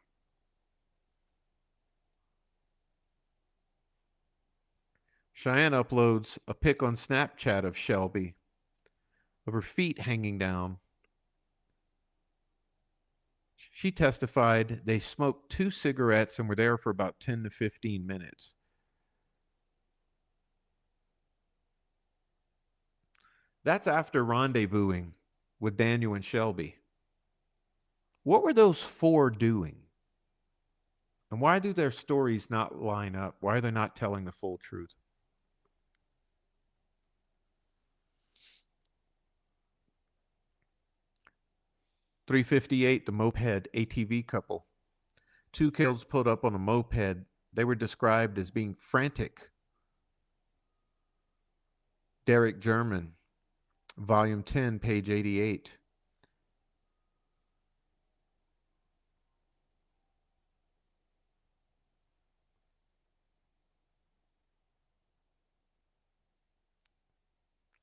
Cheyenne uploads a pic on Snapchat of Shelby, of her feet hanging down. She testified they smoked 2 cigarettes and were there for about 10 to 15 minutes. That's after rendezvousing with Daniel and Shelby. What were those 4 doing? And why do their stories not line up? Why are they not telling the full truth? .358, the moped ATV couple. 2 kids pulled up on a moped. They were described as being frantic. Derek German, volume 10, page 88.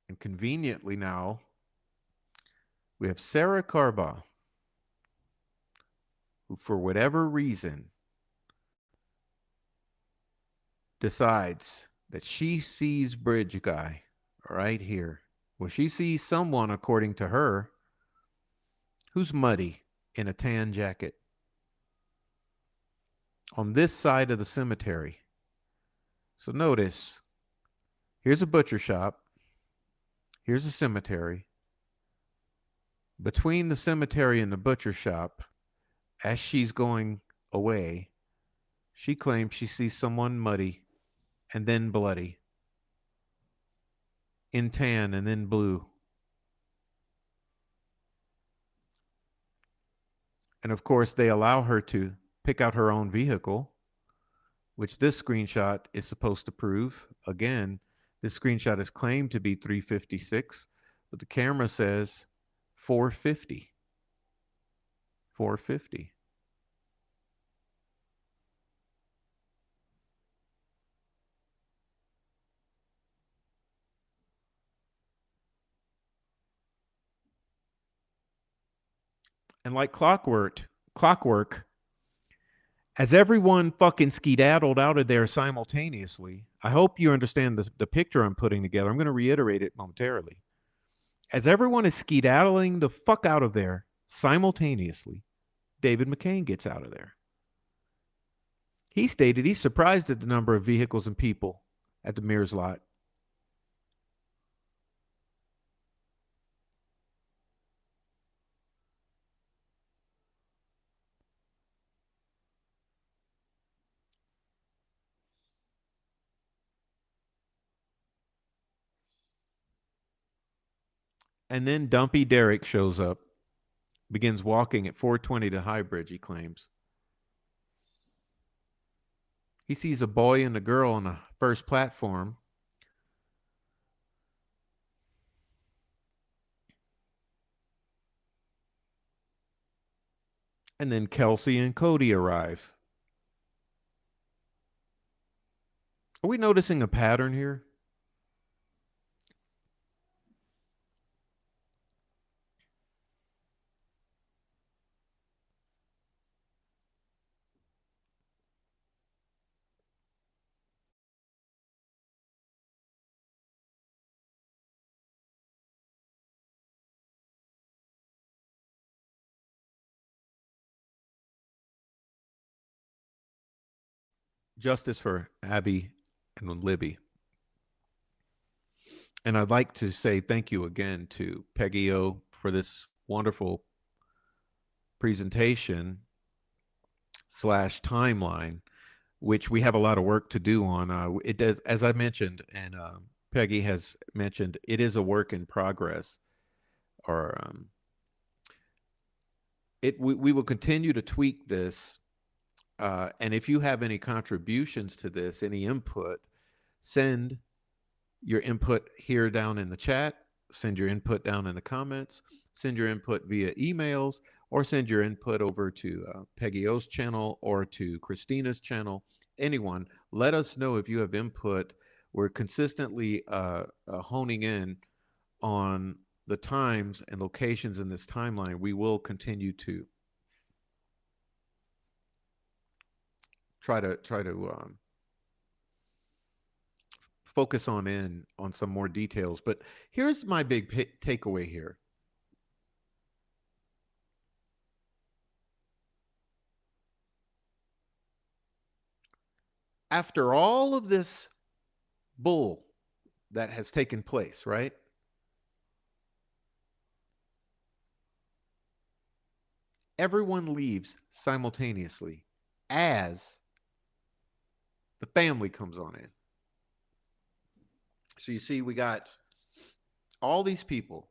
And conveniently now, we have Sarah Carbaugh, who for whatever reason decides that she sees Bridge Guy right here. Well, she sees someone, according to her, who's muddy in a tan jacket on this side of the cemetery. So notice, here's a butcher shop. Here's a cemetery. Between the cemetery and the butcher shop, as she's going away, she claims she sees someone muddy and then bloody, in tan and then blue. And of course, they allow her to pick out her own vehicle, which this screenshot is supposed to prove. Again, this screenshot is claimed to be 356, but the camera says 450. 450. And like clockwork, as everyone fucking skedaddled out of there simultaneously, I hope you understand the picture I'm putting together. I'm going to reiterate it momentarily. As everyone is skedaddling the fuck out of there simultaneously, David McCain gets out of there. He stated he's surprised at the number of vehicles and people at the Mears lot. And then Dumpy Derek shows up, begins walking at 420 to High Bridge, he claims. He sees a boy and a girl on the first platform. And then Kelsey and Cody arrive. Are we noticing a pattern here? Justice for Abby and Libby. And I'd like to say thank you again to Peggy O for this wonderful presentation / timeline, which we have a lot of work to do on. It does, as I mentioned, and Peggy has mentioned, it is a work in progress. Or we will continue to tweak this. And if you have any contributions to this, any input, send your input here down in the chat, send your input down in the comments, send your input via emails, or send your input over to Peggy O's channel or to Christina's channel. Anyone, let us know if you have input. We're consistently honing in on the times and locations in this timeline, we will continue to try to focus on some more details. But here's my big takeaway here. After all of this bull that has taken place, right? Everyone leaves simultaneously as the family comes on in. So you see, we got all these people,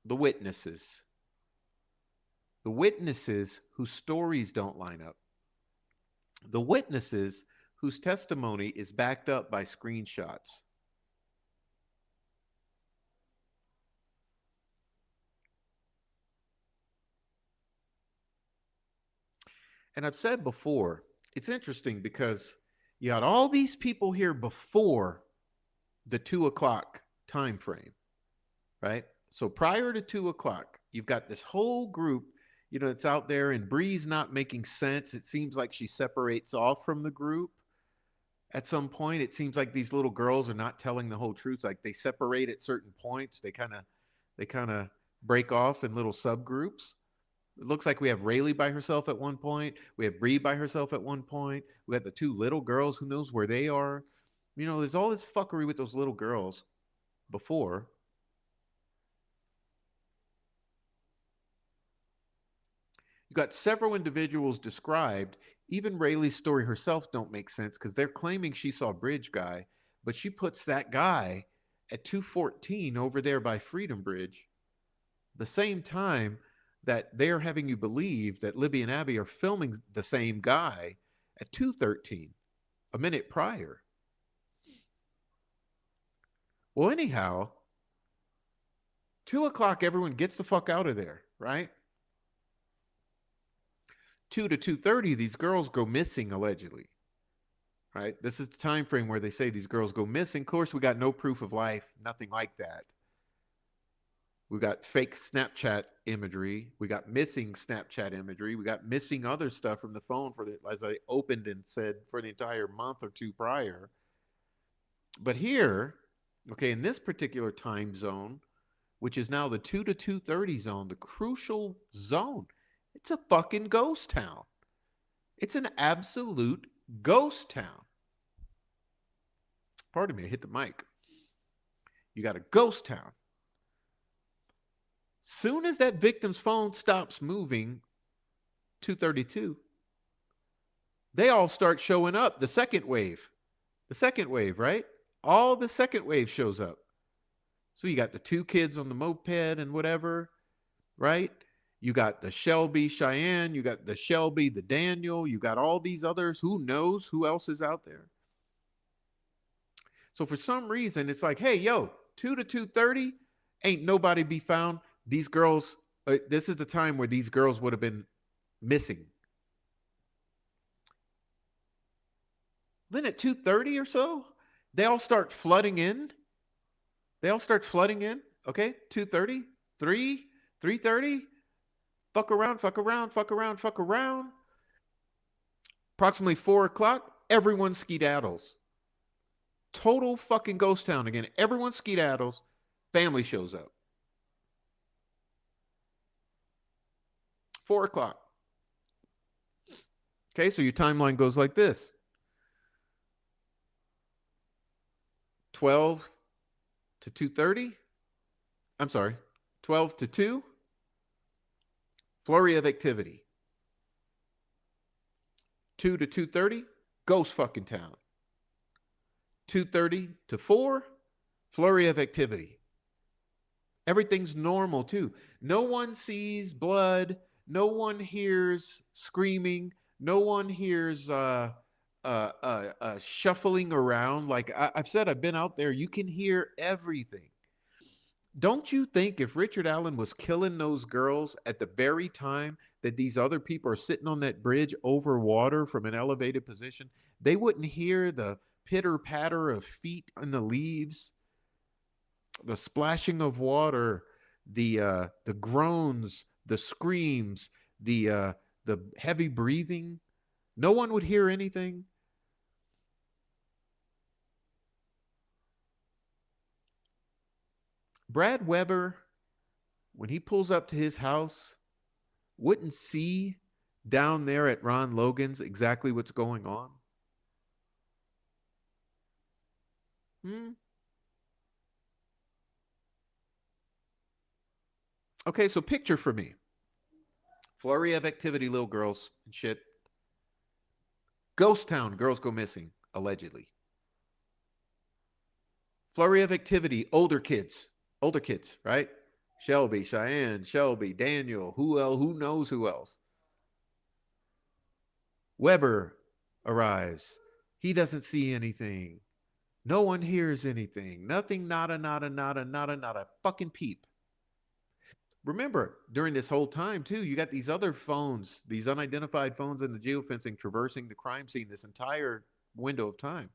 the witnesses whose stories don't line up, the witnesses whose testimony is backed up by screenshots. And I've said before, it's interesting because you had all these people here before the 2 o'clock time frame, right? So prior to 2 o'clock, you've got this whole group, it's out there, and Bree's not making sense. It seems like she separates off from the group at some point. It seems like these little girls are not telling the whole truth. Like they separate at certain points. They kind of break off in little subgroups. It looks like we have Rayleigh by herself at one point. We have Bree by herself at one point. We have the two little girls. Who knows where they are? There's all this fuckery with those little girls before. You got several individuals described. Even Rayleigh's story herself don't make sense because they're claiming she saw Bridge Guy, but she puts that guy at 214 over there by Freedom Bridge, the same time that they're having you believe that Libby and Abby are filming the same guy at 213, a minute prior. Well, anyhow, 2 o'clock, everyone gets the fuck out of there, right? 2 to 2:30, these girls go missing allegedly. Right? This is the time frame where they say these girls go missing. Of course, we got no proof of life, nothing like that. We got fake Snapchat imagery. We got missing Snapchat imagery. We got missing other stuff from the phone as I opened and said, for the entire month or two prior. But here, okay, in this particular time zone, which is now the 2 to 2:30 zone, the crucial zone, it's a fucking ghost town. It's an absolute ghost town. Pardon me, I hit the mic. You got a ghost town. Soon as that victim's phone stops moving, 232, they all start showing up. The second wave, right? All the second wave shows up. So you got the two kids on the moped and whatever, right? You got the Shelby Cheyenne, you got the Shelby, the Daniel, you got all these others. Who knows who else is out there? So for some reason, it's like, hey, yo, 2 to 2:30, ain't nobody be found. These girls, this is the time where these girls would have been missing. Then at 2:30 or so, they all start flooding in. Okay, 2:30, 3:30. Fuck around. Approximately 4 o'clock, everyone skedaddles. Total fucking ghost town again. Everyone skedaddles. Family shows up. 4 o'clock. Okay, so your timeline goes like this: 12 to 2:30. I'm sorry, 12 to 2. Flurry of activity. 2 to 2:30. Ghost fucking town. 2:30 to 4. Flurry of activity. Everything's normal too. No one sees blood. No one hears screaming. No one hears shuffling around. Like I've said, I've been out there. You can hear everything. Don't you think if Richard Allen was killing those girls at the very time that these other people are sitting on that bridge over water from an elevated position, they wouldn't hear the pitter patter of feet on the leaves? The splashing of water, the groans, the screams, the heavy breathing. No one would hear anything. Brad Weber, when he pulls up to his house, wouldn't see down there at Ron Logan's exactly what's going on. Hmm? Okay, so picture for me. Flurry of activity, little girls and shit. Ghost town, girls go missing, allegedly. Flurry of activity, older kids, right? Shelby, Cheyenne, Shelby, Daniel, who else? Who knows who else? Weber arrives. He doesn't see anything. No one hears anything. Nothing, nada, nada, nada, nada, nada. Fucking peep. Remember, during this whole time, too, you got these other phones, these unidentified phones in the geofencing traversing the crime scene this entire window of time.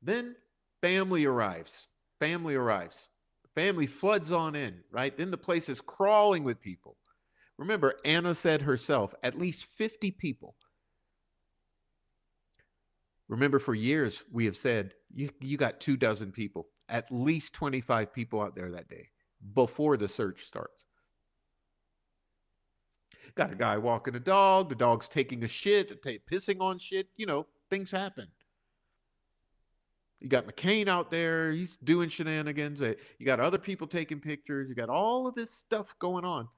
Then family arrives. Family arrives. Family floods on in, right? Then the place is crawling with people. Remember, Anna said herself, at least 50 people. Remember, for years, we have said, you got 24 people, at least 25 people out there that day before the search starts. Got a guy walking a dog, the dog's taking a shit, pissing on shit, things happen. You got McCain out there, he's doing shenanigans. You got other people taking pictures, you got all of this stuff going on.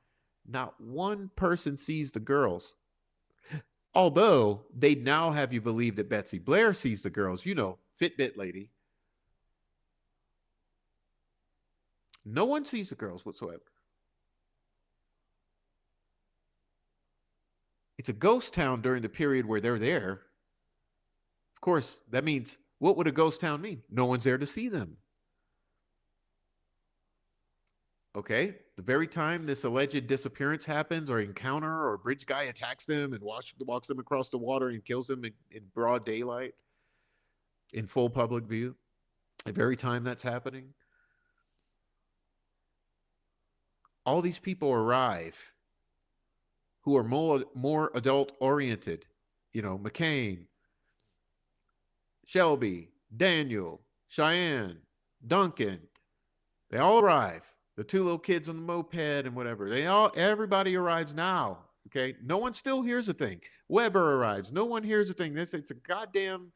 Not one person sees the girls. Although they now have you believe that Betsy Blair sees the girls, Fitbit lady. No one sees the girls whatsoever. It's a ghost town during the period where they're there. Of course, that means, what would a ghost town mean? No one's there to see them. Okay, the very time this alleged disappearance happens or encounter or bridge guy attacks them and walks them across the water and kills them in broad daylight, in full public view, the very time that's happening, all these people arrive who are more adult oriented. McCain, Shelby, Daniel, Cheyenne, Duncan, they all arrive. The two little kids on the moped and whatever. Everybody arrives now. Okay. No one still hears a thing. Weber arrives. No one hears a thing. It's a goddamn,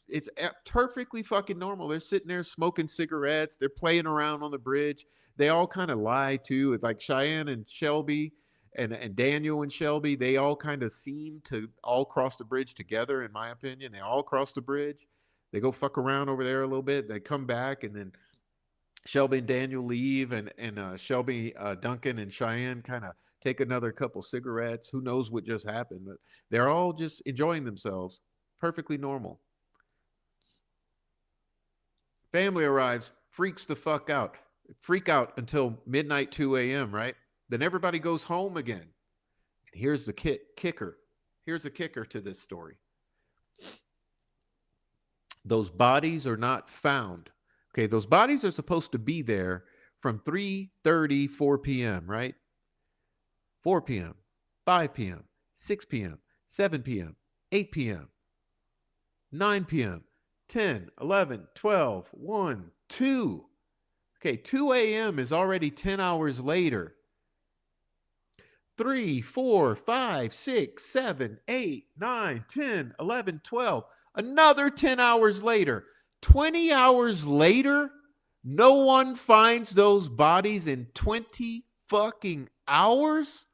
it's perfectly fucking normal. They're sitting there smoking cigarettes. They're playing around on the bridge. They all kind of lie too. It's like Cheyenne and Shelby and Daniel and Shelby, they all kind of seem to all cross the bridge together, in my opinion. They all cross the bridge. They go fuck around over there a little bit. They come back, and then Shelby and Daniel leave, and Shelby, Duncan, and Cheyenne kind of take another couple cigarettes. Who knows what just happened? But they're all just enjoying themselves, perfectly normal. Family arrives, freaks the fuck out, freak out until midnight, 2 a.m. Right? Then everybody goes home again. And here's the kicker. Here's the kicker to this story. Those bodies are not found. Okay, those bodies are supposed to be there from 3:30, 4 p.m., right? 4 p.m., 5 p.m., 6 p.m., 7 p.m., 8 p.m., 9 p.m., 10, 11, 12, 1, 2. Okay, 2 a.m. is already 10 hours later. 3, 4, 5, 6, 7, 8, 9, 10, 11, 12. Another 10 hours later. 20 hours later, no one finds those bodies in 20 fucking hours?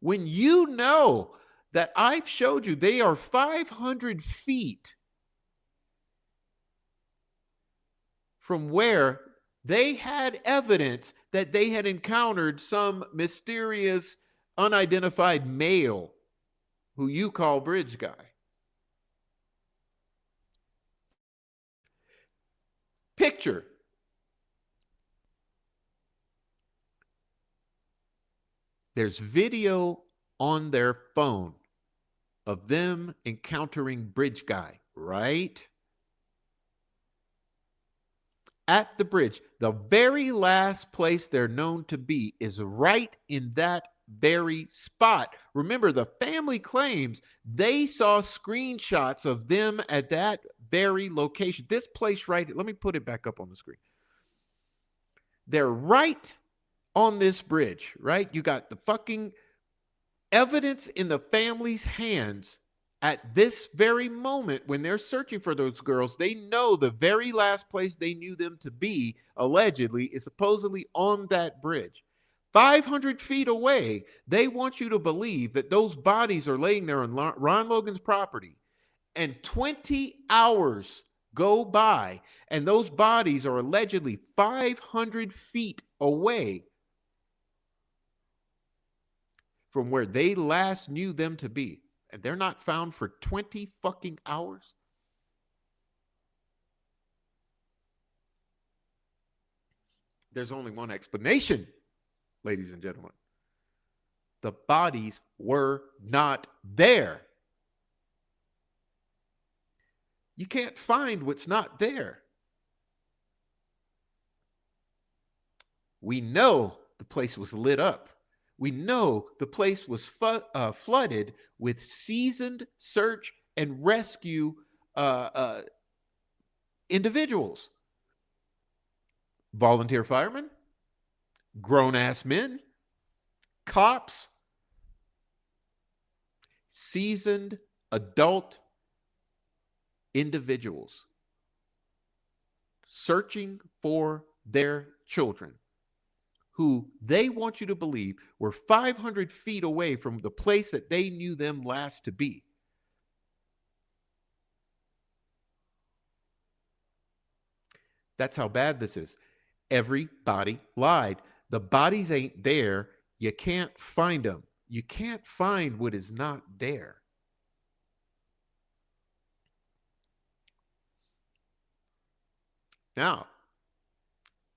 When you know that I've showed you they are 500 feet from where they had evidence that they had encountered some mysterious, unidentified male who you call Bridge Guy. Picture. There's video on their phone of them encountering Bridge Guy, right? At the bridge, the very last place they're known to be is right in that very spot. Remember, the family claims they saw screenshots of them at that very location. This place right, let me put it back up on the screen. They're right on this bridge, right? You got the fucking evidence in the family's hands at this very moment when they're searching for those girls. They know the very last place they knew them to be, allegedly, is supposedly on that bridge. 500 feet away, they want you to believe that those bodies are laying there on Ron Logan's property. And 20 hours go by, and those bodies are allegedly 500 feet away from where they last knew them to be. And they're not found for 20 fucking hours. There's only one explanation, ladies and gentlemen. The bodies were not there. You can't find what's not there. We know the place was lit up. We know the place was flooded with seasoned search and rescue individuals. Volunteer firemen, grown-ass men, cops, seasoned adult individuals searching for their children, who they want you to believe were 500 feet away from the place that they knew them last to be. That's how bad this is. Everybody lied. The bodies ain't there. You can't find them. You can't find what is not there. Now,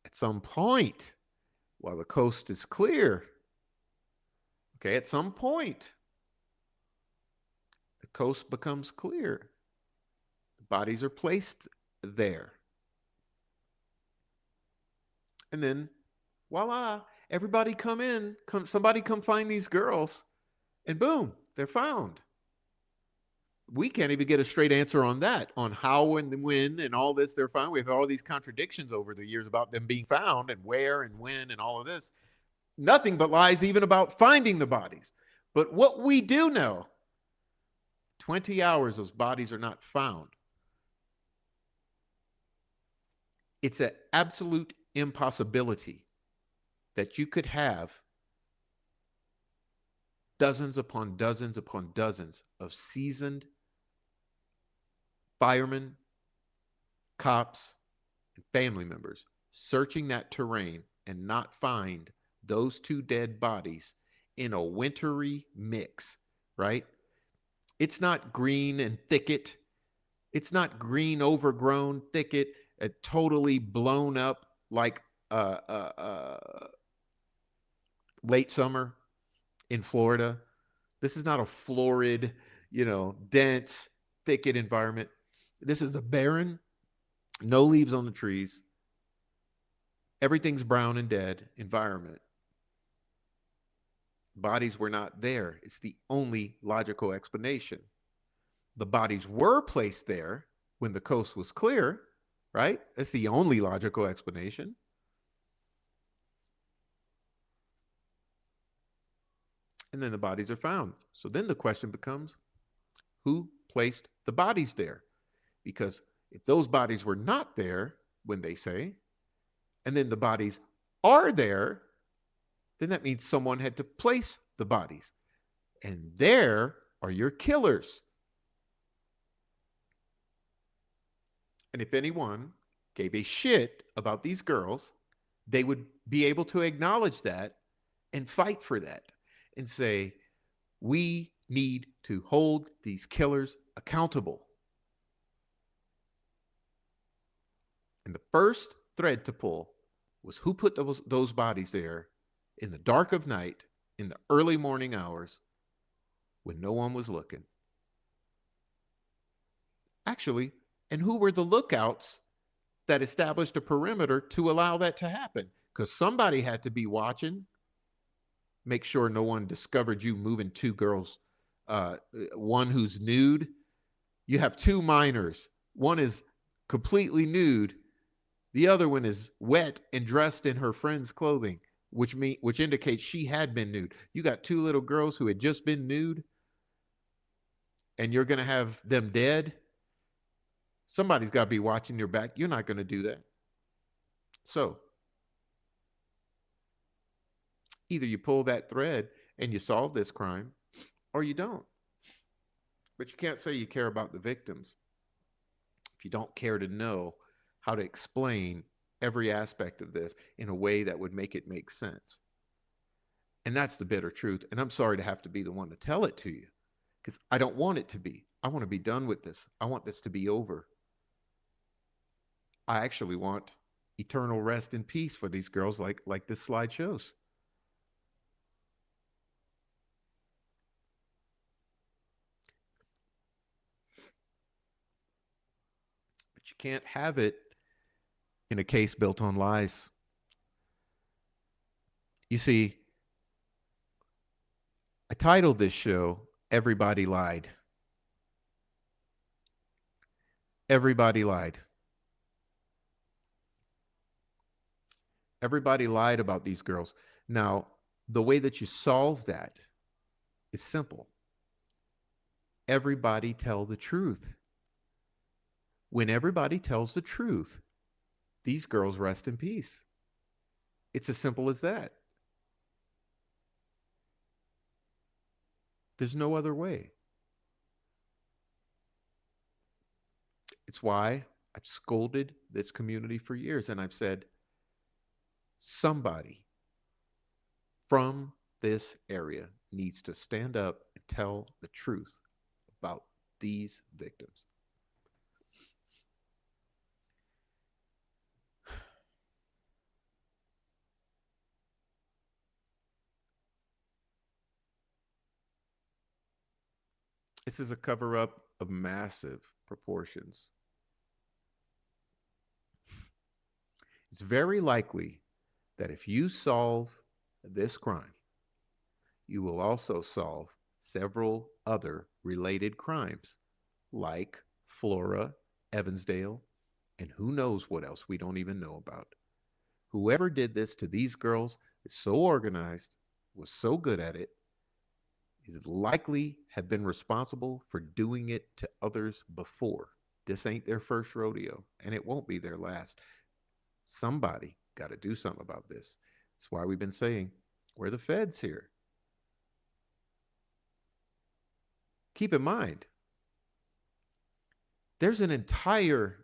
at some point, while the coast is clear, okay, at some point, the coast becomes clear. The bodies are placed there. And then, voila, everybody come in, somebody come find these girls, and boom, they're found. We can't even get a straight answer on that, on how and when and all this they're found. We have all these contradictions over the years about them being found and where and when and all of this. Nothing but lies even about finding the bodies. But what we do know, 20 hours those bodies are not found. It's an absolute impossibility that you could have dozens upon dozens upon dozens of seasoned firemen, cops, and family members searching that terrain and not find those two dead bodies in a wintry mix, right? It's not green and thicket. It's not green overgrown thicket, totally blown up like late summer in Florida. This is not a florid, dense thicket environment. This is a barren, no leaves on the trees, everything's brown and dead environment. Bodies were not there. It's the only logical explanation. The bodies were placed there when the coast was clear, right? That's the only logical explanation. And then the bodies are found. So then the question becomes, who placed the bodies there? Because if those bodies were not there when they say, and then the bodies are there, then that means someone had to place the bodies. And there are your killers. And if anyone gave a shit about these girls, they would be able to acknowledge that and fight for that and say, we need to hold these killers accountable. And the first thread to pull was who put those bodies there in the dark of night, in the early morning hours, when no one was looking. Actually, and who were the lookouts that established a perimeter to allow that to happen? Because somebody had to be watching, make sure no one discovered you moving two girls, one who's nude. You have two minors. One is completely nude. The other one is wet and dressed in her friend's clothing, which indicates she had been nude. You got two little girls who had just been nude, and you're going to have them dead. Somebody's got to be watching your back. You're not going to do that. So either you pull that thread and you solve this crime, or you don't. But you can't say you care about the victims if you don't care to know how to explain every aspect of this in a way that would make it make sense. And that's the bitter truth. And I'm sorry to have to be the one to tell it to you, because I don't want it to be. I want to be done with this. I want this to be over. I actually want eternal rest and peace for these girls, like this slide shows. But you can't have it in a case built on lies. You see, I titled this show, Everybody Lied. Everybody lied. Everybody lied about these girls. Now, the way that you solve that is simple. Everybody tell the truth. When everybody tells the truth, these girls rest in peace. It's as simple as that. There's no other way. It's why I've scolded this community for years, and I've said, somebody from this area needs to stand up and tell the truth about these victims. This is a cover up of massive proportions. It's very likely that if you solve this crime, you will also solve several other related crimes like Flora, Evansdale, and who knows what else we don't even know about. Whoever did this to these girls is so organized, was so good at it, is likely have been responsible for doing it to others before. This ain't their first rodeo, and it won't be their last. Somebody got to do something about this. That's why we've been saying, we're the feds here. Keep in mind, there's an entire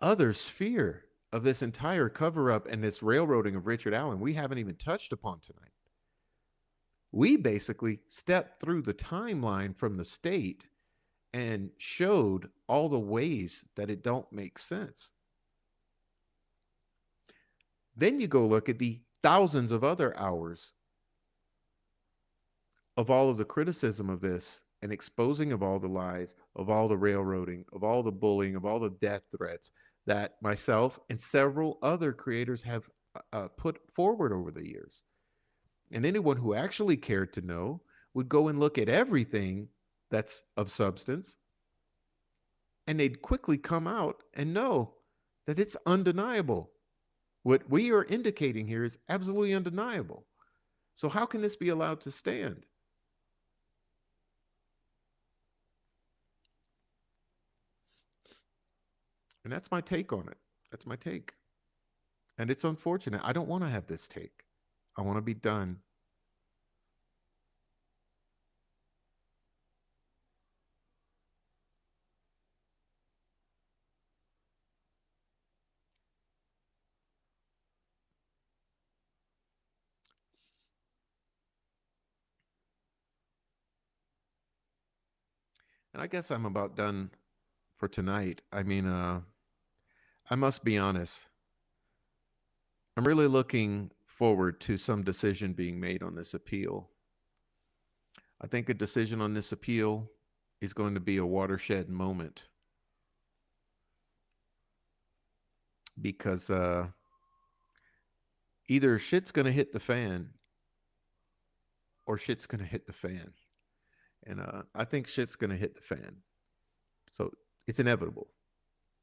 other sphere of this entire cover up and this railroading of Richard Allen we haven't even touched upon tonight. We basically stepped through the timeline from the state and showed all the ways that it don't make sense. Then you go look at the thousands of other hours of all of the criticism of this and exposing of all the lies, of all the railroading, of all the bullying, of all the death threats that myself and several other creators have put forward over the years. And anyone who actually cared to know would go and look at everything that's of substance, and they'd quickly come out and know that it's undeniable. What we are indicating here is absolutely undeniable. So how can this be allowed to stand? And that's my take on it. That's my take. And it's unfortunate. I don't want to have this take. I want to be done. And I guess I'm about done for tonight. I mean, I must be honest. I'm really looking forward to some decision being made on this appeal. I think a decision on this appeal is going to be a watershed moment because either shit's gonna hit the fan or shit's gonna hit the fan, and I think shit's gonna hit the fan. So it's inevitable.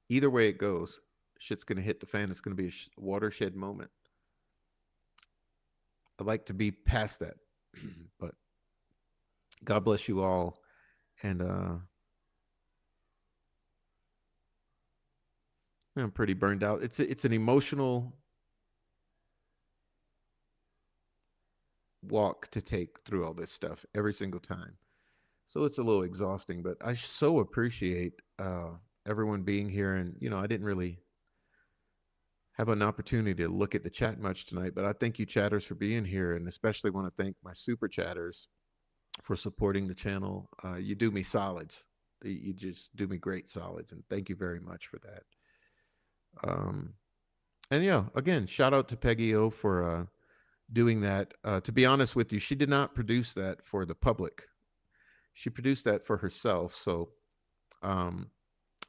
Either way it goes, shit's gonna hit the fan. It's gonna be a watershed moment. I'd like to be past that, but God bless you all, and I'm pretty burned out. It's an emotional walk to take through all this stuff every single time. So it's a little exhausting, but I so appreciate everyone being here. And I didn't really have an opportunity to look at the chat much tonight, but I thank you chatters for being here, and especially want to thank my super chatters for supporting the channel. You do me solids. You just do me great solids, and thank you very much for that. Um, and yeah, again, shout out to Peggy O for doing that. To be honest with you, she did not produce that for the public. She produced that for herself. So um,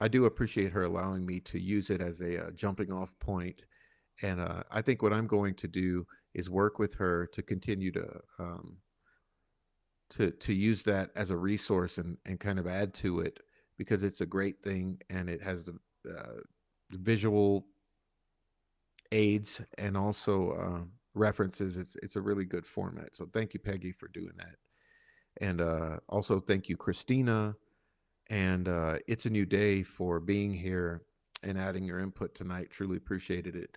I do appreciate her allowing me to use it as a jumping off point. And I think what I'm going to do is work with her to continue to use that as a resource and kind of add to it, because it's a great thing and it has the visual aids and also references. It's a really good format. So thank you, Peggy, for doing that. And also thank you, Christina, and It's a New Day for being here and adding your input tonight. Truly appreciated it.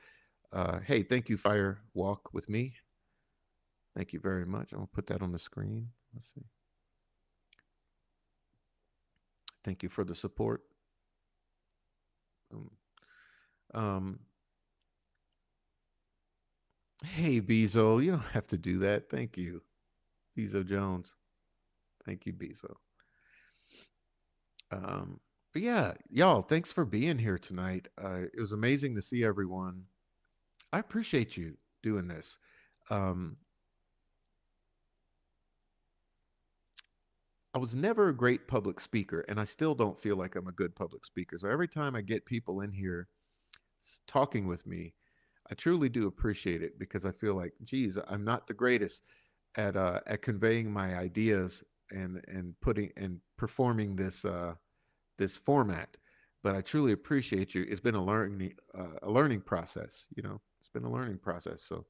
Hey, thank you, Fire Walk with Me. Thank you very much. I'm going to put that on the screen. Let's see. Thank you for the support. Um, um, hey, Bezo, you don't have to do that. Thank you, Bezo Jones. Thank you, Bezo. But yeah, y'all, thanks for being here tonight. It was amazing to see everyone. I appreciate you doing this. Um, I was never a great public speaker, and I still don't feel like I'm a good public speaker. So every time I get people in here talking with me, I truly do appreciate it, because I feel like, geez, I'm not the greatest at conveying my ideas and putting and performing this format. But I truly appreciate you. It's been a learning process. It's been a learning process. So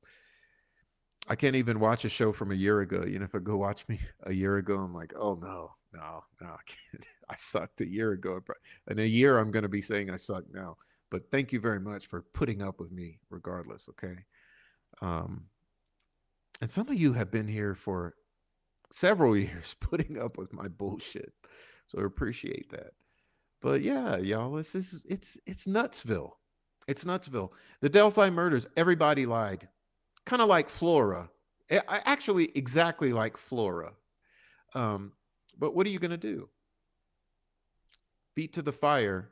I can't even watch a show from a year ago. If I go watch me a year ago, I'm like, oh no, no, no, I can't. I sucked a year ago. In a year, I'm going to be saying I suck now. But thank you very much for putting up with me, regardless. Okay. Um, and some of you have been here for several years, putting up with my bullshit. So I appreciate that. But yeah, y'all, it's Nutsville. It's Nutsville. The Delphi murders. Everybody lied. Kind of like Flora. Actually, exactly like Flora. Um, but what are you going to do? Feet to the fire,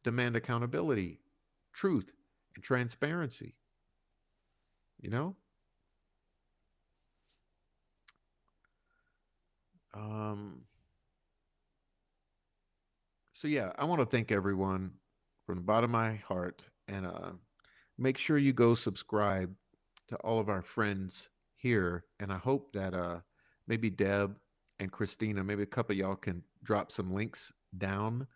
demand accountability, truth, and transparency. You know? Um, so, yeah, I want to thank everyone from the bottom of my heart. And make sure you go subscribe to all of our friends here. And I hope that maybe Deb and Christina, maybe a couple of y'all can drop some links down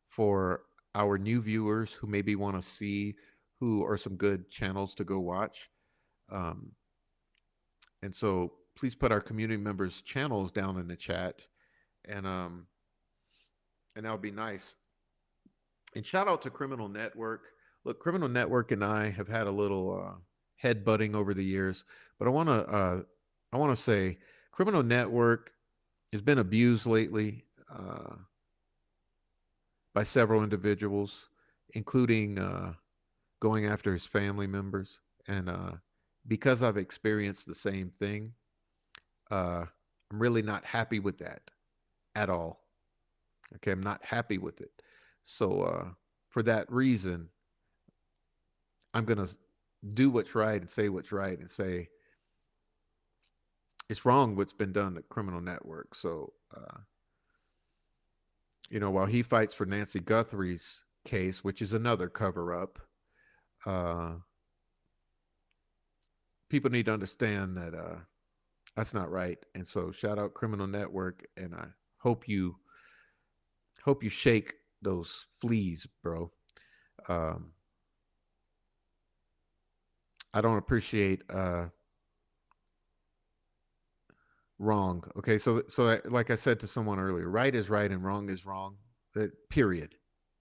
for our new viewers who maybe want to see who are some good channels to go watch. Um, and so please put our community members' channels down in the chat, and that'll be nice. And shout out to Criminal Network. Look, Criminal Network and I have had a little head butting over the years, but I want to say Criminal Network has been abused lately by several individuals, including going after his family members. And because I've experienced the same thing, I'm really not happy with that at all. Okay, I'm not happy with it. So for that reason, I'm gonna do what's right and say what's right and say it's wrong what's been done to Criminal Network. So while he fights for Nancy Guthrie's case, which is another cover up, uh, people need to understand that that's not right. And so, shout out Criminal Network, and I hope you shake those fleas, bro. Um, I don't appreciate wrong. Okay, like I said to someone earlier, right is right and wrong is wrong. Period.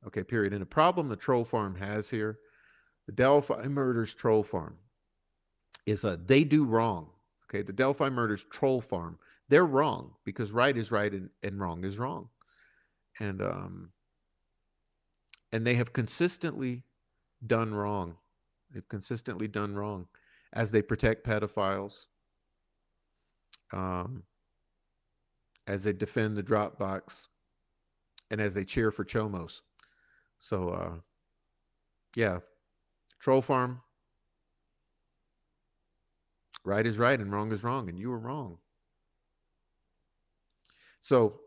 Okay, period. And the problem the troll farm has here, the Delphi murders troll farm, is they do wrong. Okay, the Delphi murders troll farm. They're wrong because right is right and wrong is wrong. And they have consistently done wrong. They've consistently done wrong as they protect pedophiles, um, as they defend the Dropbox, and as they cheer for Chomos. So, yeah, troll farm, right is right and wrong is wrong, and you were wrong. So,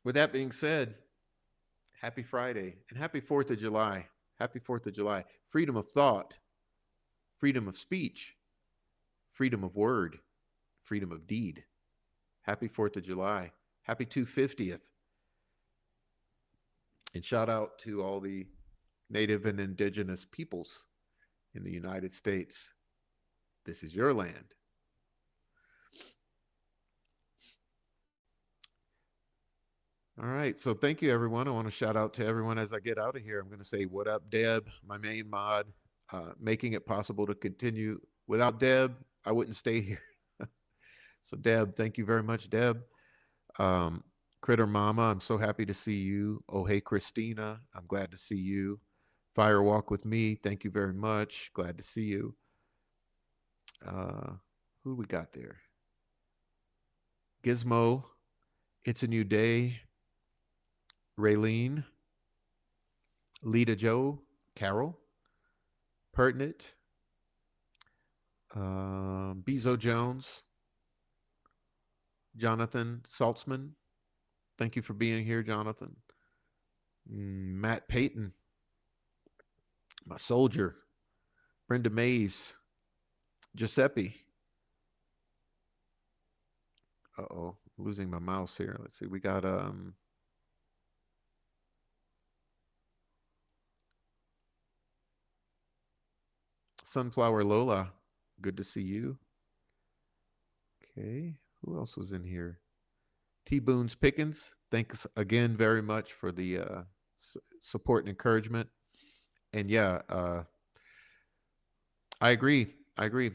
with that being said, happy Friday and happy 4th of July. Happy 4th of July. Freedom of thought, freedom of speech, freedom of word, freedom of deed. Happy 4th of July. Happy 250th. And shout out to all the native and indigenous peoples in the United States. This is your land. All right. So thank you, everyone. I want to shout out to everyone as I get out of here. I'm going to say, what up, Deb, my main mod, making it possible to continue. Without Deb, I wouldn't stay here. So, Deb, thank you very much, Deb. Um, Critter Mama, I'm so happy to see you. Oh, hey, Christina, I'm glad to see you. Fire Walk with Me, thank you very much. Glad to see you. Who we got there? Gizmo, It's a New Day. Raylene, Lita Joe, Carol, Pertinent, Bezo Jones, Jonathan Saltzman. Thank you for being here, Jonathan. Matt Payton, my soldier. Brenda Mays, Giuseppe. Uh-oh, losing my mouse here. Let's see. We got Sunflower Lola. Good to see you. Okay. Who else was in here? T Boons Pickens. Thanks again very much for the support and encouragement. And yeah, I agree. I agree.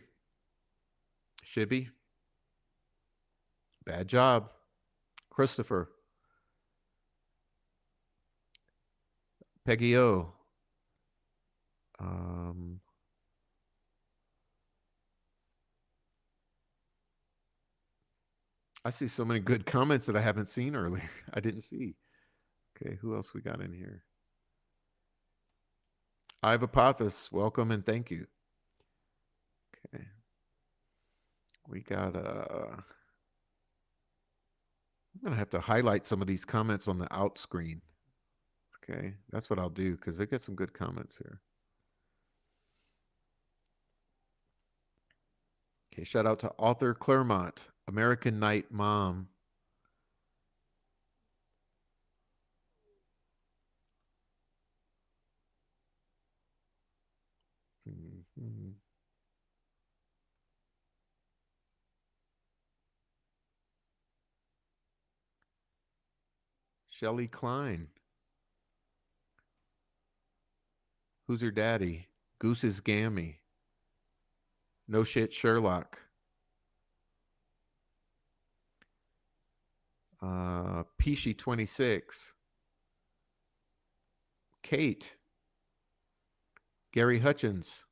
Shibby, bad job. Christopher, Peggy O. Um, I see so many good comments that I haven't seen earlier. I didn't see. Okay, who else we got in here? Iva Apophis, welcome and thank you. Okay. We got I'm gonna have to highlight some of these comments on the out screen. Okay, that's what I'll do because they get some good comments here. Okay, shout out to Author Claremont, American Night Mom. Mm-hmm. Shelley Klein. Who's her daddy? Goose's Gammy. No shit, Sherlock. Peachy 26. Kate. Gary Hutchins.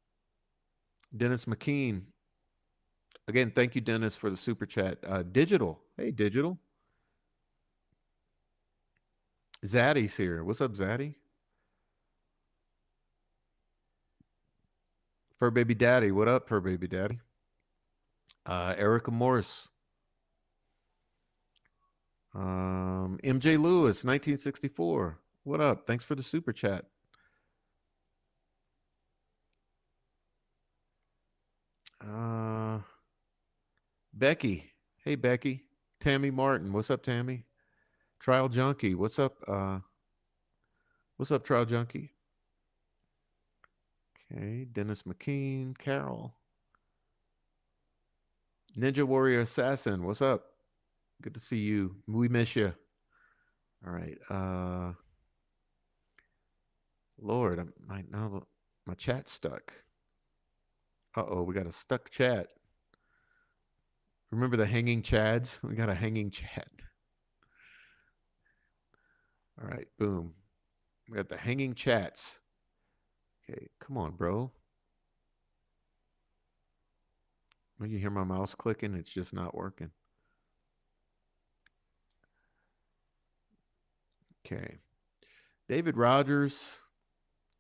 Dennis McKean. Again, thank you, Dennis, for the super chat. Digital. Hey, Digital. Zaddy's here. What's up, Zaddy? Fur Baby Daddy. What up, Fur Baby Daddy? Erica Morse. MJ Lewis, 1964. What up? Thanks for the super chat. Becky. Hey, Becky. Tammy Martin. What's up, Tammy? Trial Junkie. What's up? What's up, Trial Junkie? Okay. Dennis McKean. Carol. Ninja Warrior Assassin. What's up? Good to see you. We miss you. All right. Lord, my chat's stuck. Uh-oh, we got a stuck chat. Remember the hanging chads? We got a hanging chat. All right, boom. We got the hanging chats. Okay, come on, bro. When you hear my mouse clicking, it's just not working. Okay. David Rogers,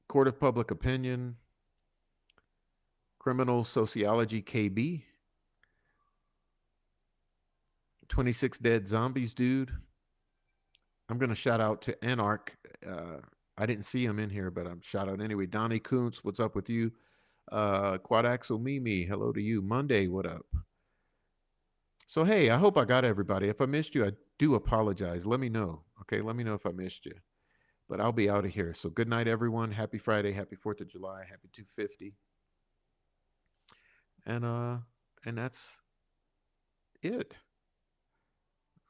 Court of Public Opinion, Criminal Sociology KB, 26 Dead Zombies, dude. I'm going to shout out to Anarch. I didn't see him in here, but I'm shout out anyway. Donnie Kuntz, what's up with you? Quadaxel Mimi, hello to you. Monday, what up? So, hey, I hope I got everybody. If I missed you, I do apologize. Let me know. Okay, let me know if I missed you. But I'll be out of here. So good night, everyone. Happy Friday. Happy 4th of July. Happy 250. And that's it.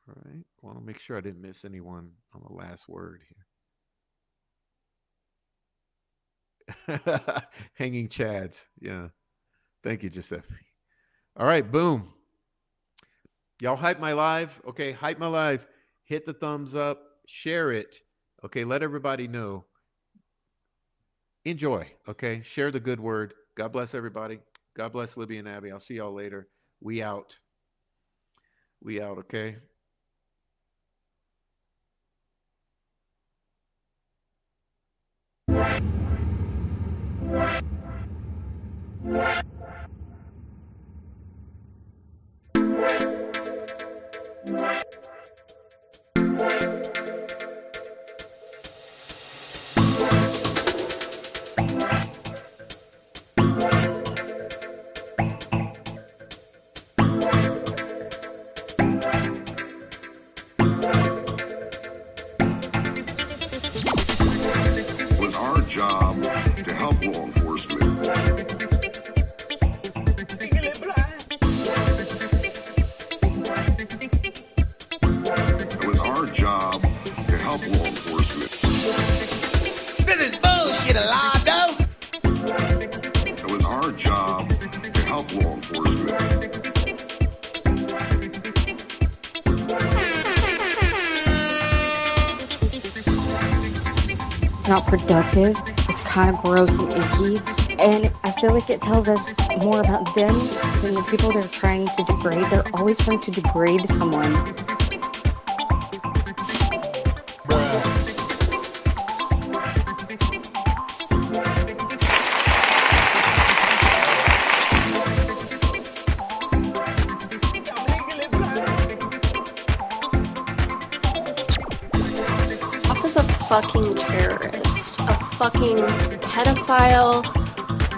All right. I want to make sure I didn't miss anyone on the last word here. Hanging chads. Yeah. Thank you, Giuseppe. All right. Boom. Y'all hype my live. Okay. Hype my live. Hit the thumbs up. Share it. Okay. Let everybody know. Enjoy. Okay. Share the good word. God bless everybody. God bless Libby and Abby. I'll see y'all later. We out. We out. Okay. Not productive. It's kind of gross and icky, and I feel like it tells us more about them than the people they're trying to degrade. They're always trying to degrade someone. Fucking terrorist, a fucking pedophile,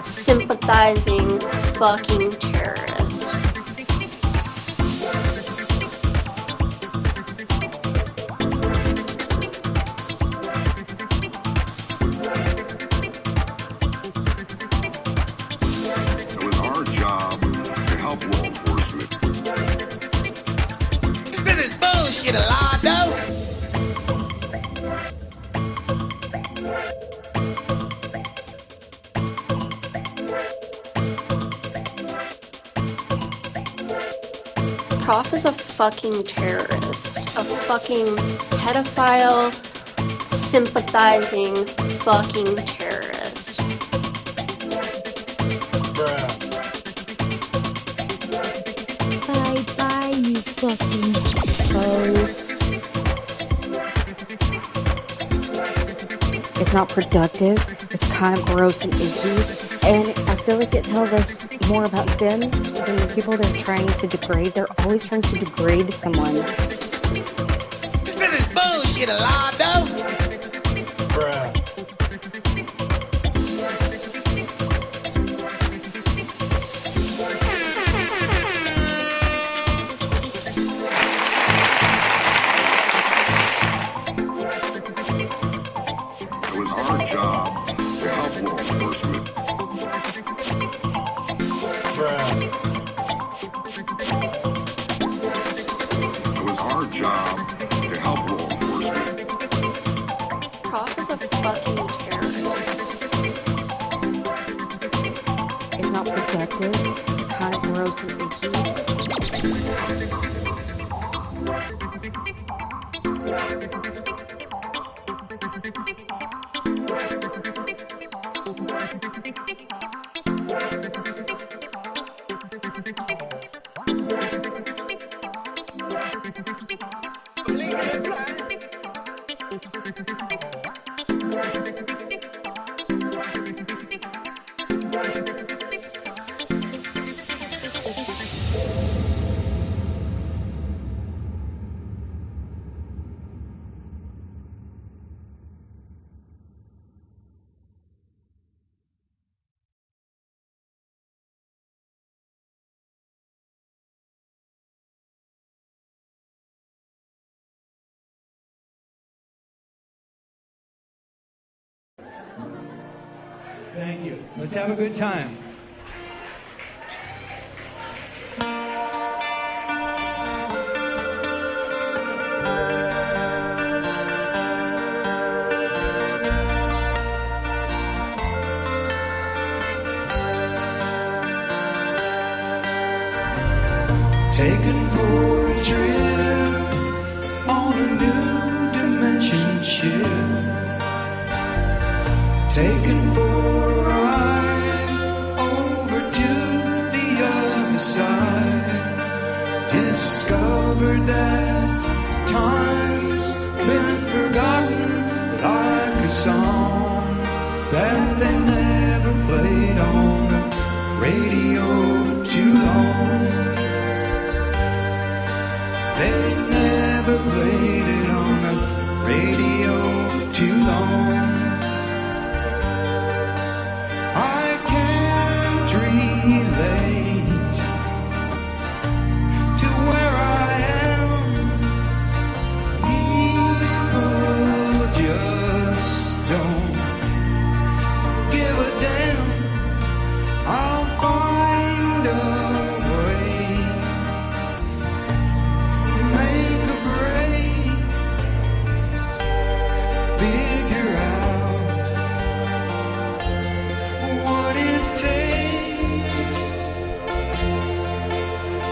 sympathizing fucking terrorist. It was our job to help law enforcement. This is bullshit, Alado. Prof is a fucking terrorist, a fucking pedophile, sympathizing fucking terrorist. Bye bye, you fucking hoe. It's not productive. It's kind of gross and icky. And I feel like it tells us more about them than the people they're trying to degrade. They're always trying to degrade someone. This is bullshit, Alado. Thank you. Let's have a good time. Taken for a trip on a new dimension ship. Taken for a ride over to the other side. Discovered that time's been forgotten like a song that they never played on the radio too long. They never played it on the radio too long. I can't relate to where I am. People just don't give a damn. I'll find a way, make a break, figure out what it takes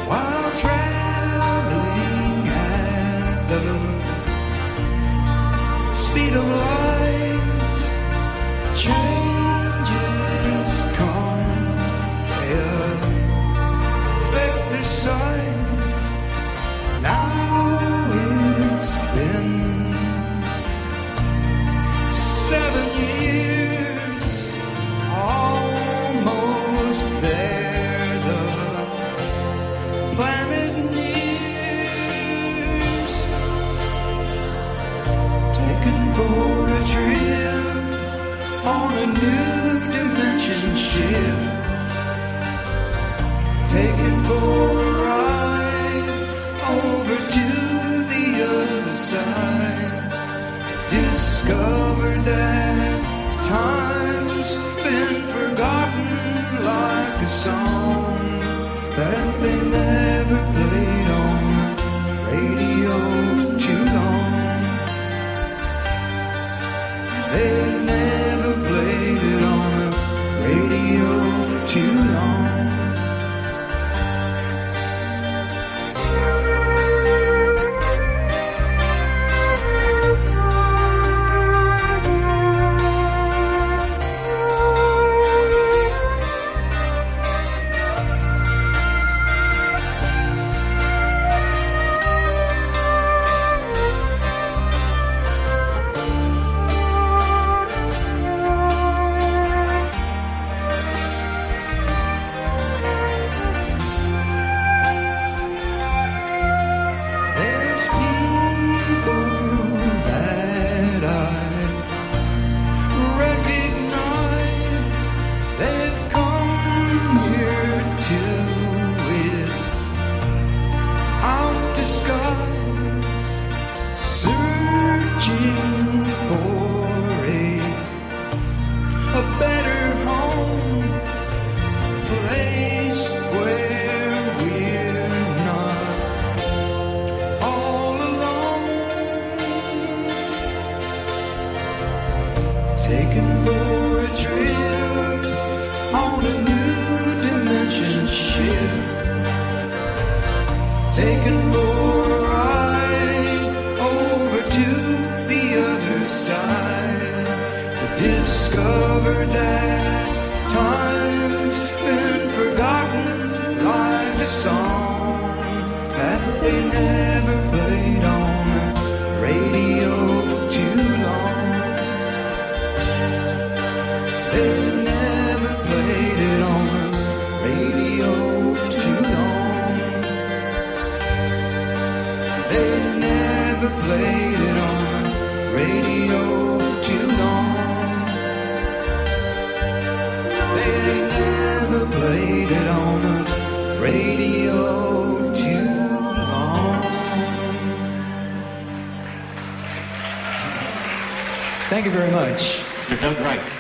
while traveling at the speed of light. Changes come, they affect their sight. Now it's been 7 years, almost there. The planet nears, taken for a trip on a new dimension ship. Taken for a ride over to the other side. Discovered that time's been forgotten like a song that they never played on the radio too long. They never played it on the radio too long. There's people that I recognize. They've come here without disguise, searching for a better home, place where we're not all alone. Taken for a trip on a new dimension ship. Taken for a ride over to the other side. Discovered that time's been forgotten like a song that they never played. radio too long. They never played it on the radio too long. Thank you very much. Mr. Doug Wright.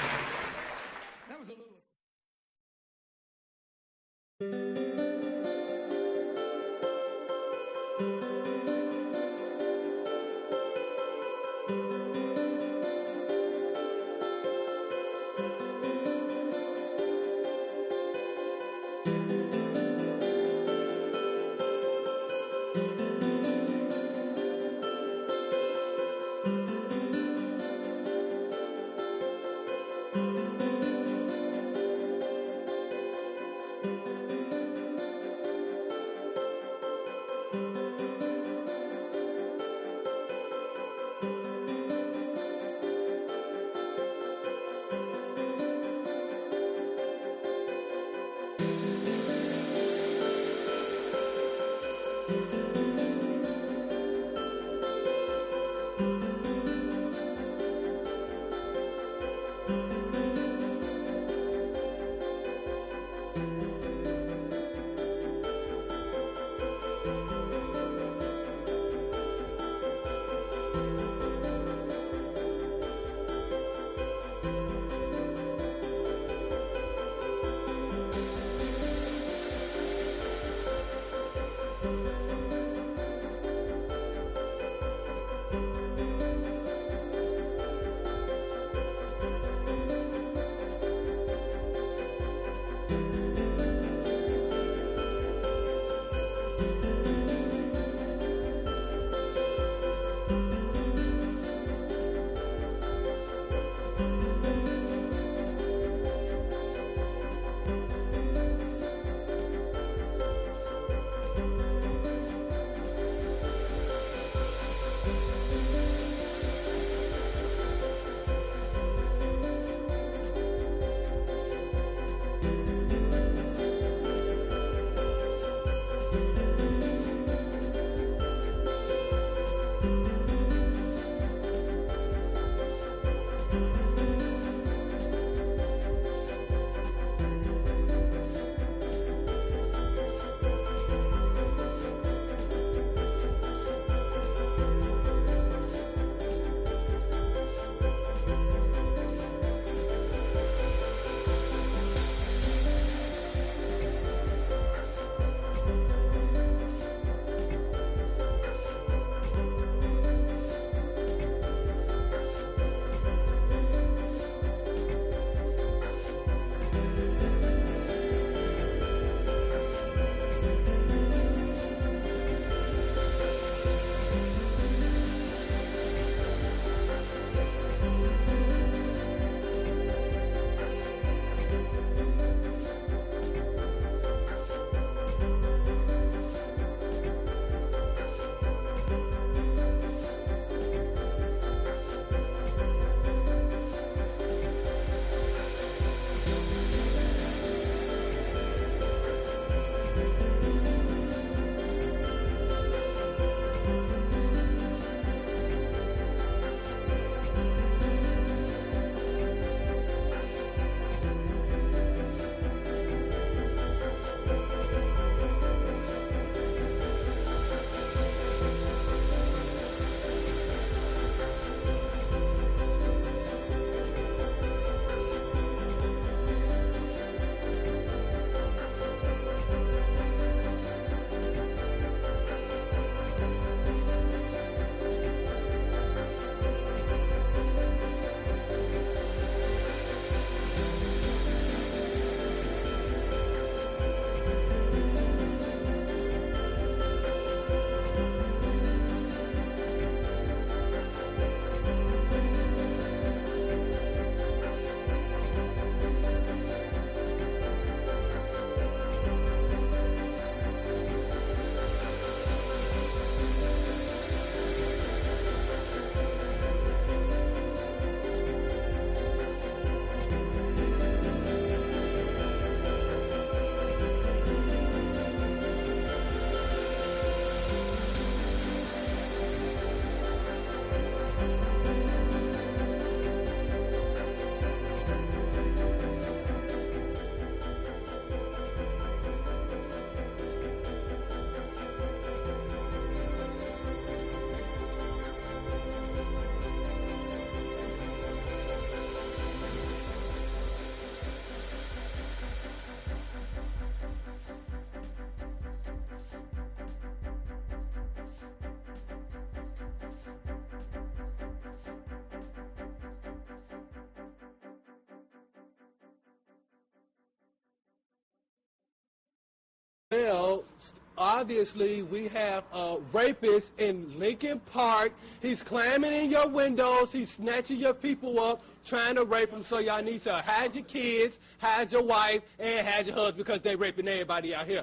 Well, obviously, we have a rapist in Lincoln Park. He's climbing in your windows. He's snatching your people up, trying to rape them. So y'all need to hide your kids, hide your wife, and hide your husband because they raping everybody out here.